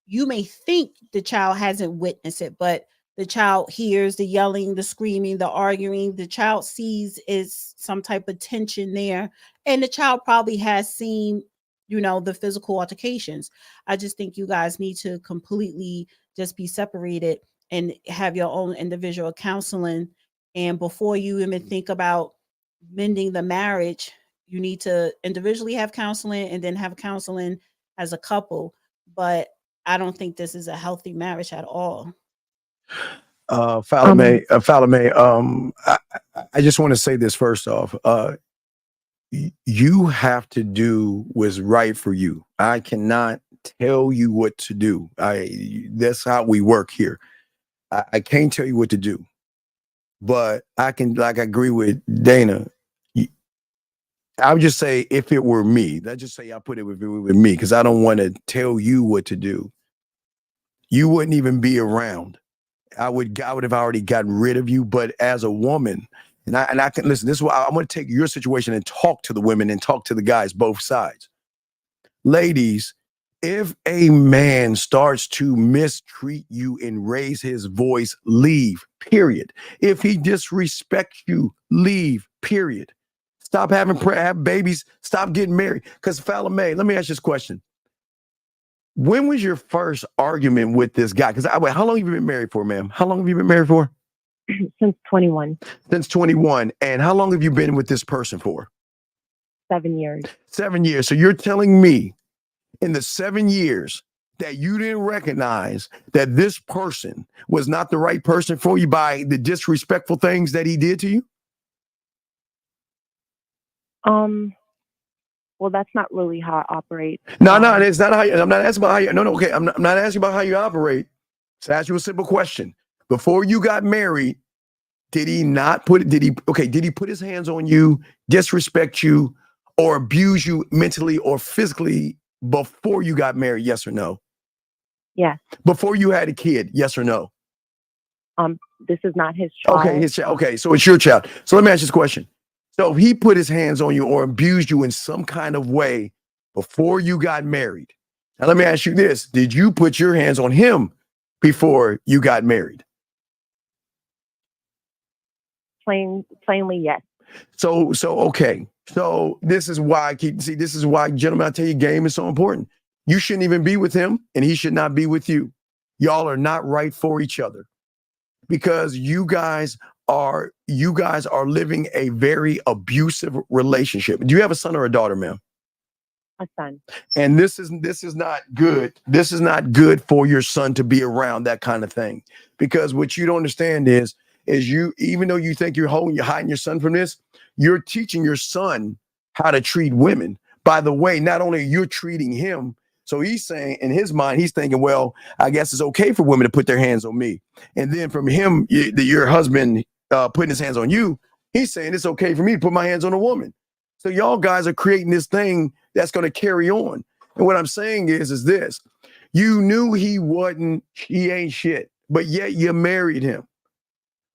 you may think the child hasn't witnessed it, but the child hears the yelling, the screaming, the arguing. The child sees is some type of tension there, and the child probably has seen, the physical altercations. I just think you guys need to completely just be separated and have your own individual counseling. And before you even think about mending the marriage, you need to individually have counseling and then have counseling as a couple. But I don't think this is a healthy marriage at all. Falame, I just want to say this first off. You have to do what's right for you. I cannot tell you what to do. That's how we work here. I can't tell you what to do, but I can, I agree with Dana. I would just say, if it were me, let's just say I put it with me, because I don't want to tell you what to do. You wouldn't even be around. I would have already gotten rid of you. But as a woman, and I can listen, this is why I'm going to take your situation and talk to the women and talk to the guys, both sides. Ladies, if a man starts to mistreat you and raise his voice, leave, period. If he disrespects you, leave, period. Stop have babies, stop getting married. Because Falame, let me ask you this question. When was your first argument with this guy? Because how long have you been married for, ma'am? How long have you been married for? Since 21. Since 21. And how long have you been with this person for? 7 years. 7 years. So you're telling me in the 7 years that you didn't recognize that this person was not the right person for you by the disrespectful things that he did to you? Well, that's not really how I operate. No, it's not how I'm not asking about how you, okay. I'm not asking about how you operate. Just ask you a simple question. Before you got married, did he put his hands on you, disrespect you, or abuse you mentally or physically before you got married? Yes or no? Yes. Before you had a kid? Yes or no? This is not his child. Okay, his child. Okay, so it's your child. So let me ask you this question. So if he put his hands on you or abused you in some kind of way before you got married, now let me ask you this. Did you put your hands on him before you got married? Plainly, yes. So okay. So this is why this is why, gentlemen, I tell you, game is so important. You shouldn't even be with him, and he should not be with you. y'all are not right for each other, because you guys are living a very abusive relationship. Do you have a son or a daughter, ma'am? A son. And this is not good. This is not good for your son to be around that kind of thing, because what you don't understand is you, even though you think you're hiding your son from this, you're teaching your son how to treat women. By the way, not only you're treating him, so he's saying in his mind, he's thinking, well, I guess it's okay for women to put their hands on me. And then from him, your husband putting his hands on you, he's saying it's okay for me to put my hands on a woman. So y'all guys are creating this thing that's going to carry on. And what I'm saying is this: you knew he ain't shit, but yet you married him.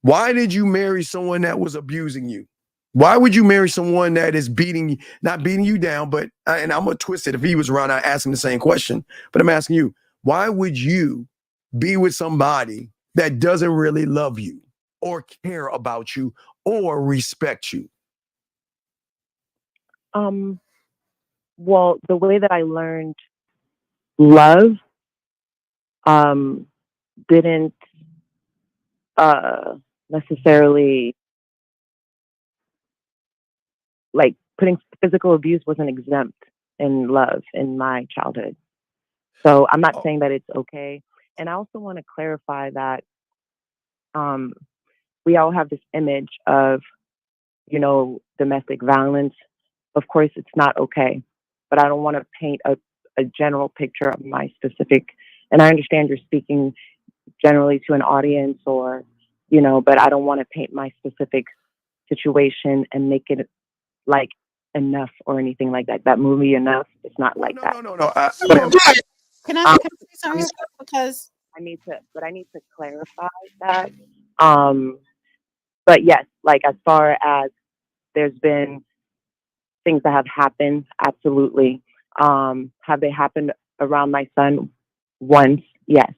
Why did you marry someone that was abusing you? Why would you marry someone that is not beating you down, but, and I'm going to twist it. If he was around, I'd ask him the same question, but I'm asking you, why would you be with somebody that doesn't really love you or care about you or respect you? Well, the way that I learned love, didn't necessarily, like, putting physical abuse wasn't exempt in love in my childhood. So I'm not saying that it's okay. And I also want to clarify that we all have this image of, domestic violence. Of course, it's not okay, but I don't want to paint a general picture of my specific, and I understand you're speaking generally to an audience, or, but I don't want to paint my specific situation and make it like Enough or anything like that. That movie Enough, it's not like that. No. Can I say something? Because I need to clarify that. But yes, like, as far as there's been things that have happened, absolutely. Have they happened around my son? Once, yes.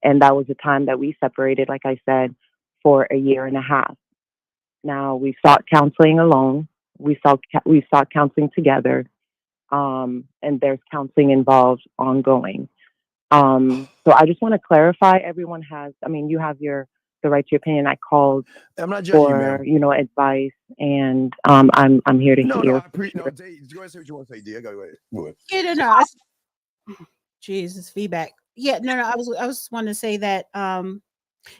And that was the time that we separated, like I said, for a year and a half. Now, we sought counseling alone. We sought counseling together. And there's counseling involved ongoing. So I just want to clarify, everyone has, you have the right to your opinion. I called I'm not judging for, you, ma'am. advice, and I'm here to hear. No, Dave, go ahead and say what you want to say, D. I got to go ahead. Yeah, no. Jesus, feedback. Yeah, no. I was wanting to say that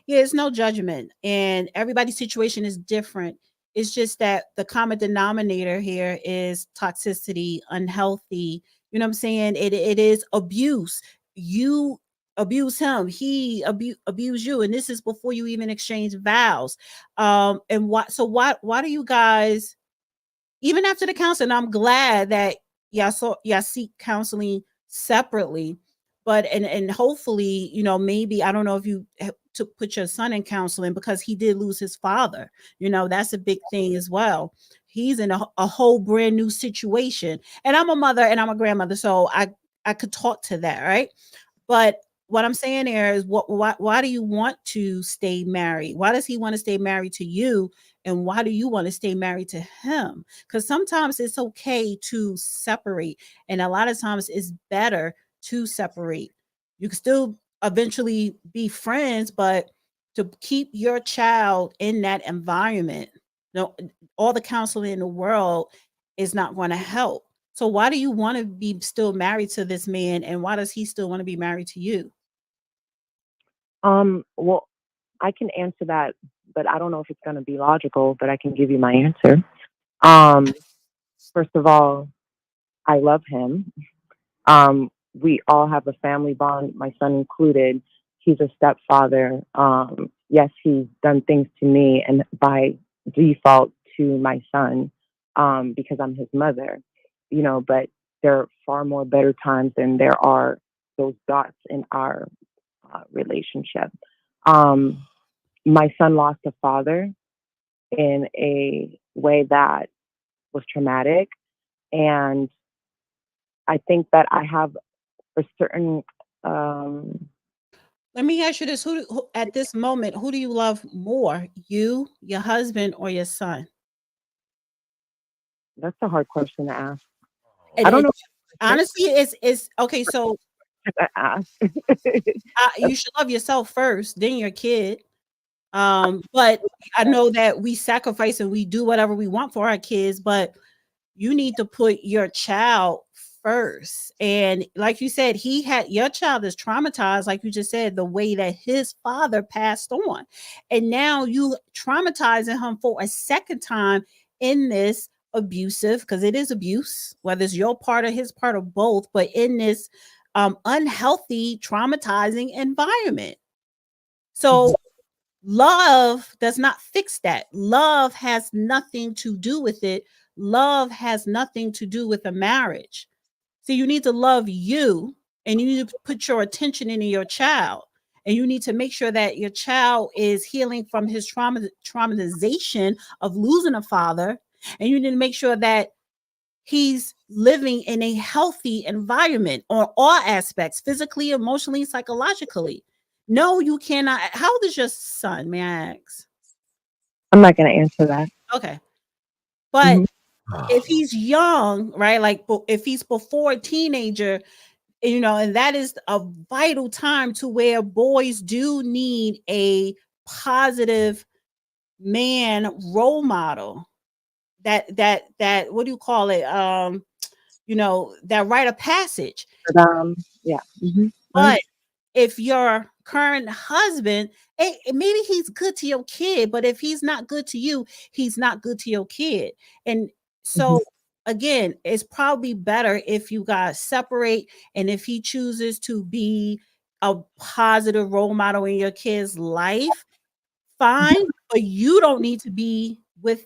it's no judgment, and everybody's situation is different. It's just that the common denominator here is toxicity, unhealthy. You know what I'm saying? It is abuse. You abuse him, he abuse you, and this is before you even exchange vows. And why do you guys, even after the counseling, I'm glad that y'all seek counseling separately, but and hopefully, maybe, I don't know if you to put your son in counseling, because he did lose his father. That's a big thing as well. He's in a whole brand new situation, and I'm a mother and I'm a grandmother, so I could talk to that, right? But what I'm saying here is, why do you want to stay married? Why does he want to stay married to you? And why do you want to stay married to him? Because sometimes it's okay to separate. And a lot of times it's better to separate. You can still eventually be friends, but to keep your child in that environment, all the counseling in the world is not going to help. So why do you want to be still married to this man? And why does he still want to be married to you? Well, I can answer that, but I don't know if it's going to be logical, but I can give you my answer. First of all, I love him. We all have a family bond, my son included. He's a stepfather. Yes, he's done things to me and by default to my son, because I'm his mother, but there are far more better times than there are those dots in our relationship. My son lost a father in a way that was traumatic. And I think that I have a certain... Let me ask you this. Who at this moment, who do you love more? You, your husband, or your son? That's a hard question to ask. I don't know. Honestly, it's okay. So You should love yourself first, then your kid. But I know that we sacrifice and we do whatever we want for our kids, but you need to put your child first. And like you said, your child is traumatized, like you just said, the way that his father passed on. And now you traumatizing him for a second time in this abusive, because it is abuse, whether it's your part or his part or both, but in this unhealthy, traumatizing environment. So love does not fix that. Love has nothing to do with it. Love has nothing to do with a marriage. So you need to love you, and you need to put your attention into your child, and you need to make sure that your child is healing from his traumatization of losing a father, and you need to make sure that he's living in a healthy environment on all aspects, physically, emotionally, psychologically. No, you cannot. How old is your son, may I ask? I'm not going to answer that. Okay. But if he's young, right, like if he's before a teenager, and that is a vital time to where boys do need a positive man role model. That what do you call it? That rite of passage. Yeah. But if your current husband, maybe he's good to your kid, but if he's not good to you, he's not good to your kid. And so again, it's probably better if you guys separate, and if he chooses to be a positive role model in your kid's life, fine, but you don't need to be with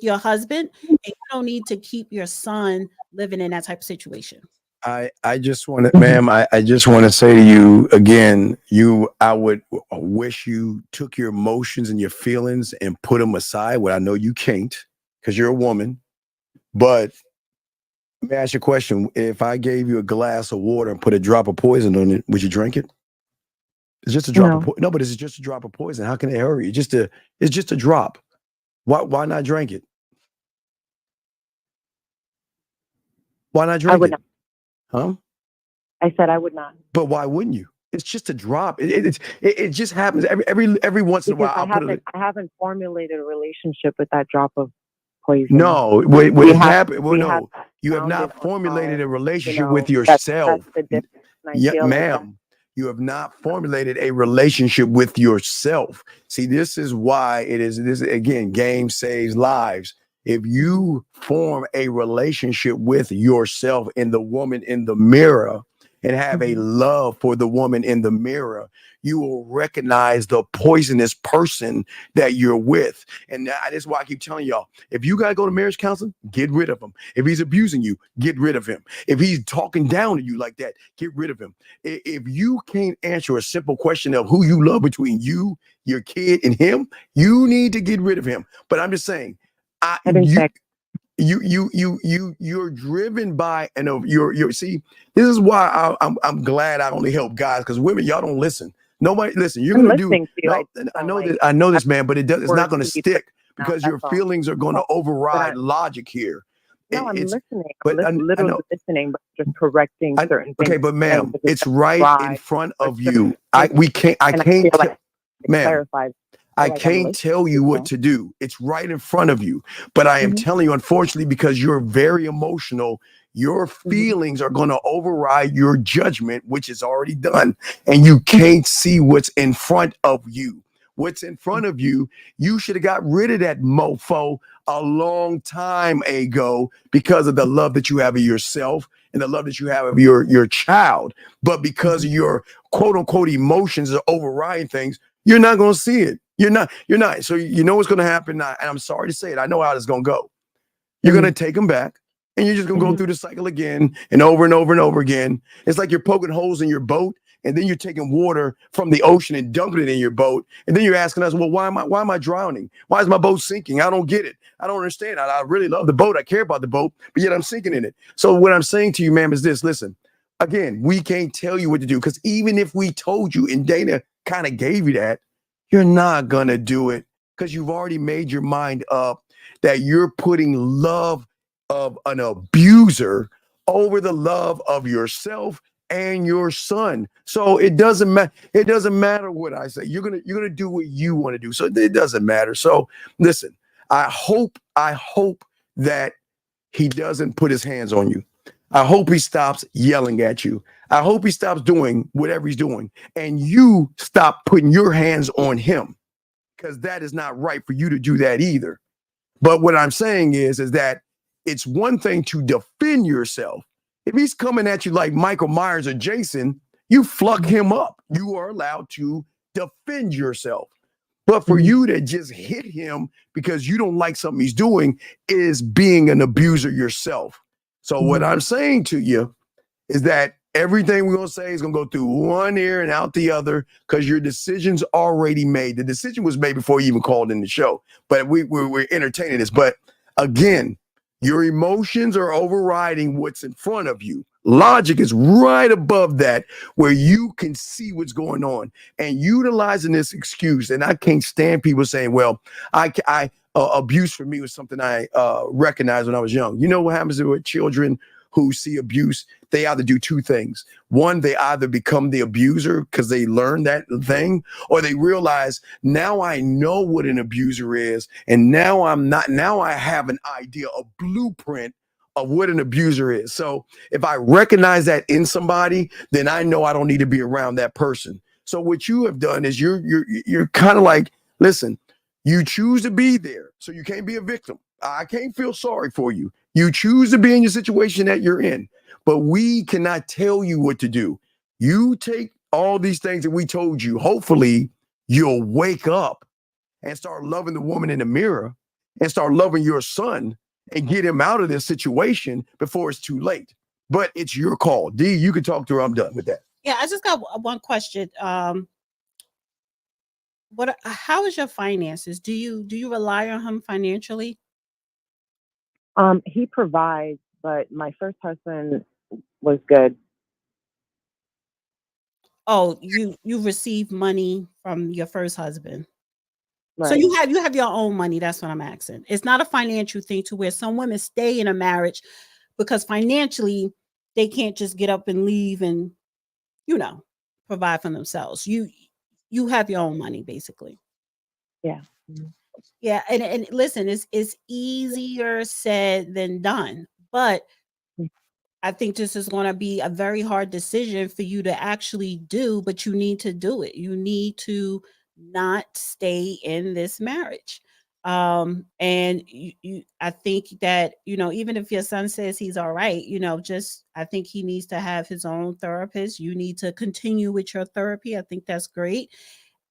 your husband, and you don't need to keep your son living in that type of situation. I just want to, ma'am, I just want to say to you again, I would wish you took your emotions and your feelings and put them aside. Well, I know you can't because you're a woman, but let me ask you a question. If I gave you a glass of water and put a drop of poison on it, would you drink it? It's just a drop of poison. No, but it's just a drop of poison. How can it hurt you? It's just a drop. Why not drink it? Why not drink I would it? not. Huh? I said I would not. But why wouldn't you? It's just a drop. It just happens every once in a while. I haven't formulated a relationship with that drop of poison. No, what has happened? Well, no, you have not formulated a relationship with yourself. That's the Yeah, ma'am. You have not formulated a relationship with yourself. See, this is why it is. This again, game saves lives. If you form a relationship with yourself and the woman in the mirror, and have a love for the woman in the mirror, you will recognize the poisonous person that you're with. And that is why I keep telling y'all, if you got to go to marriage counseling, get rid of him. If he's abusing you, get rid of him. If he's talking down to you like that, get rid of him. If you can't answer a simple question of who you love between you, your kid, and him, you need to get rid of him. But I'm just saying, you're driven by you're see, this is why I'm glad I only help guys, because women, y'all don't listen. Nobody listen. You're gonna do. No, I know this, man, but it's not gonna stick because your feelings are gonna override logic here. No, I'm listening. I'm literally listening, but just correcting certain things. Okay, but ma'am, it's right in front of you. I can't tell you what to do. It's right in front of you. But I am telling you, unfortunately, because you're very emotional, your feelings are going to override your judgment, which is already done. And you can't see what's in front of you. What's in front of you, you should have got rid of that mofo a long time ago because of the love that you have of yourself and the love that you have of your child. But because of your quote unquote emotions are overriding things, you're not going to see it. You're not. So you know what's going to happen. And I'm sorry to say it. I know how it's going to go. You're going to take them back, and you're just going to go through the cycle again and over and over and over again. It's like you're poking holes in your boat, and then you're taking water from the ocean and dumping it in your boat. And then you're asking us, well, why am I drowning? Why is my boat sinking? I don't get it. I don't understand. I really love the boat. I care about the boat, but yet I'm sinking in it. So what I'm saying to you, ma'am, is this. Listen, again, we can't tell you what to do, because even if we told you and Dana kind of gave you that, you're not going to do it, because you've already made your mind up that you're putting love of an abuser over the love of yourself and your son. So it doesn't matter. It doesn't matter what I say. You're gonna do what you want to do. So it doesn't matter. So listen, I hope that he doesn't put his hands on you. I hope he stops yelling at you. I hope he stops doing whatever he's doing, and you stop putting your hands on him, because that is not right for you to do that either. But what I'm saying is that it's one thing to defend yourself. If he's coming at you like Michael Myers or Jason, you fuck him up. You are allowed to defend yourself. But for you to just hit him because you don't like something he's doing is being an abuser yourself. So what I'm saying to you is that everything we're going to say is going to go through one ear and out the other, because your decision's already made. The decision was made before you even called in the show, but we're entertaining this. But again, your emotions are overriding what's in front of you. Logic is right above that, where you can see what's going on and utilizing this excuse. And I can't stand people saying, well, abuse for me was something I recognized when I was young. You know what happens with children who see abuse? They either do two things. One, they either become the abuser because they learn that thing, or they realize, now I know what an abuser is, and now I have an idea, a blueprint of what an abuser is. So if I recognize that in somebody, then I know I don't need to be around that person. So what you have done is you're kind of like, listen, you choose to be there, so you can't be a victim. I can't feel sorry for you. You choose to be in your situation that you're in, but we cannot tell you what to do. You take all these things that we told you. Hopefully you'll wake up and start loving the woman in the mirror and start loving your son and get him out of this situation before it's too late. But it's your call. D, you can talk to her. I'm done with that. Yeah, I just got one question. How is your finances? Do you rely on him financially? He provides, but my first husband was good. Oh, you receive money from your first husband. Right. So you have your own money. That's what I'm asking. It's not a financial thing to where some women stay in a marriage because financially they can't just get up and leave and, provide for themselves. You have your own money, basically. Yeah. Yeah, and listen, it's easier said than done, but I think this is going to be a very hard decision for you to actually do, but you need to do it. You need to not stay in this marriage. And I think that, even if your son says he's all right, I think he needs to have his own therapist. You need to continue with your therapy. I think that's great.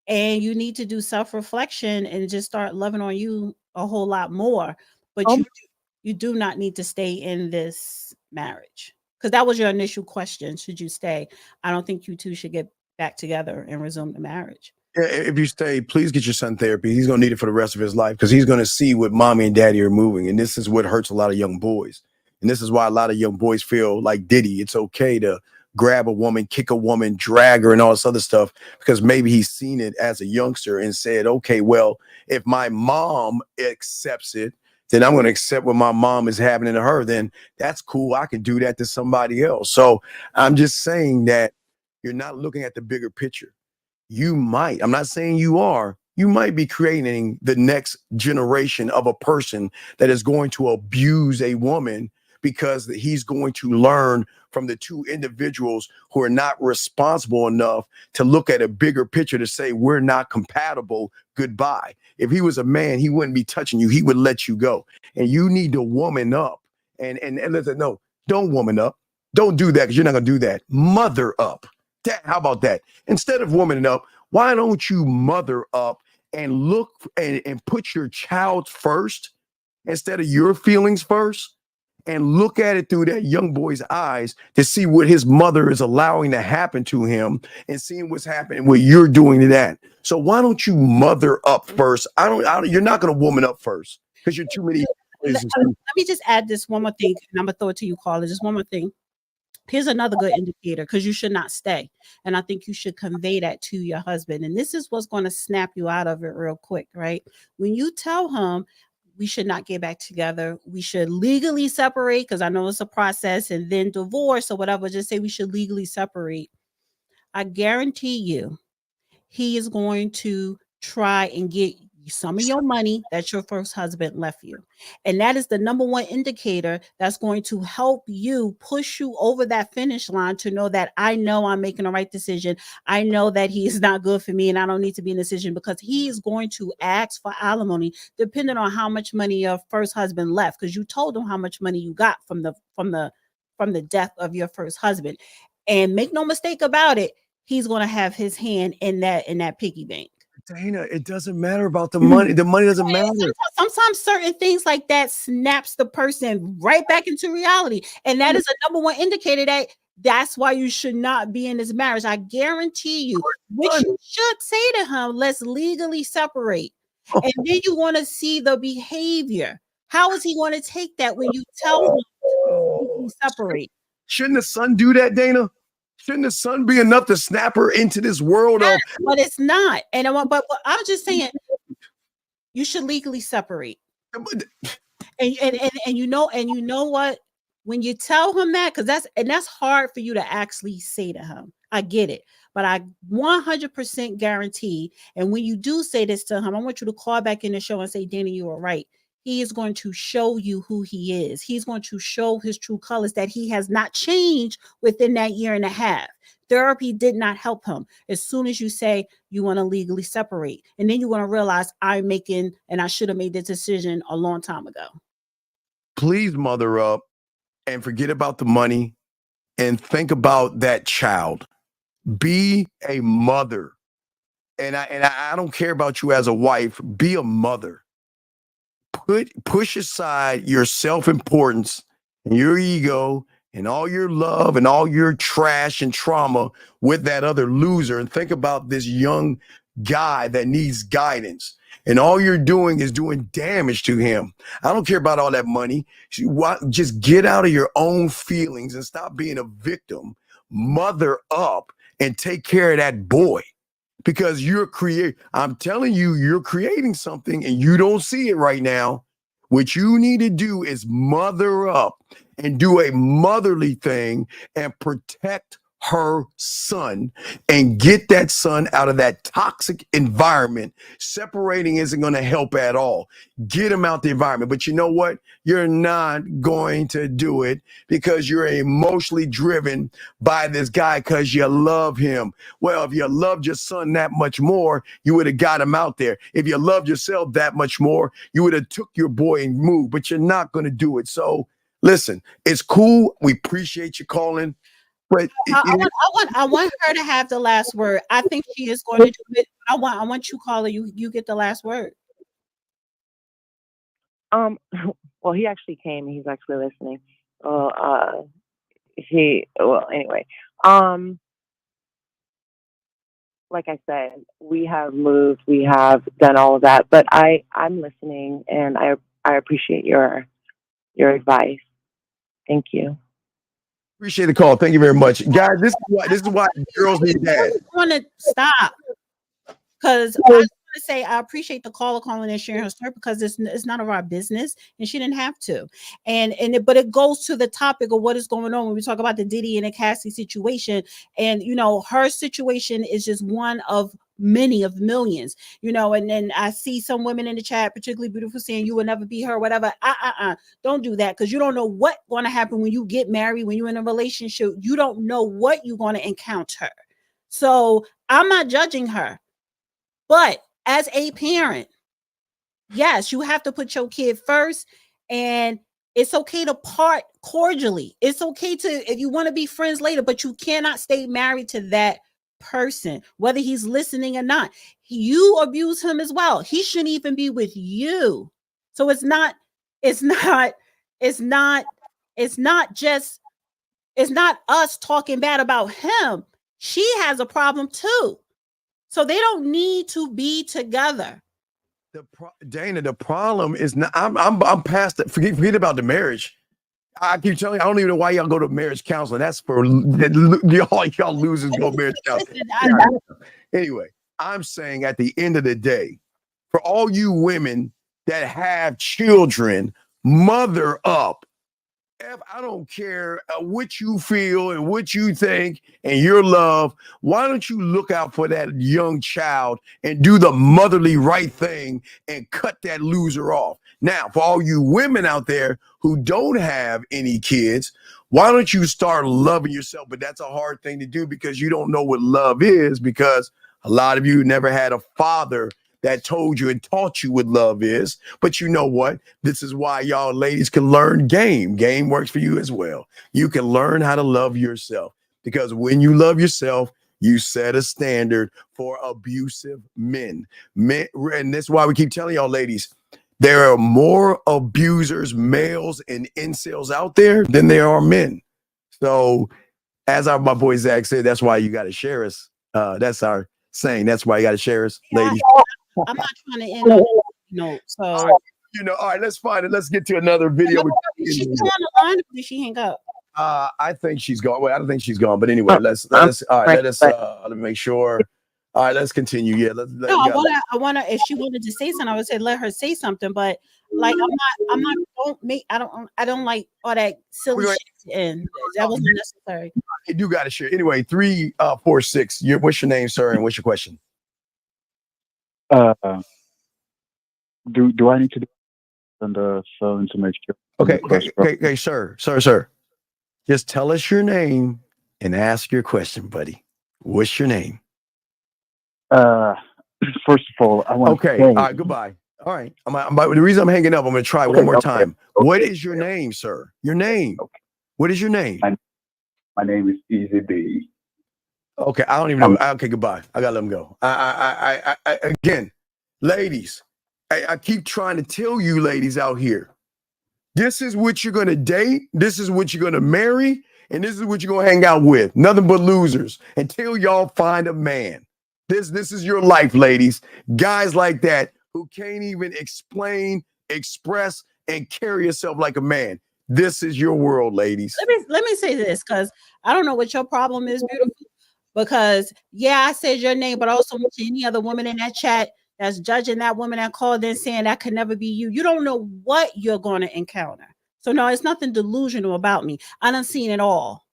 And you need to do self-reflection and just start loving on you a whole lot more. But you do not need to stay in this marriage, because that was your initial question. Should you stay? I don't think you two should get back together and resume the marriage. Yeah, if you stay, please get your son therapy. He's going to need it for the rest of his life, because he's going to see what mommy and daddy are moving. And this is what hurts a lot of young boys. And this is why a lot of young boys feel like Diddy. It's okay to grab a woman, kick a woman, drag her, and all this other stuff, because maybe he's seen it as a youngster and said, okay, well, if my mom accepts it, then I'm going to accept what my mom is happening to her. Then that's cool. I can do that to somebody else. So I'm just saying that you're not looking at the bigger picture. You might, I'm not saying you are, you might be creating the next generation of a person that is going to abuse a woman, because he's going to learn from the two individuals who are not responsible enough to look at a bigger picture to say, we're not compatible, goodbye. If he was a man, he wouldn't be touching you. He would let you go. And you need to woman up and listen, no, don't woman up. Don't do that, because you're not going to do that. Mother up. How about that? Instead of womaning up, why don't you mother up and look and put your child first instead of your feelings first? And look at it through that young boy's eyes to see what his mother is allowing to happen to him, and seeing what's happening, what you're doing to that. So why don't you mother up first? You're not going to woman up first, because you're too many. Let me just add this one more thing, and I'm going to throw it to you, Carla. Just one more thing. Here's another good indicator, because you should not stay. And I think you should convey that to your husband. And this is what's going to snap you out of it real quick, right? When you tell him, we should not get back together. We should legally separate, because I know it's a process, and then divorce or whatever. Just say we should legally separate. I guarantee you, he is going to try and get some of your money that your first husband left you. And that is the number one indicator that's going to help you push you over that finish line to know that I know I'm making the right decision. I know that he is not good for me and I don't need to be in a decision, because he is going to ask for alimony depending on how much money your first husband left, because you told him how much money you got from the death of your first husband. And make no mistake about it, he's going to have his hand in that piggy bank. Dana, it doesn't matter about the money. The money doesn't matter. Sometimes certain things like that snaps the person right back into reality. And that is a number one indicator that that's why you should not be in this marriage. I guarantee you, which you should say to him, let's legally separate. And then you want to see the behavior. How is he going to take that when you tell him to separate? Shouldn't the son do that, Dana? Shouldn't the son be enough to snap her into this world of? But it's not. And but I'm just saying, you should legally separate. And you know what? When you tell him that, because that's hard for you to actually say to him. I get it, but I 100% guarantee. And when you do say this to him, I want you to call back in the show and say, Dana, you were right. He is going to show you who he is. He's going to show his true colors, that he has not changed within that year and a half. Therapy did not help him. As soon as you say you want to legally separate, and then you're going to realize I should have made this decision a long time ago. Please mother up and forget about the money and think about that child. Be a mother. And I don't care about you as a wife. Be a mother. Push aside your self-importance and your ego and all your love and all your trash and trauma with that other loser, and think about this young guy that needs guidance. And all you're doing is doing damage to him. I don't care about all that money. Just get out of your own feelings and stop being a victim. Mother up and take care of that boy. Because I'm telling you, you're creating something and you don't see it right now. What you need to do is mother up and do a motherly thing and protect her son and get that son out of that toxic environment. Separating isn't going to help at all. Get him out the environment. But you know what? You're not going to do it because you're emotionally driven by this guy because you love him. Well, if you loved your son that much more, you would have got him out there. If you loved yourself that much more, you would have took your boy and moved, but you're not going to do it. So listen, it's cool. We appreciate you calling. But I want her to have the last word. I think she is going to do it. I want you, caller. You get the last word. Well, he actually came. He's actually listening. Anyway. Like I said, we have moved. We have done all of that. But I'm listening, and I appreciate your advice. Thank you. Appreciate the call. Thank you very much, guys. This is why girls need dads. I want to stop because I want to say I appreciate the caller calling and sharing her story, because it's none of our business, and she didn't have to. But it goes to the topic of what is going on when we talk about the Diddy and the Cassie situation. And her situation is just one of many of millions, and then I see some women in the chat, particularly beautiful, saying you will never be her, whatever. Don't do that, because you don't know what's going to happen when you get married, when you're in a relationship. You don't know what you're going to encounter. So I'm not judging her, but as a parent, yes, you have to put your kid first, and it's okay to part cordially. It's okay if you want to be friends later, but you cannot stay married to that person, whether he's listening or not. You abuse him as well. He shouldn't even be with you. So it's not us talking bad about him. She has a problem too. So they don't need to be together. Dana, the problem is not. I'm past it. Forget about the marriage. I keep telling you, I don't even know why y'all go to marriage counseling. That's for y'all losers go to marriage counseling. Anyway, I'm saying at the end of the day, for all you women that have children mother up. I don't care what you feel and what you think and your love. Why don't you look out for that young child and do the motherly right thing and cut that loser off? Now, for all you women out there who don't have any kids, why don't you start loving yourself? But that's a hard thing to do because you don't know what love is, because a lot of you never had a father that told you and taught you what love is. But you know what? This is why y'all ladies can learn game. Game works for you as well. You can learn how to love yourself, because when you love yourself, you set a standard for abusive men. And that's why we keep telling y'all ladies, there are more abusers, males and incels out there than there are men. So as my boy Zach said, that's why you got to share us. That's our saying. That's why you got to share us, ladies. I'm not trying to end on a note. So, all right, let's find it. Let's get to another video. She's still on the line, or did she hang up? I think she's gone. Well, I don't think she's gone. But anyway, let me make sure. All right, let's continue. Yeah, I wanna. If she wanted to say something, I would say let her say something. But like, I don't like all that silly shit, and that wasn't necessary. You do got to share. Anyway, 346. What's your name, sir, and what's your question? Do I need to do on the phone to make sure? Okay, sir. Just tell us your name and ask your question, buddy. What's your name? First of all, I want to say. All right, goodbye. All right. The reason I'm hanging up, I'm going to try one more time. Okay. What is your name, sir? Your name. Okay. What is your name? My name is Easy B. Okay, I don't even know. Okay, goodbye. I gotta let him go. I again, ladies, I keep trying to tell you, ladies out here, this is what you're gonna date, this is what you're gonna marry, and this is what you're gonna hang out with. Nothing but losers until y'all find a man. This is your life, ladies. Guys like that who can't even explain, express, and carry yourself like a man. This is your world, ladies. Let me say this, because I don't know what your problem is, beautiful. Because I said your name, but also to any other woman in that chat that's judging that woman that called in saying that could never be you. You don't know what you're going to encounter. So no, it's nothing delusional about me. I done seen it all.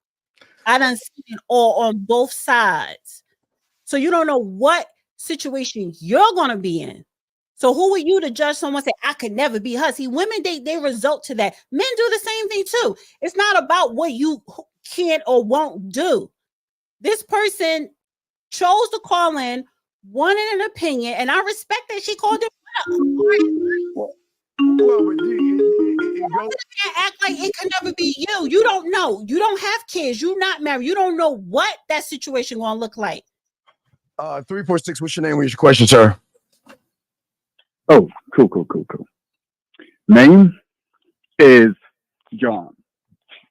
On both sides. So you don't know what situation you're going to be in. So who are you to judge someone say I could never be her? See, women, they result to that. Men do the same thing too. It's not about what you can or won't do. This person chose to call in, wanted an opinion, and I respect that she called it. Act like it could never be you. You don't know. You don't have kids. You're not married. You don't know what that situation gonna look like. 346. What's your name? What's your question, sir? Oh, cool. Name is John.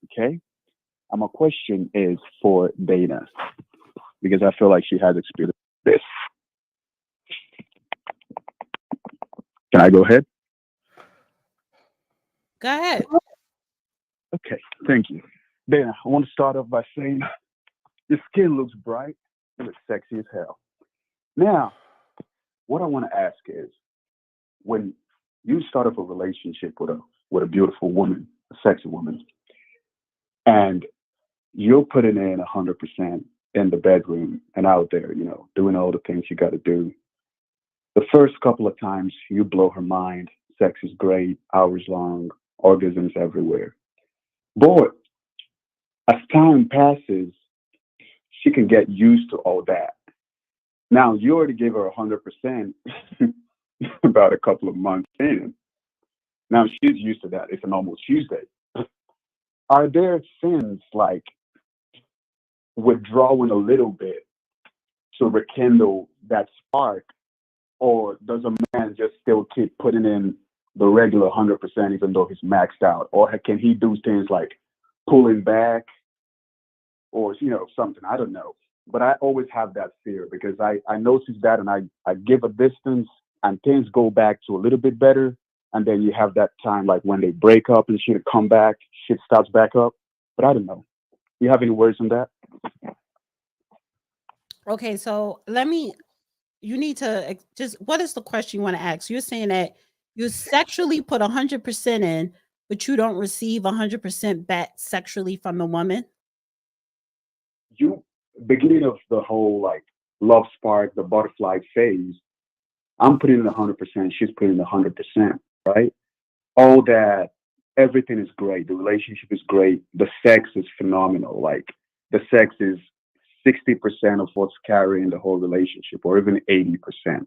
Okay. My question is for Dana, because I feel like she has experienced this. Can I go ahead? Go ahead. Okay, thank you. Dana, I want to start off by saying your skin looks bright. You look sexy as hell. Now, what I want to ask is, when you start up a relationship with a beautiful woman, a sexy woman, and you're putting in 100% in the bedroom and out there, doing all the things you got to do. The first couple of times you blow her mind, sex is great, hours long, orgasms everywhere. But as time passes, she can get used to all that. Now, you already gave her 100% about a couple of months in. Now she's used to that. It's a normal Tuesday. Are there things like withdrawing a little bit to rekindle that spark, or does a man just still keep putting in the regular 100% even though he's maxed out, or can he do things like pulling back or something? I don't know, but I always have that fear because I notice that, and I give a distance and things go back to a little bit better, and then you have that time like when they break up and shit come back, shit starts back up. But I don't know. You have any words on that? Okay, so you need to just, what is the question you want to ask? You're saying that You sexually put 100% in, but you don't receive 100% back sexually from the woman. You beginning of the whole like love spark, the butterfly phase. I'm putting in 100%. She's putting in 100%. Right? All that, everything is great. The relationship is great. The sex is phenomenal. Like the sex is 60% of what's carrying the whole relationship, or even 80%.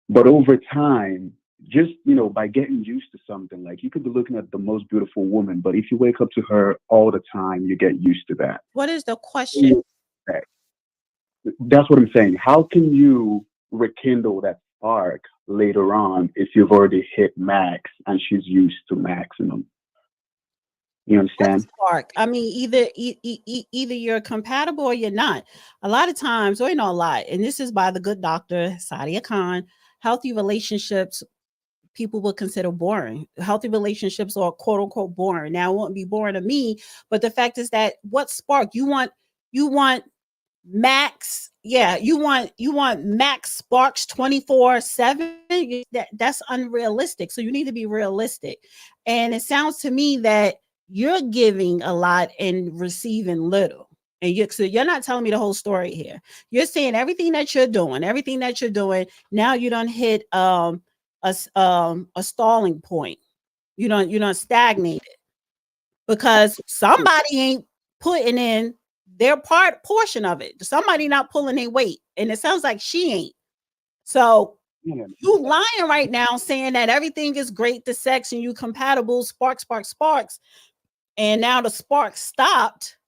But over time, just by getting used to something, like you could be looking at the most beautiful woman, but if you wake up to her all the time, you get used to that. What is the question? That's what I'm saying. How can you rekindle that spark later on if you've already hit max and she's used to maximum? You understand? Spark. I mean, either you're compatible or you're not. A lot of times, or a lot, and this is by the good doctor Sadia Khan. Healthy relationships, people would consider boring. Healthy relationships are quote unquote boring. Now, it won't be boring to me, but the fact is that what spark you want max. Yeah, you want max sparks 24/7. That's unrealistic. So you need to be realistic. And it sounds to me that you're giving a lot and receiving little. And you're not telling me the whole story here. You're saying everything that you're doing. Now you don't hit a stalling point. You don't stagnate it because somebody ain't putting in their portion of it. Somebody not pulling their weight, and it sounds like she ain't. So you lying right now, saying that everything is great, the sex, and you compatible, sparks, and now the spark stopped.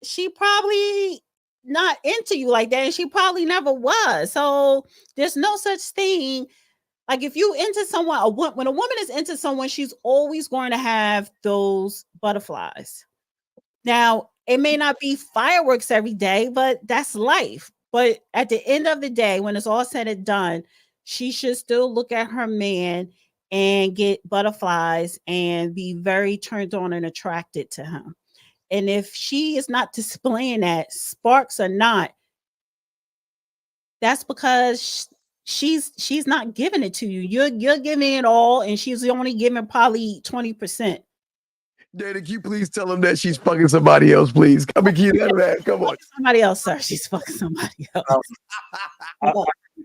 She probably not into you like that, and she probably never was. So there's no such thing. Like if you into someone, when a woman is into someone, she's always going to have those butterflies. Now, it may not be fireworks every day, but that's life. But at the end of the day, when it's all said and done, she should still look at her man and get butterflies and be very turned on and attracted to him. And if she is not displaying that, sparks or not, that's because she's not giving it to you. You're giving it all, and she's only giving probably 20%. Dana, can you please tell him that she's fucking somebody else, please? Come and keep that. Come on. Somebody else, sir. She's fucking somebody else.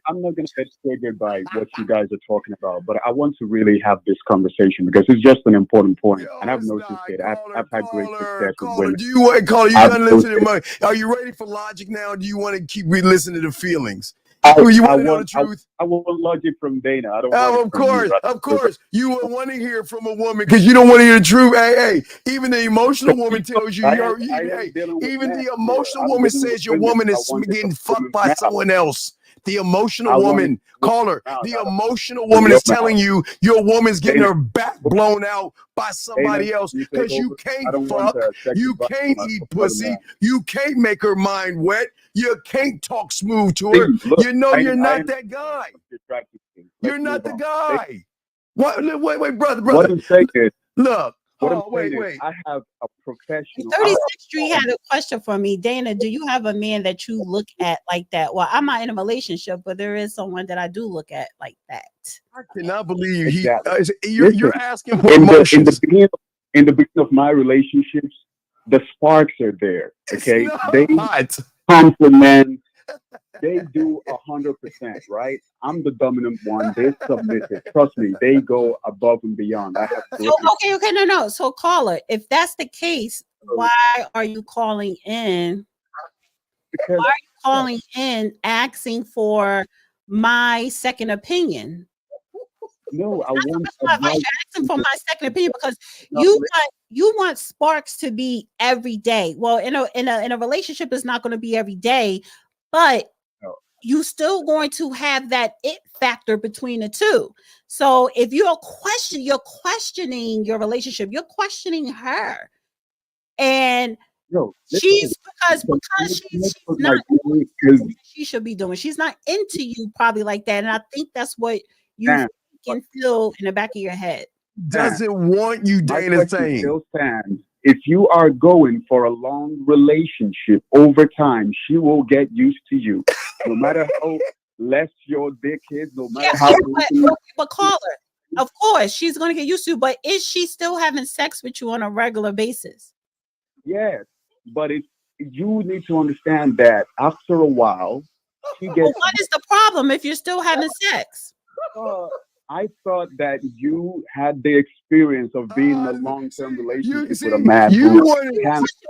I'm not going to get triggered by what you guys are talking about, but I want to really have this conversation because it's just an important point. And I've noticed it. I've had great success with women. Do you want caller? You done listening? Are you ready for logic now? Or do you want to keep listening to feelings? I want logic from Dana. I don't. Of course. You would want to hear from a woman because you don't want to hear the truth. Hey, even the emotional woman tells you. Even the emotional woman says your woman is getting fucked by someone else. The emotional woman, caller, the emotional woman is telling you your woman's getting her back blown out by somebody else because you can't fuck, you can't eat pussy, you can't make her mind wet, you can't talk smooth to her. You're not that guy. You're not the guy. What? Wait, brother. What I'm saying is, look. Wait. I have a professional. 36th Street had a question for me. Dana, do you have a man that you look at like that? Well, I'm not in a relationship, but there is someone that I do look at like that. I cannot believe you're asking for in emotions. In the beginning of my relationships, the sparks are there. Okay, they compliment. They do 100%, right? I'm the dominant one. They're submissive. Trust me, they go above and beyond. No. So, caller, if that's the case, why are you calling in? Why are you calling in asking for my second opinion? No, you're asking for my second opinion because you want sparks to be every day. Well, in a relationship, it's not going to be every day, but you still going to have that it factor between the two. So if you're questioning your relationship, you're questioning her. And she's not she should be doing. She's not into you probably like that. And I think that's what you can feel in the back of your head. Doesn't want you, Dana, saying. If you are going for a long relationship, over time, she will get used to you. No matter how less your dick is, no matter how. But caller, Of course, she's going to get used to, but is she still having sex with you on a regular basis? Yes, but you need to understand that after a while, she gets. Well, what is the problem if you're still having sex? I thought that you had the experience of being in a long-term relationship with a man.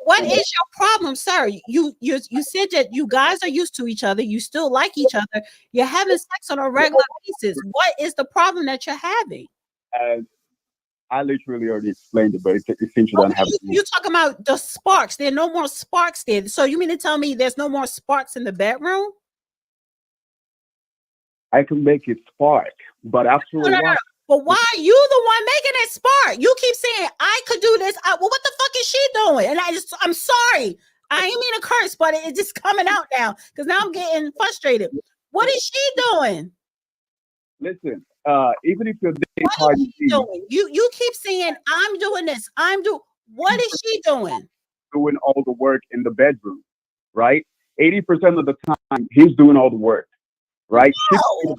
What is your problem, sir? You said that you guys are used to each other. You still like each other. You're having sex on a regular basis. What is the problem that you're having? I literally already explained it, but it seems you don't have. You're talking about the sparks. There are no more sparks there. So you mean to tell me there's no more sparks in the bedroom? I can make it spark, but after a while. But why are you the one making it spark? You keep saying I could do this. Well, what the fuck is she doing? And I'm sorry. I ain't mean to curse, but it's just coming out now because now I'm getting frustrated. What is she doing? Listen, even if you're what is she doing? You keep saying I'm doing this. What is she doing? Doing all the work in the bedroom, right? 80% of the time, he's doing all the work. Right? No.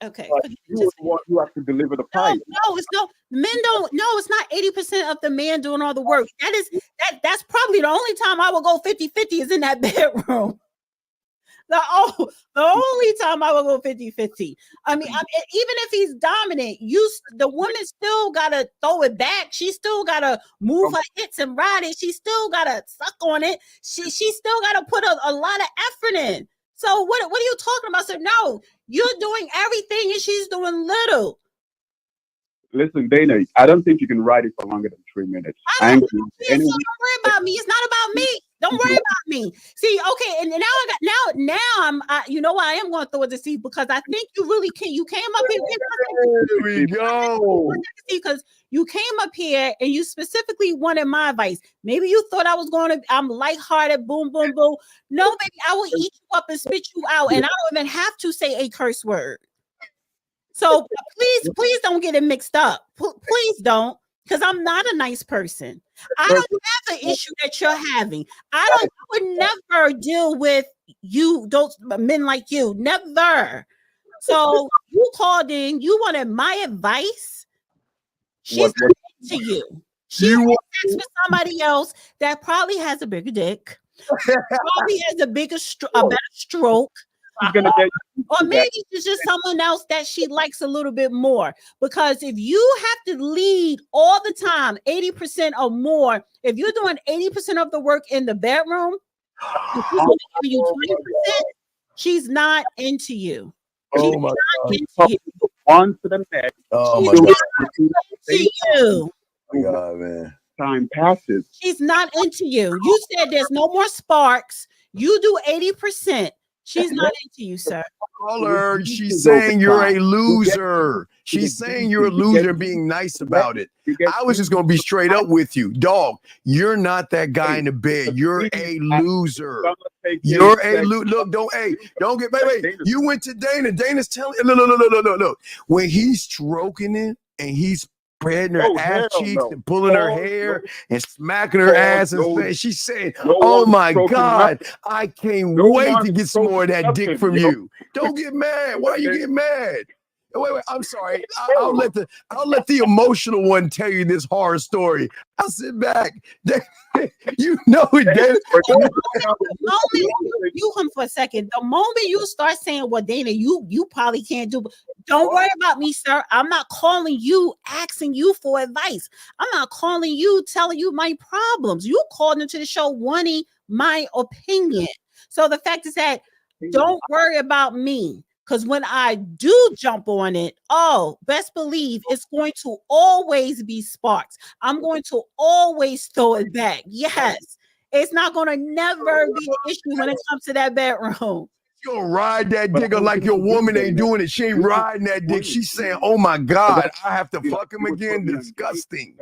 Okay. You have to deliver the pie. No, it's no men don't. No, it's not 80% of the man doing all the work. That's probably the only time I will go 50-50 is in that bedroom. The only time I will go 50-50. I mean, even if he's dominant, the woman still gotta throw it back. She still gotta move her hips and ride it. She still gotta suck on it. She still gotta put a lot of effort in. So what are you talking about? So no, you're doing everything and she's doing little. Listen, Dana, I don't think you can ride it for longer than 3 minutes. Don't worry about me. It's not about me. Don't worry about me. See, okay, and now I'm you know what, I am going to throw it to see because I think you really can. You came up here. There we go. Because you came up here and you specifically wanted my advice. Maybe you thought I'm lighthearted, boom, boom, boom. No, baby, I will eat you up and spit you out, and I don't even have to say a curse word. So please don't get it mixed up. Please don't. Because I'm not a nice person. I don't have an issue that you're having. I would never deal with those men like you. Never. So you called in, you wanted my advice. She's not into you. She wants sex with somebody else that probably has a bigger dick. Probably has a better stroke. Or maybe it's just someone else that she likes a little bit more. Because if you have to lead all the time, 80% or more, if you're doing 80% of the work in the bedroom, if she's going to give you 20%, she's not into you. She's not into you. On to the next. Oh my God. Into you. Oh my God, man. Time passes. She's not into you. You said there's no more sparks. You do 80%. She's not into you, sir. Caller, she's saying you're a loser. She's saying you're a loser being nice about it. I was just going to be straight up with you. Dog, you're not that guy in the bed. You're a loser. You're a loser. Look, don't get, wait. You went to Dana. Dana's telling, look. When he's stroking it and he's spreading her ass cheeks and pulling her hair and smacking her ass and she's saying, oh my God, I can't wait to get some more of that dick from you. Don't get mad. Why you get mad? Wait, I'm sorry. I'll let the emotional one tell you this horror story. I'll sit back. You know it, Dana. You come for a second. The moment you start saying, well, Dana, you probably can't do, don't worry about me, sir. I'm not calling you, asking you for advice. I'm not calling you, telling you my problems. You called into the show wanting my opinion. So the fact is that don't worry about me. Because when I do jump on it, best believe it's going to always be sparks. I'm going to always throw it back. Yes. It's not going to never be an issue when it comes to that bedroom. You're gonna ride that dick like your woman ain't doing it. She ain't riding that dick. She's saying, oh my God, I have to fuck him again. Disgusting.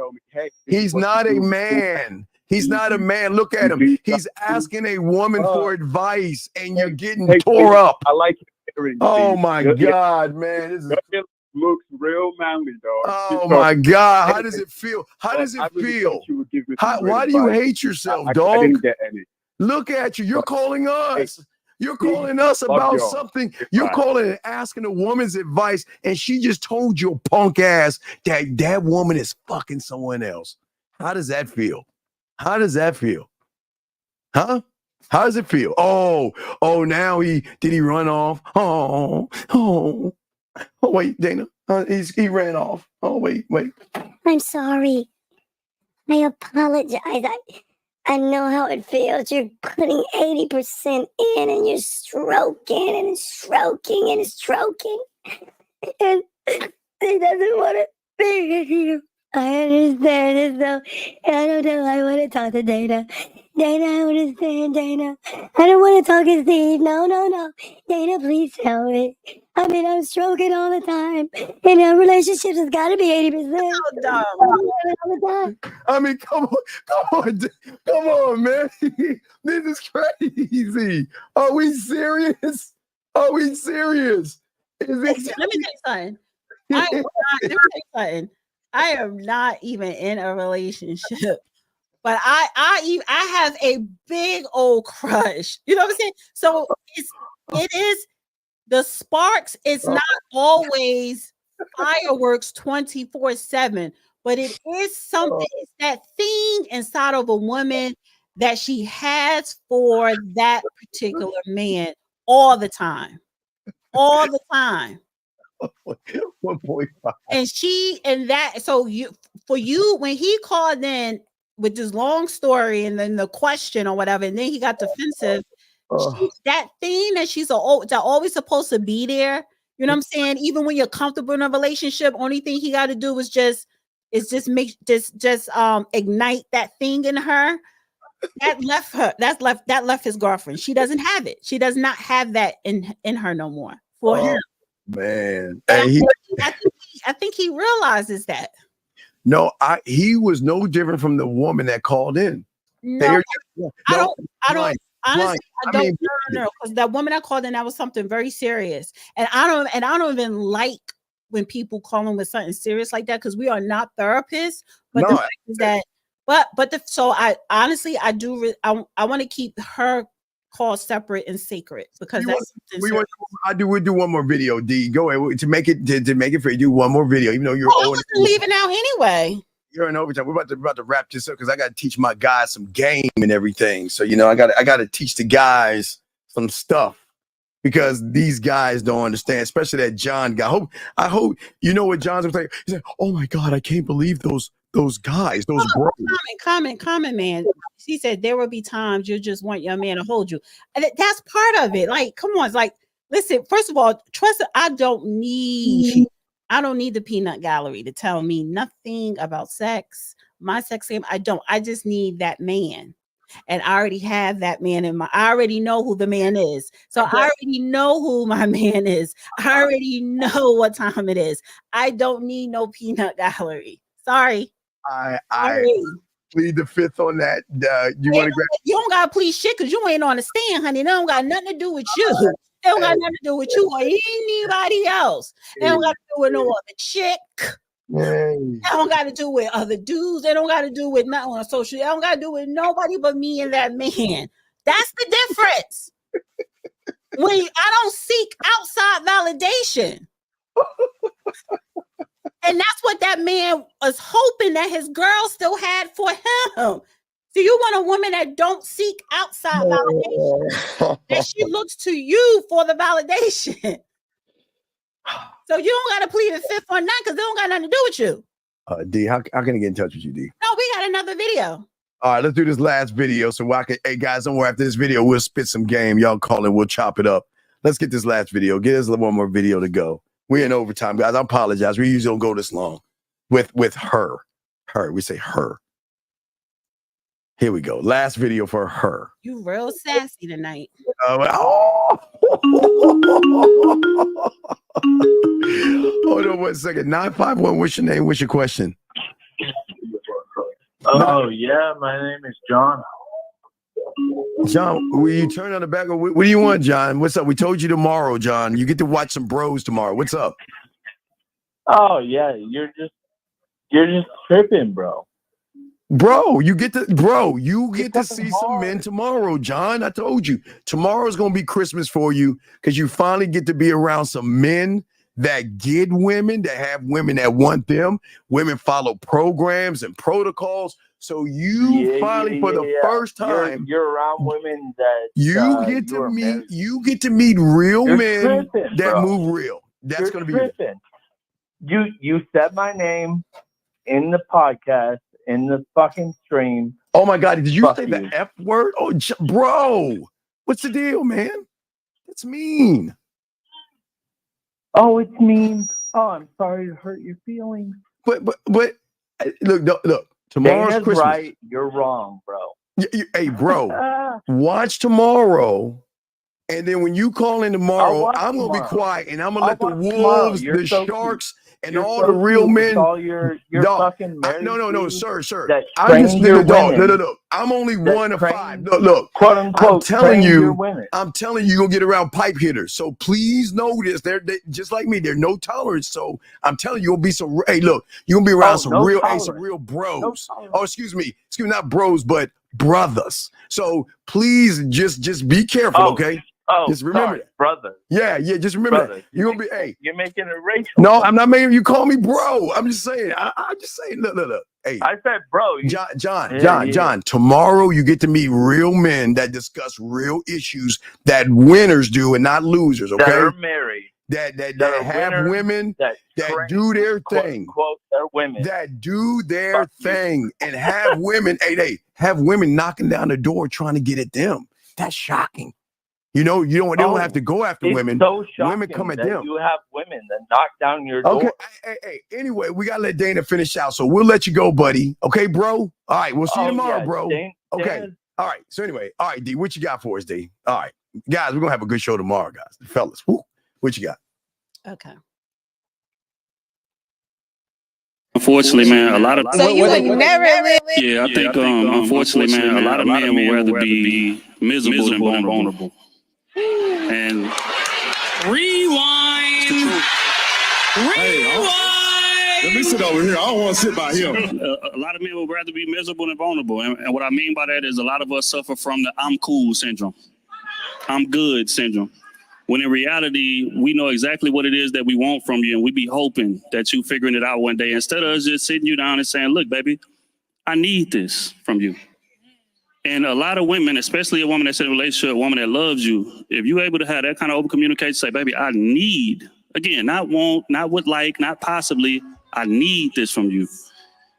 He's not a man. He's not a man. Look at him. He's asking a woman for advice and you're getting tore up. I like it. Oh my God, man. This looks real manly, dog. Oh my God. How does it feel? How does it feel? Why do you hate yourself, dog? I didn't get any. Look at you. You're calling us. You're calling us Fuck about y'all. something. You're calling and asking a woman's advice, and she just told your punk ass that that woman is fucking someone else. How does that feel? How does that feel? Huh? How does it feel? Oh, now he run off? Oh, wait, Dana. He ran off. Oh, wait. I'm sorry. I apologize. I know how it feels. You're putting 80% in and you're stroking and stroking and stroking. And he doesn't want to be with you. I understand it, though. I don't know. I want to talk to Dana. Dana, I understand, Dana. I don't want to talk to Steve. No. Dana, please tell me. I mean, I'm stroking all the time. And our relationship has got to be 80%. So dumb. All the time. I mean, come on, man. This is crazy. Are we serious? Let me tell you something. I am not even in a relationship, but I have a big old crush. You know what I'm saying? So it is the sparks. It's not always fireworks 24/7, but it is something. It's that thing inside of a woman that she has for that particular man all the time. 1.5. And when he called in with this long story and then the question or whatever, and then he got defensive, that thing that she's always supposed to be there. You know what I'm saying? Even when you're comfortable in a relationship, only thing he got to do is just ignite that thing in her. That left his girlfriend. She doesn't have it. She does not have that in her no more for him. Man, I think he realizes that. No, he was no different from the woman that called in. No, I don't. Honestly, I don't know, because that woman that called in, that was something very serious, and I don't even like when people call in with something serious like that, because we are not therapists. But the fact is that, so I honestly I want to keep her call separate and sacred, because we'll do one more video. D, go ahead to make it fair. Do one more video, even though you're leaving out anyway. You're in overtime. We're about to wrap this up because I got to teach my guys some game and everything. So I got to teach the guys some stuff, because these guys don't understand, especially that John guy. I hope you know what John's like. He said, "Oh my God, I can't believe those guys, those bros." Comment, man. He said there will be times you just want your man to hold you, and that's part of it. Like, come on, it's like, listen. First of all, trust. I don't need the peanut gallery to tell me nothing about sex. My sex game, I don't. I just need that man. And I already have that man I already know who the man is. So I already know who my man is. I already know what time it is. I don't need no peanut gallery. Sorry. I plead the fifth on that. You don't gotta plead shit, because you ain't on the stand, honey. It don't got nothing to do with you. It don't got nothing to do with you or anybody else. It don't got to do with no other chick. It don't got to do with other dudes. It don't got to do with nothing on social. It don't got to do with nobody but me and that man. That's the difference. I don't seek outside validation. And that's what that man was hoping that his girl still had for him. So you want a woman that don't seek outside validation, that she looks to you for the validation. So you don't got to plead the fifth or not, because they don't got nothing to do with you. D, how can I get in touch with you, D? No, we got another video. All right, let's do this last video so hey guys, don't worry, after this video, we'll spit some game. Y'all call it, we'll chop it up. Let's get this last video. Get us one more video to go. We're in overtime, guys. I apologize. We usually don't go this long with her. We say her. Here we go. Last video for her. You real sassy tonight. Hold on 1 second. 951, what's your name? What's your question? Oh, yeah. My name is John. John, will you turn on the back? What do you want, John? What's up? We told you tomorrow, John. You get to watch some bros tomorrow. What's up? Oh, yeah. You're just tripping, bro. Bro, you get to see some men tomorrow, John. I told you tomorrow's gonna be Christmas for you because you finally get to be around some men that get women, that have women that want them. Women follow programs and protocols. So you finally, for the first time, you're around women that you get to meet real men that move real. That's gonna be tripping. You said my name in the podcast. In the fucking stream. Oh my God! Did you say the F word? Oh, bro, what's the deal, man? It's mean. Oh, it's mean. Oh, I'm sorry to hurt your feelings. But look. Tomorrow's Dana's Christmas. Right, you're wrong, bro. Hey, bro, watch tomorrow. And then when you call in tomorrow, I'm going to be quiet and I'm going to let the wolves, the sharks, and all the real men. You're fucking married. No, sir. I'm just no. I'm only one of five. Look, quote unquote. I'm telling you, you're gonna get around pipe hitters. So please know this. They're just like me. There's no tolerance. So I'm telling you, you'll be some. Hey, look, you're gonna be around some real bros. Excuse me, not bros, but brothers. So please just be careful, okay? Just remember that. Brother. Yeah, just remember that. You're gonna be you're making it racial. No, I'm not making you call me bro. I'm just saying. I'm just saying, look. Hey, I said bro. John, tomorrow you get to meet real men that discuss real issues that winners do and not losers, okay? That are married. That have women that do their thing. Quote, they're women. That do their thing and have women, they have women knocking down the door trying to get at them. That's shocking. You don't have to go after women. So shocking women come at them. You have women that knock down your door. Okay. Hey. Anyway, we gotta let Dana finish out, so we'll let you go, buddy. Okay, bro. All right, we'll see you tomorrow, bro. Okay. All right. So anyway, all right, D, what you got for us, D? All right, guys, we're gonna have a good show tomorrow, guys. Fellas, what you got? Okay. Unfortunately, man, a lot of so you would never live. Yeah, I think unfortunately, man, a lot of men would rather be miserable than vulnerable. And rewind. Let me sit over here. I don't want to sit by here. A lot of men would rather be miserable than vulnerable. And what I mean by that is a lot of us suffer from the I'm cool syndrome. I'm good syndrome. When in reality, we know exactly what it is that we want from you, and we be hoping that you figuring it out one day instead of us just sitting you down and saying, look, baby, I need this from you. And a lot of women, especially a woman that's in a relationship, a woman that loves you, if you're able to have that kind of open communication, say, baby, I need, again, not want, not would like, not possibly, I need this from you.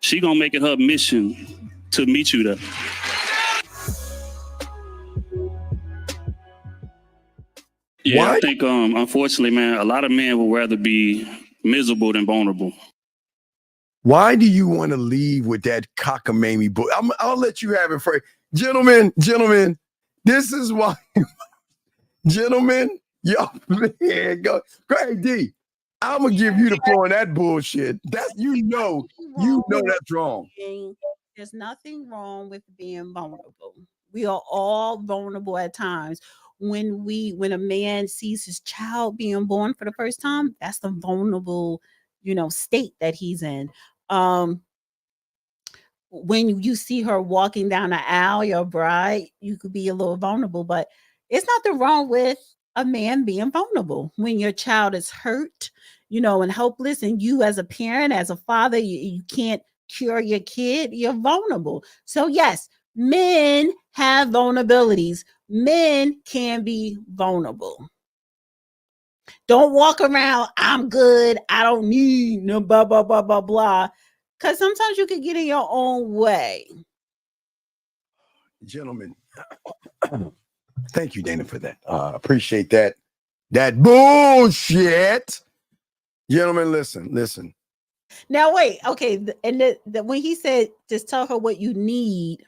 She gonna make it her mission to meet you there. Yeah, what? I think, unfortunately, man, a lot of men would rather be miserable than vulnerable. Why do you want to leave with that cockamamie book? I'll let you have it first. Gentlemen, this is why. Gentlemen, y'all, man, go. Hey, D, I'm going to give you the floor on that bullshit. That's, you know that's wrong. There's nothing wrong with being vulnerable. We are all vulnerable at times. When a man sees his child being born for the first time, that's the vulnerable, state that he's in. When you see her walking down the aisle, your bride, you could be a little vulnerable, but it's nothing wrong with a man being vulnerable. When your child is hurt, and helpless, and you as a parent, as a father, you can't cure your kid, you're vulnerable. So yes, men have vulnerabilities. Men can be vulnerable. Don't walk around, I'm good, I don't need no blah, blah, blah, blah, blah. Because sometimes you can get in your own way. Gentlemen, thank you, Dana, for that. Appreciate that. That bullshit. Gentlemen, listen. Now, wait, okay. And when he said, just tell her what you need,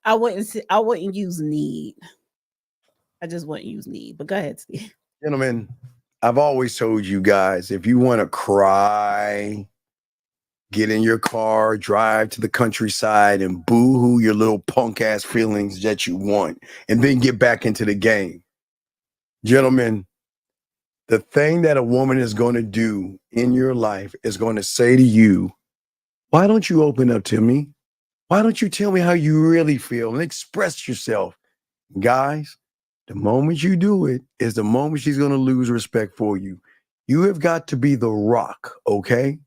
I wouldn't use need. I just wouldn't use need. But go ahead, Steve. Gentlemen, I've always told you guys, if you want to cry, get in your car, drive to the countryside, and boo-hoo your little punk ass feelings that you want, and then get back into the game. Gentlemen, the thing that a woman is going to do in your life is going to say to you, why don't you open up to me? Why don't you tell me how you really feel and express yourself? Guys, the moment you do it is the moment she's going to lose respect for you. You have got to be the rock, okay?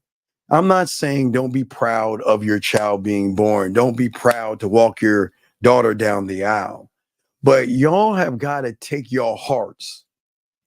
I'm not saying don't be proud of your child being born. Don't be proud to walk your daughter down the aisle. But y'all have got to take your hearts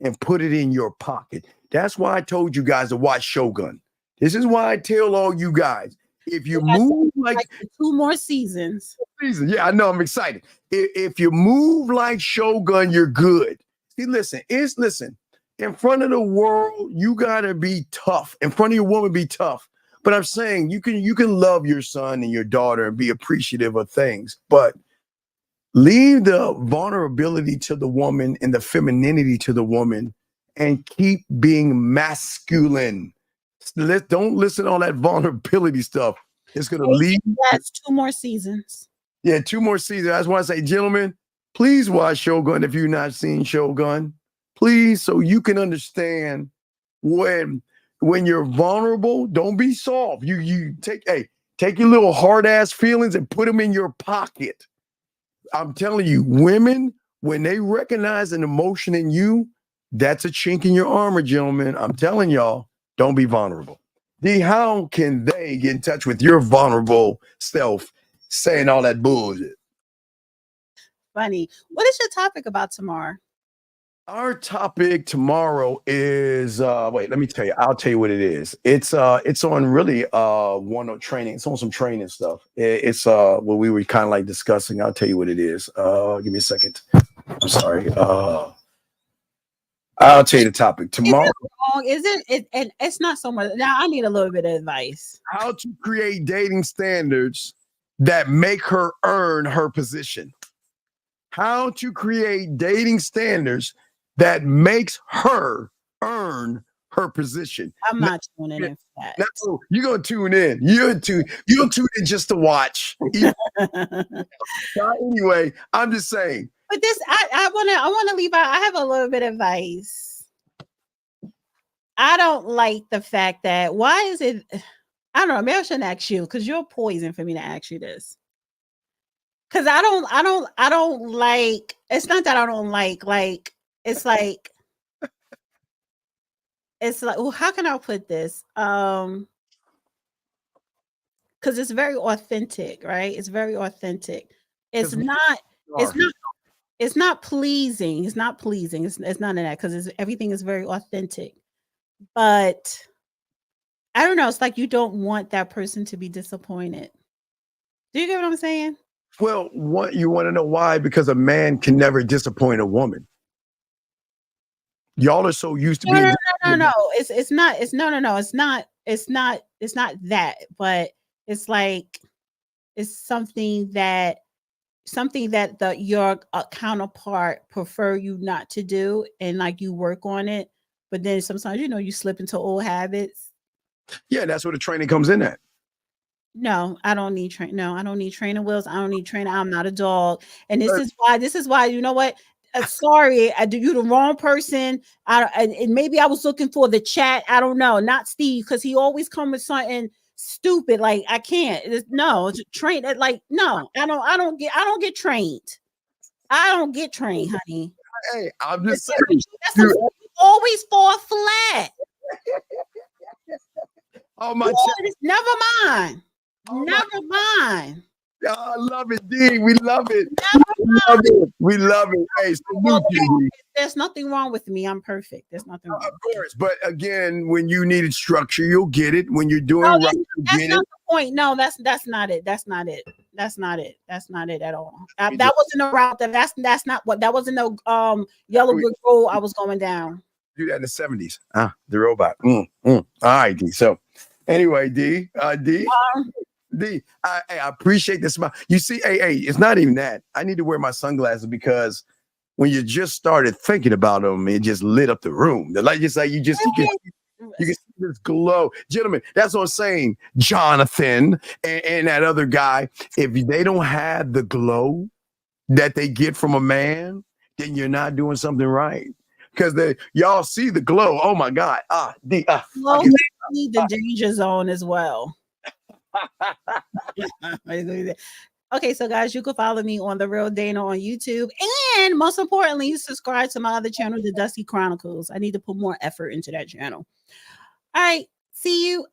and put it in your pocket. That's why I told you guys to watch Shogun. This is why I tell all you guys, if you move like 2 more seasons. Yeah, I know. I'm excited. If you move like Shogun, you're good. See, listen, in front of the world, you gotta be tough. In front of your woman, be tough. But I'm saying you can love your son and your daughter and be appreciative of things, but leave the vulnerability to the woman and the femininity to the woman and keep being masculine. Don't listen to all that vulnerability stuff. It's going to lead. That's 2 more seasons. Yeah, 2 more seasons. That's why I say, gentlemen, please watch Shogun if you've not seen Shogun. Please, so you can understand when you're vulnerable, don't be soft. You take your little hard ass feelings and put them in your pocket. I'm telling you, women, when they recognize an emotion in you, that's a chink in your armor, gentlemen. I'm telling y'all, don't be vulnerable. D, how can they get in touch with your vulnerable self saying all that bullshit? Funny. What is your topic about tomorrow? Our topic tomorrow is wait, let me tell you. I'll tell you what it is. It's on really one of training. It's on some training stuff. It's what we were kind of like discussing. I'll tell you what it is. Give me a second. I'm sorry. I'll tell you the topic tomorrow. Is it? And it's not so much. Now I need a little bit of advice. How to create dating standards that make her earn her position. How to create dating standards that makes her earn her position. I'm not tuning in for that. No, you're gonna tune in. You'll tune in just to watch. Anyway, I'm just saying. But this, I wanna leave out. I have a little bit of advice. I don't like the fact that why is it? I don't know. Maybe I shouldn't ask you because you're poison for me to ask you this. Because I don't like. It's not that I don't like. It's like. It's like. Well, how can I put this? Because it's very authentic, right? It's very authentic. It's not. It's not. It's not pleasing. It's not pleasing. It's none of that because everything is very authentic. But I don't know. It's like you don't want that person to be disappointed. Do you get what I'm saying? Well, what you want to know why? Because a man can never disappoint a woman. Y'all are so used to being. No. It's not. It's no. It's not. It's not that. But it's like it's something that your counterpart prefer you not to do, and like you work on it. But then sometimes you slip into old habits. Yeah, that's where the training comes in at. No, I don't need training. No, I don't need training wheels. I don't need training. I'm not a dog. And this is why, you know what? Sorry, you're the wrong person. And maybe I was looking for the chat. I don't know. Not Steve, because he always comes with something stupid. Like I can't. Train. Like no, I don't get trained. I don't get trained, honey. Hey, I'm just saying. You always fall flat. Oh my! Never mind. Never mind. I love it, D. We love it. We love it. Hey, salute you, D. There's nothing wrong with me. I'm perfect. There's nothing wrong. Of course, but again, when you needed structure, you'll get it. When you're doing right, that's not the point. No, that's not it. That's not it. That's not it. That's not it at all. That wasn't a route. That's not what. That wasn't no yellow brick road I was going down. Do that in the 70s. The robot. All right, D. So anyway, D. D, I appreciate this smile. You see, hey, it's not even that. I need to wear my sunglasses because when you just started thinking about them, it just lit up the room. Like you say, you can see this glow. Gentlemen, that's what I'm saying. Jonathan and that other guy, if they don't have the glow that they get from a man, then you're not doing something right. Because y'all see the glow. Oh my God. Glow need the danger zone as well. Okay, so guys, you can follow me on The Real Dana on YouTube. And most importantly, subscribe to my other channel, The Dusty Chronicles. I need to put more effort into that channel. All right. See you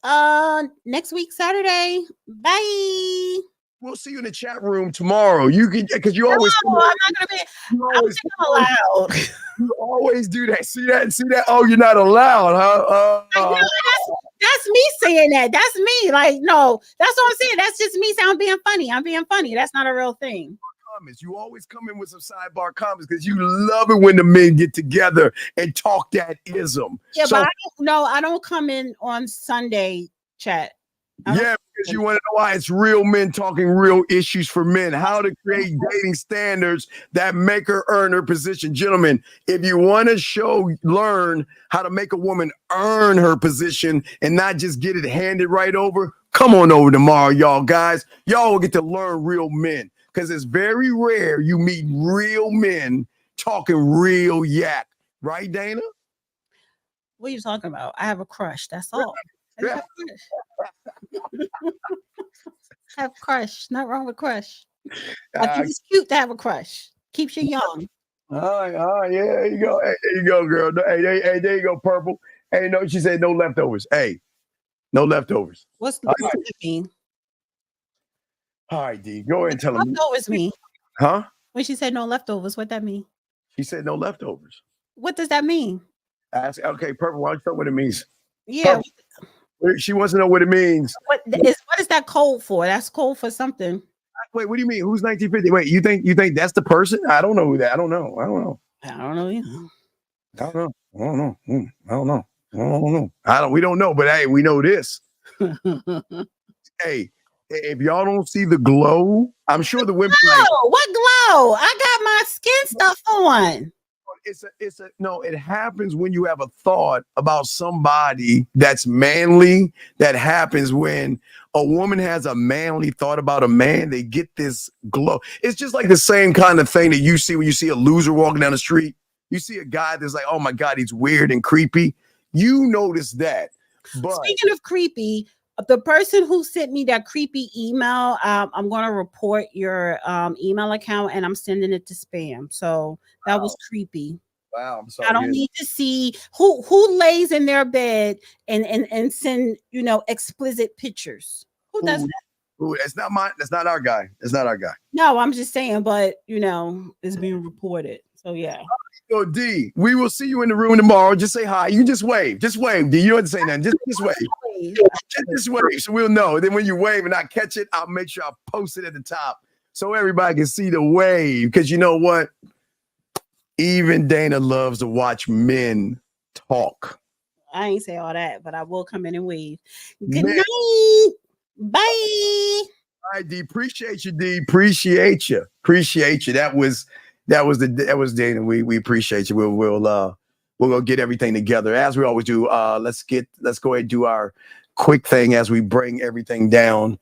next week, Saturday. Bye. We'll see you in the chat room tomorrow. You can, because you always. No, I'm not gonna be. I'm allowed. You always do that. See that? See that? Oh, you're not allowed, huh? That's me saying that. That's me. Like, no, that's what I'm saying. That's just me saying I'm being funny. I'm being funny. That's not a real thing. Comments. You always come in with some sidebar comments because you love it when the men get together and talk that ism. Yeah, so, but I don't come in on Sunday chat. Yeah, because you want to know why it's real men talking real issues for men, how to create dating standards that make her earn her position. Gentlemen, if you want to learn how to make a woman earn her position and not just get it handed right over, come on over tomorrow, y'all guys. Y'all will get to learn real men because it's very rare you meet real men talking real yak. Right, Dana? What are you talking about? I have a crush. That's all. Yeah. Have a crush. Not wrong with crush. I think it's cute to have a crush. Keeps you young. All right, yeah, there you go. Hey, there you go, girl. Hey, there you go, Purple. Hey, no, she said no leftovers. Hey, no leftovers. What's that mean? All right, D, go ahead and tell them. Leftovers mean? Huh? When she said no leftovers, what that mean? She said no leftovers. What does that mean? Okay, Purple, why don't you tell what it means? Yeah. Purple. She wants to know what it means. What is that code for? That's code for something. Wait, what do you mean? Who's 1950? Wait, you think that's the person? I don't know who that. I don't know either. We don't know, but hey, we know this. Hey, if y'all don't see the glow, I'm sure the women what glow? I got my skin stuff on. It happens when you have a thought about somebody that's manly. That happens when a woman has a manly thought about a man. They get this glow. It's just like the same kind of thing that you see when you see a loser walking down the street. You see a guy that's like, oh my God, he's weird and creepy. You notice that. But speaking of creepy, the person who sent me that creepy email, I'm going to report your email account and I'm sending it to spam. So that was creepy. Wow, I'm sorry. I don't need to see who lays in their bed and send, explicit pictures. Who does that? It's not mine. That's not our guy. It's not our guy. No, I'm just saying, but it's being reported. So yeah. So D, we will see you in the room tomorrow. Just say hi. You just wave. Just wave. D, you don't have to say nothing. Just wave. Just wave. So we'll know. Then when you wave and I catch it, I'll make sure I post it at the top so everybody can see the wave. Because you know what? Even Dana loves to watch men talk. I ain't say all that, but I will come in and wave. Good night. Bye. All right, D. Appreciate you, D. Appreciate you. That was Dana. We appreciate you. We'll go get everything together as we always do. Let's go ahead and do our quick thing as we bring everything down.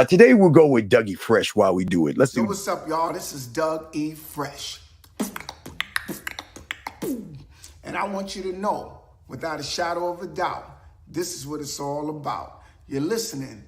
Today we'll go with Doug E. Fresh while we do it. What's up, y'all? This is Doug E. Fresh. And I want you to know, without a shadow of a doubt, this is what it's all about. You're listening